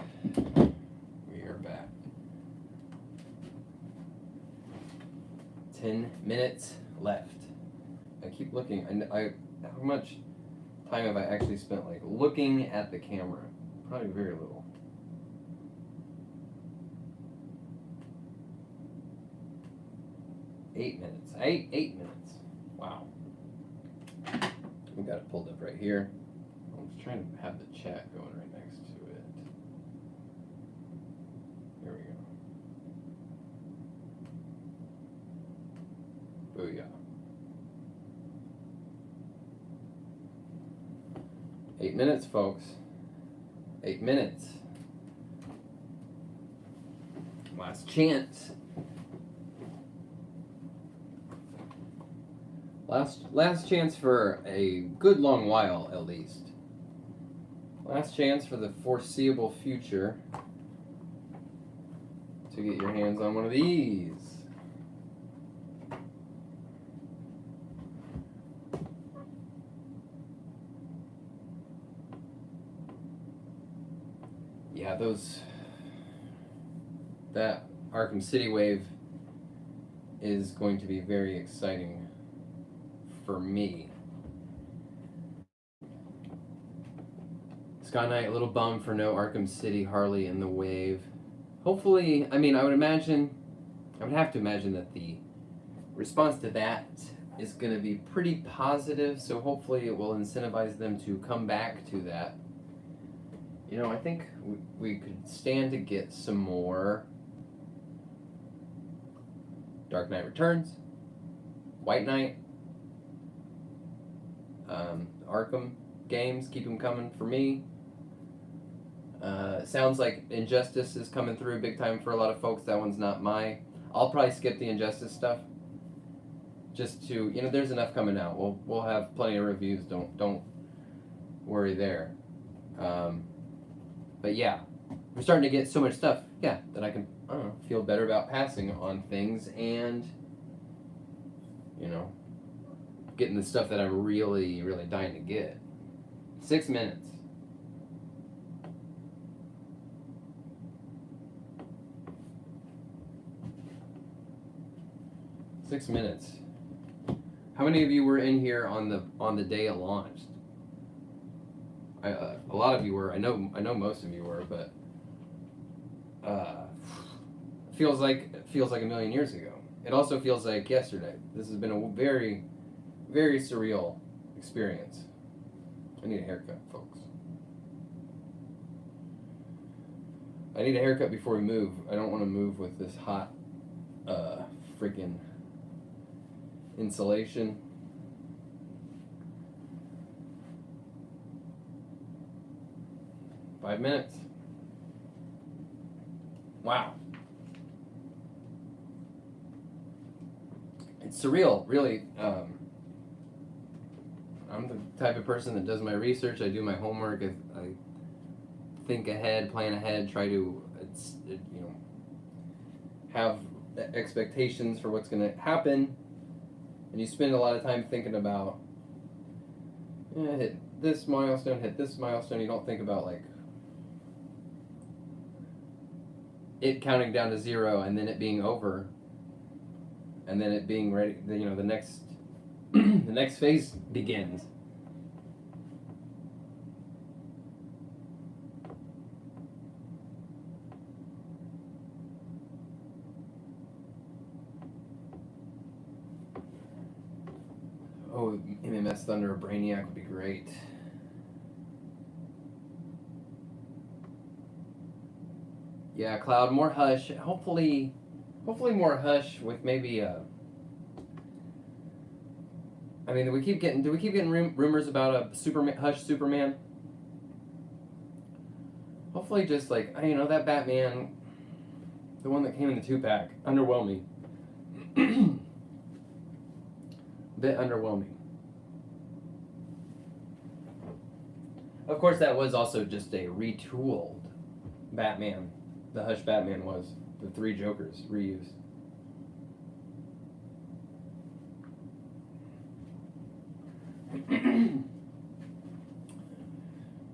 We are back. 10 minutes left. I keep looking. I how much time have I actually spent like looking at the camera? Probably very little. Eight minutes. 8 minutes. Wow. We got it pulled up right here. I'm just trying to have the chat going right next to it. Here we go. Booyah. 8 minutes, folks. 8 minutes. Last chance. Last chance for a good long while, at least. Last chance for the foreseeable future to get your hands on one of these. Yeah, that Arkham City wave is going to be very exciting for me. Sky Knight, a little bummed for no Arkham City Harley in the wave. Hopefully, I mean, I would have to imagine that the response to that is going to be pretty positive, so hopefully it will incentivize them to come back to that. You know, I think we could stand to get some more Dark Knight Returns, White Knight, Arkham games, keep them coming for me. Sounds like Injustice is coming through big time for a lot of folks. That one's not I'll probably skip the Injustice stuff. Just to, you know, there's enough coming out. We'll have plenty of reviews. Don't worry there. But yeah, we're starting to get so much stuff. Yeah, that I can, I don't know, feel better about passing on things and, you know, getting the stuff that I'm really, really dying to get. 6 minutes. How many of you were in here on the day it launched? A lot of you were. I know most of you were, but feels like a million years ago. It also feels like yesterday. This has been a very, very surreal experience. I need a haircut, folks. I need a haircut before we move. I don't want to move with this hot, freaking insulation. Five minutes. Wow. It's surreal, really. I'm the type of person that does my research. I do my homework. I think ahead, plan ahead, try to, have expectations for what's going to happen. And you spend a lot of time thinking about, hit this milestone. You don't think about, like, it counting down to 0 and then it being over and then it being ready, the next the next phase begins. Oh, MMS Thunder or Brainiac would be great. Yeah, Cloud, more Hush. Hopefully more Hush with maybe I mean, do we keep getting rumors about a Hush Superman? Hopefully just like, that Batman, the one that came in the 2-pack, underwhelming. Bit underwhelming. Of course, that was also just a retooled Batman. The Hush Batman was the 3 Jokers reused.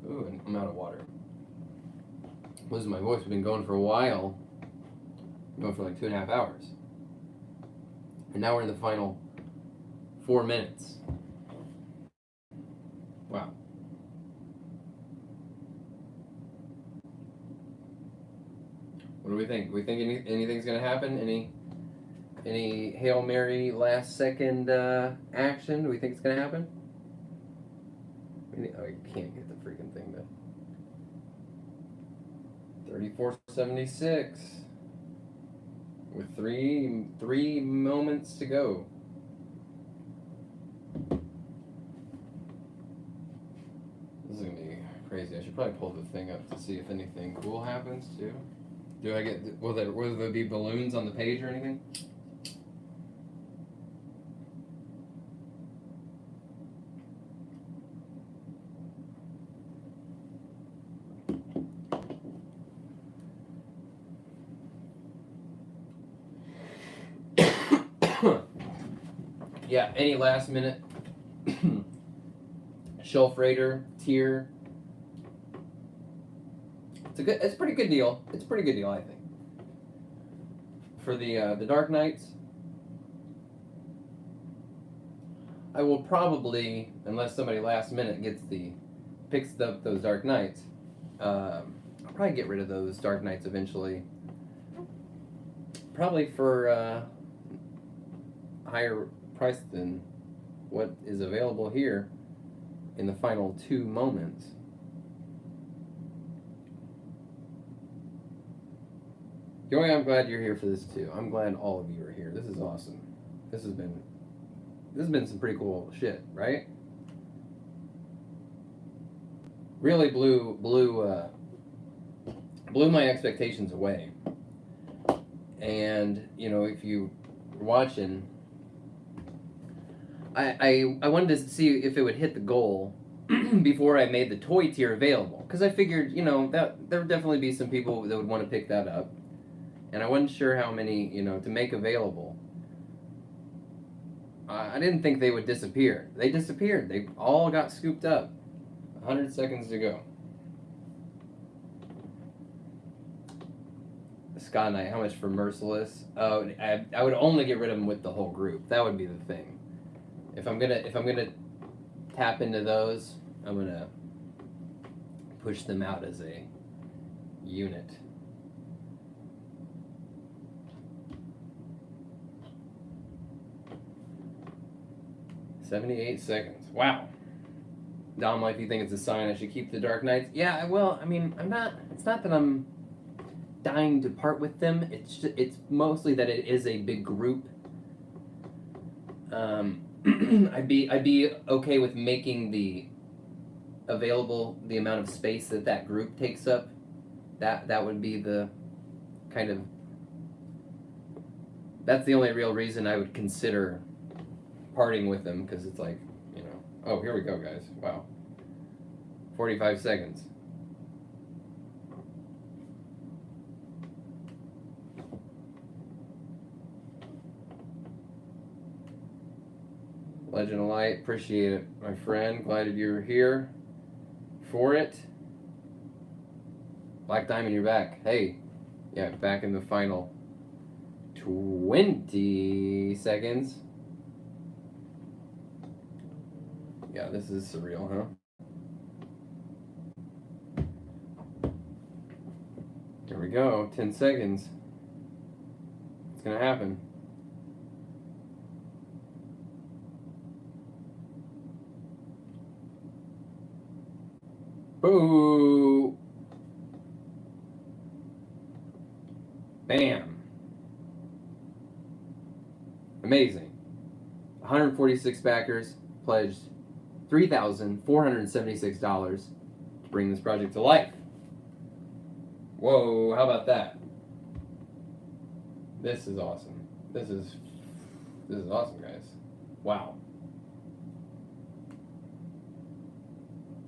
Ooh, and I'm out of water. Losing my voice. We've been going for a while. Going for like 2.5 hours. And now we're in the final 4 minutes. Wow. What do we think? We think anything's gonna happen? Any Hail Mary last second action? Do we think it's gonna happen? I can't get the freaking thing to 3476 with three moments to go. This is gonna be crazy. I should probably pull the thing up to see if anything cool happens too. Do I get? Will there be balloons on the page or anything? Yeah, any last minute shelf raider tier. It's a pretty good deal. It's a pretty good deal, I think. For the Dark Knights, I will probably, unless somebody last minute picks up those Dark Knights, I'll probably get rid of those Dark Knights eventually. Probably for a higher price than what is available here in the final 2 moments. Joey, I'm glad you're here for this too. I'm glad all of you are here. This is awesome. This has been some pretty cool shit, right? Really blew my expectations away. And if you were watching, I wanted to see if it would hit the goal before I made the toy tier available, because I figured that there would definitely be some people that would want to pick that up. And I wasn't sure how many, to make available. I didn't think they would disappear. They disappeared. They all got scooped up. 100 seconds to go. Scott Knight, how much for Merciless? Oh, I would only get rid of them with the whole group. That would be the thing. If I'm gonna tap into those, I'm gonna push them out as a unit. $78 seconds. Wow. Dom Life, you think it's a sign I should keep the Dark Knights? Yeah, well, I mean, I'm not. It's not that I'm dying to part with them. It's mostly that it is a big group. I'd be okay with making the amount of space that group takes up. That would be the kind of. That's the only real reason I would consider parting with them, because it's like, oh, here we go, guys. Wow. 45 seconds. Legend of Light, appreciate it, my friend. Glad you're here for it. Black Diamond, you're back. Hey, yeah, back in the final 20 seconds. Yeah, this is surreal, huh? Here we go, 10 seconds. It's gonna happen. Boo! Bam! Amazing. 146 backers pledged $3,476 to bring this project to life. Whoa, how about that? This is awesome. This is awesome, guys. Wow.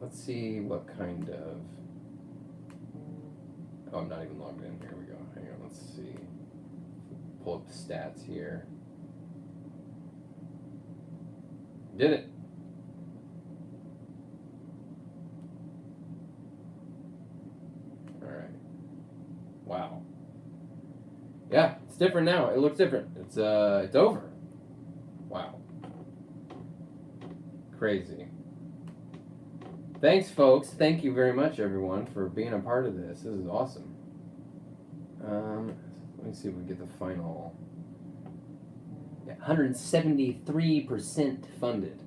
Let's see what kind of... Oh, I'm not even logged in. Here we go. Hang on, let's see. Pull up the stats here. Did it. Alright. Yeah, it's different now. It looks different. It's over. Wow. Crazy. Thanks, folks. Thank you very much, everyone, for being a part of this. This is awesome. Let me see if we get the final. Yeah, 173% funded.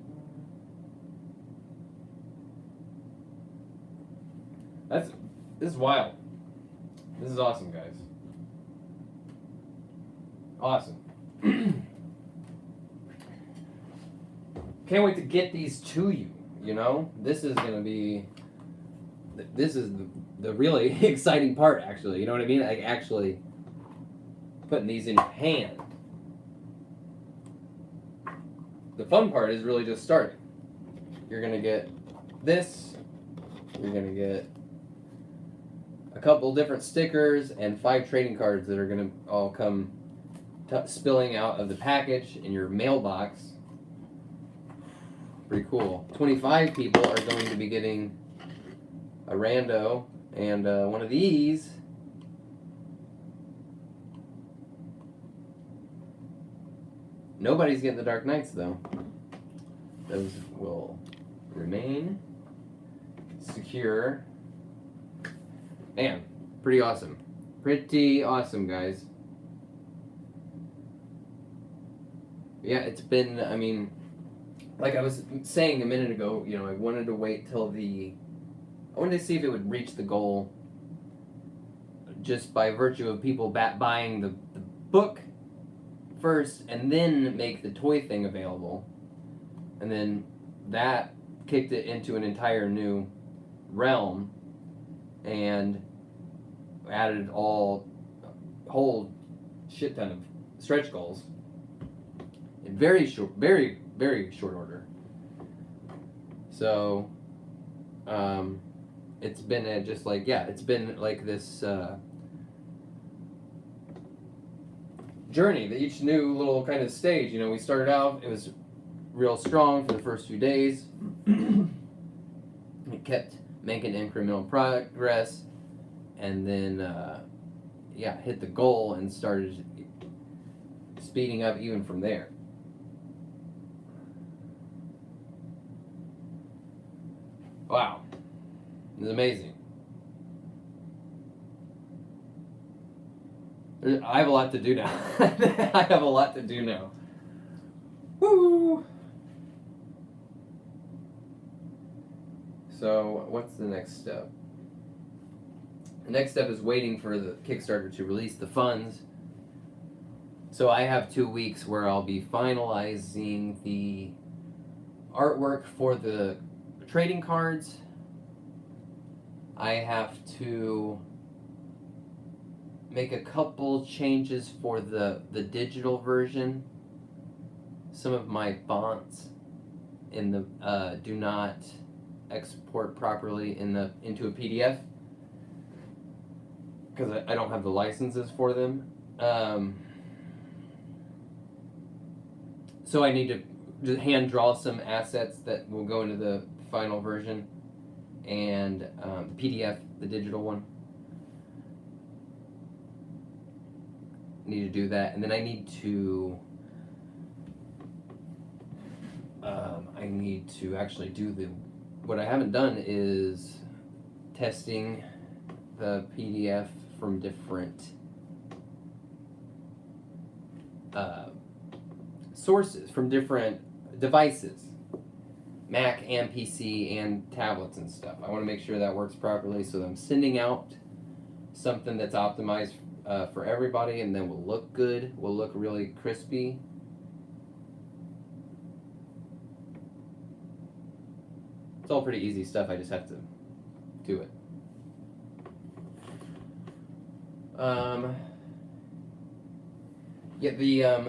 This is wild. This is awesome, guys. Awesome. Can't wait to get these to you. You know, this is gonna be. This is the really exciting part, actually. You know what I mean? Like actually putting these in your hand. The fun part is really just starting. You're gonna get this. You're gonna get a couple different stickers and 5 trading cards that are gonna all come spilling out of the package in your mailbox. Pretty cool. 25 people are going to be getting a rando and one of these. Nobody's getting the Dark Knights though. Those will remain secure. Man, pretty awesome. Pretty awesome, guys. Yeah, it's been, I mean, like I was saying a minute ago, you know, I wanted to wait till I wanted to see if it would reach the goal just by virtue of people buying the book first and then make the toy thing available. And then that kicked it into an entire new realm and added whole shit ton of stretch goals in very short order. So it's been it's been like this journey that each new little kind of stage, you know, we started out, it was real strong for the first few days. It kept making incremental progress, and then hit the goal and started speeding up even from there. Wow, it's amazing. I have a lot to do now. I have a lot to do now. Woo! So, what's the next step? The next step is waiting for the Kickstarter to release the funds. So I have 2 weeks where I'll be finalizing the artwork for the trading cards. I have to make a couple changes for the digital version. Some of my fonts in the do not export properly into a PDF because I don't have the licenses for them. So I need to just hand draw some assets that will go into the final version and PDF, the digital one. Need to do that, and then I need to actually do what I haven't done is testing the PDF from different sources, from different devices, Mac and PC and tablets and stuff. I want to make sure that works properly, so that I'm sending out something that's optimized for everybody, and then will look good, will look really crispy. It's all pretty easy stuff, I just have to do it.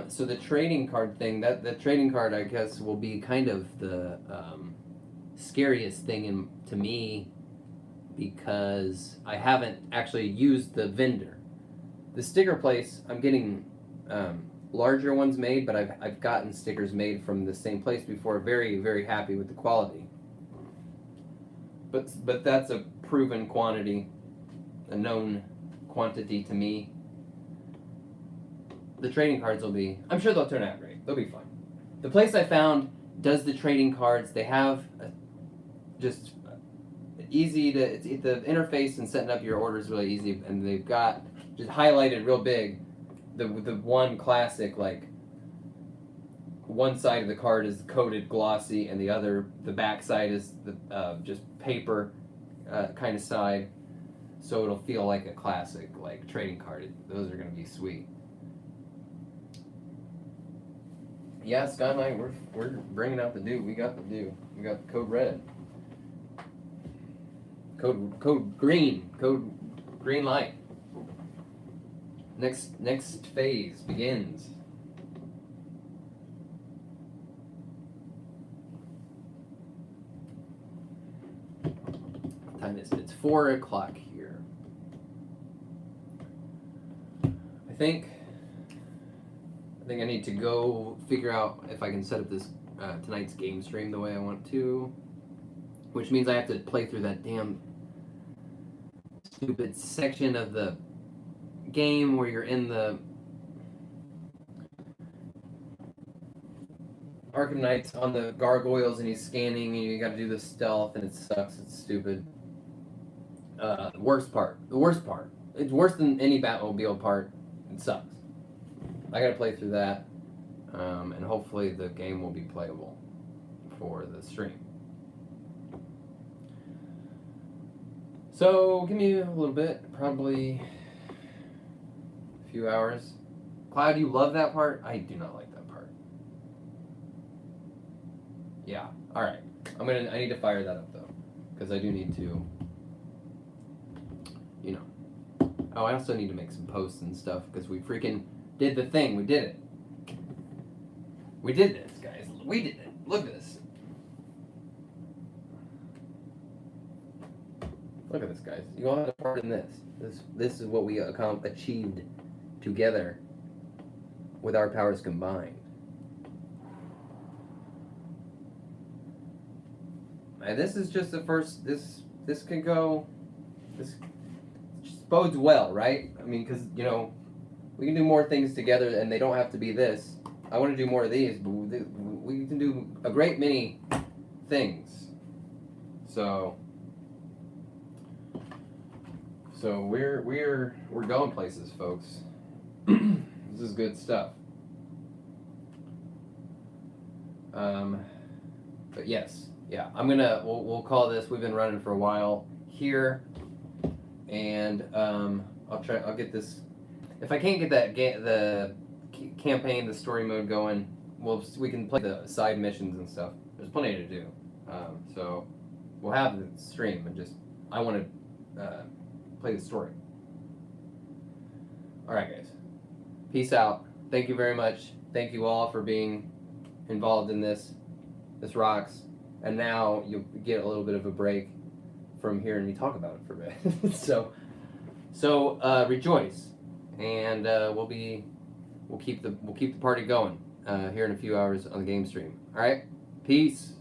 So the trading card thing, the trading card, I guess, will be kind of the scariest thing to me, because I haven't actually used the vendor. The sticker place, I'm getting larger ones made, but I've gotten stickers made from the same place before. Very, very happy with the quality. But that's a proven quantity, a known quantity to me. the trading cards will be. I'm sure they'll turn out great. They'll be fun. The place I found does the trading cards. They have just easy to. The interface and setting up your order is really easy, and they've got just highlighted real big. The one classic, like, one side of the card is coated glossy, and the back side is the just paper kind of side, so it'll feel like a classic, like, trading card. Those are gonna be sweet. Yeah, Skyline, we're bringing out the do. We got the do. We got code red. Code green. Code green light. Next phase begins. What time is it? It's 4 o'clock here. I think I need to go figure out if I can set up this tonight's game stream the way I want to, which means I have to play through that damn stupid section of the game where you're in the Arkham Knight's on the gargoyles and he's scanning and you gotta do the stealth and it sucks. It's stupid. The worst part. It's worse than any Batmobile part. It sucks. I gotta play through that, and hopefully the game will be playable for the stream. So give me a little bit, probably a few hours. Cloud, you love that part? I do not like that part. Yeah, alright. I need to fire that up though, because I do need to, you know. Oh, I also need to make some posts and stuff, because we freaking did the thing. We did it. We did this, guys. We did it. Look at this. Look at this, guys. You all had a part in this. This is what we achieved together with our powers combined. And this is just the first. This could go. This bodes well, right? I mean, because, you know, we can do more things together, and they don't have to be this. I want to do more of these, but we can do a great many things. So we're going places, folks. This is good stuff. But yes, yeah, we'll call this. We've been running for a while here, and I'll get this. If I can't get the campaign, the story mode going, we can play the side missions and stuff. There's plenty to do. So we'll have the stream, and just I want to play the story. All right, guys. Peace out. Thank you very much. Thank you all for being involved in this. This rocks. And now you get a little bit of a break from hearing me talk about it for a bit. so rejoice. And we'll keep the party going here in a few hours on the game stream. All right, peace.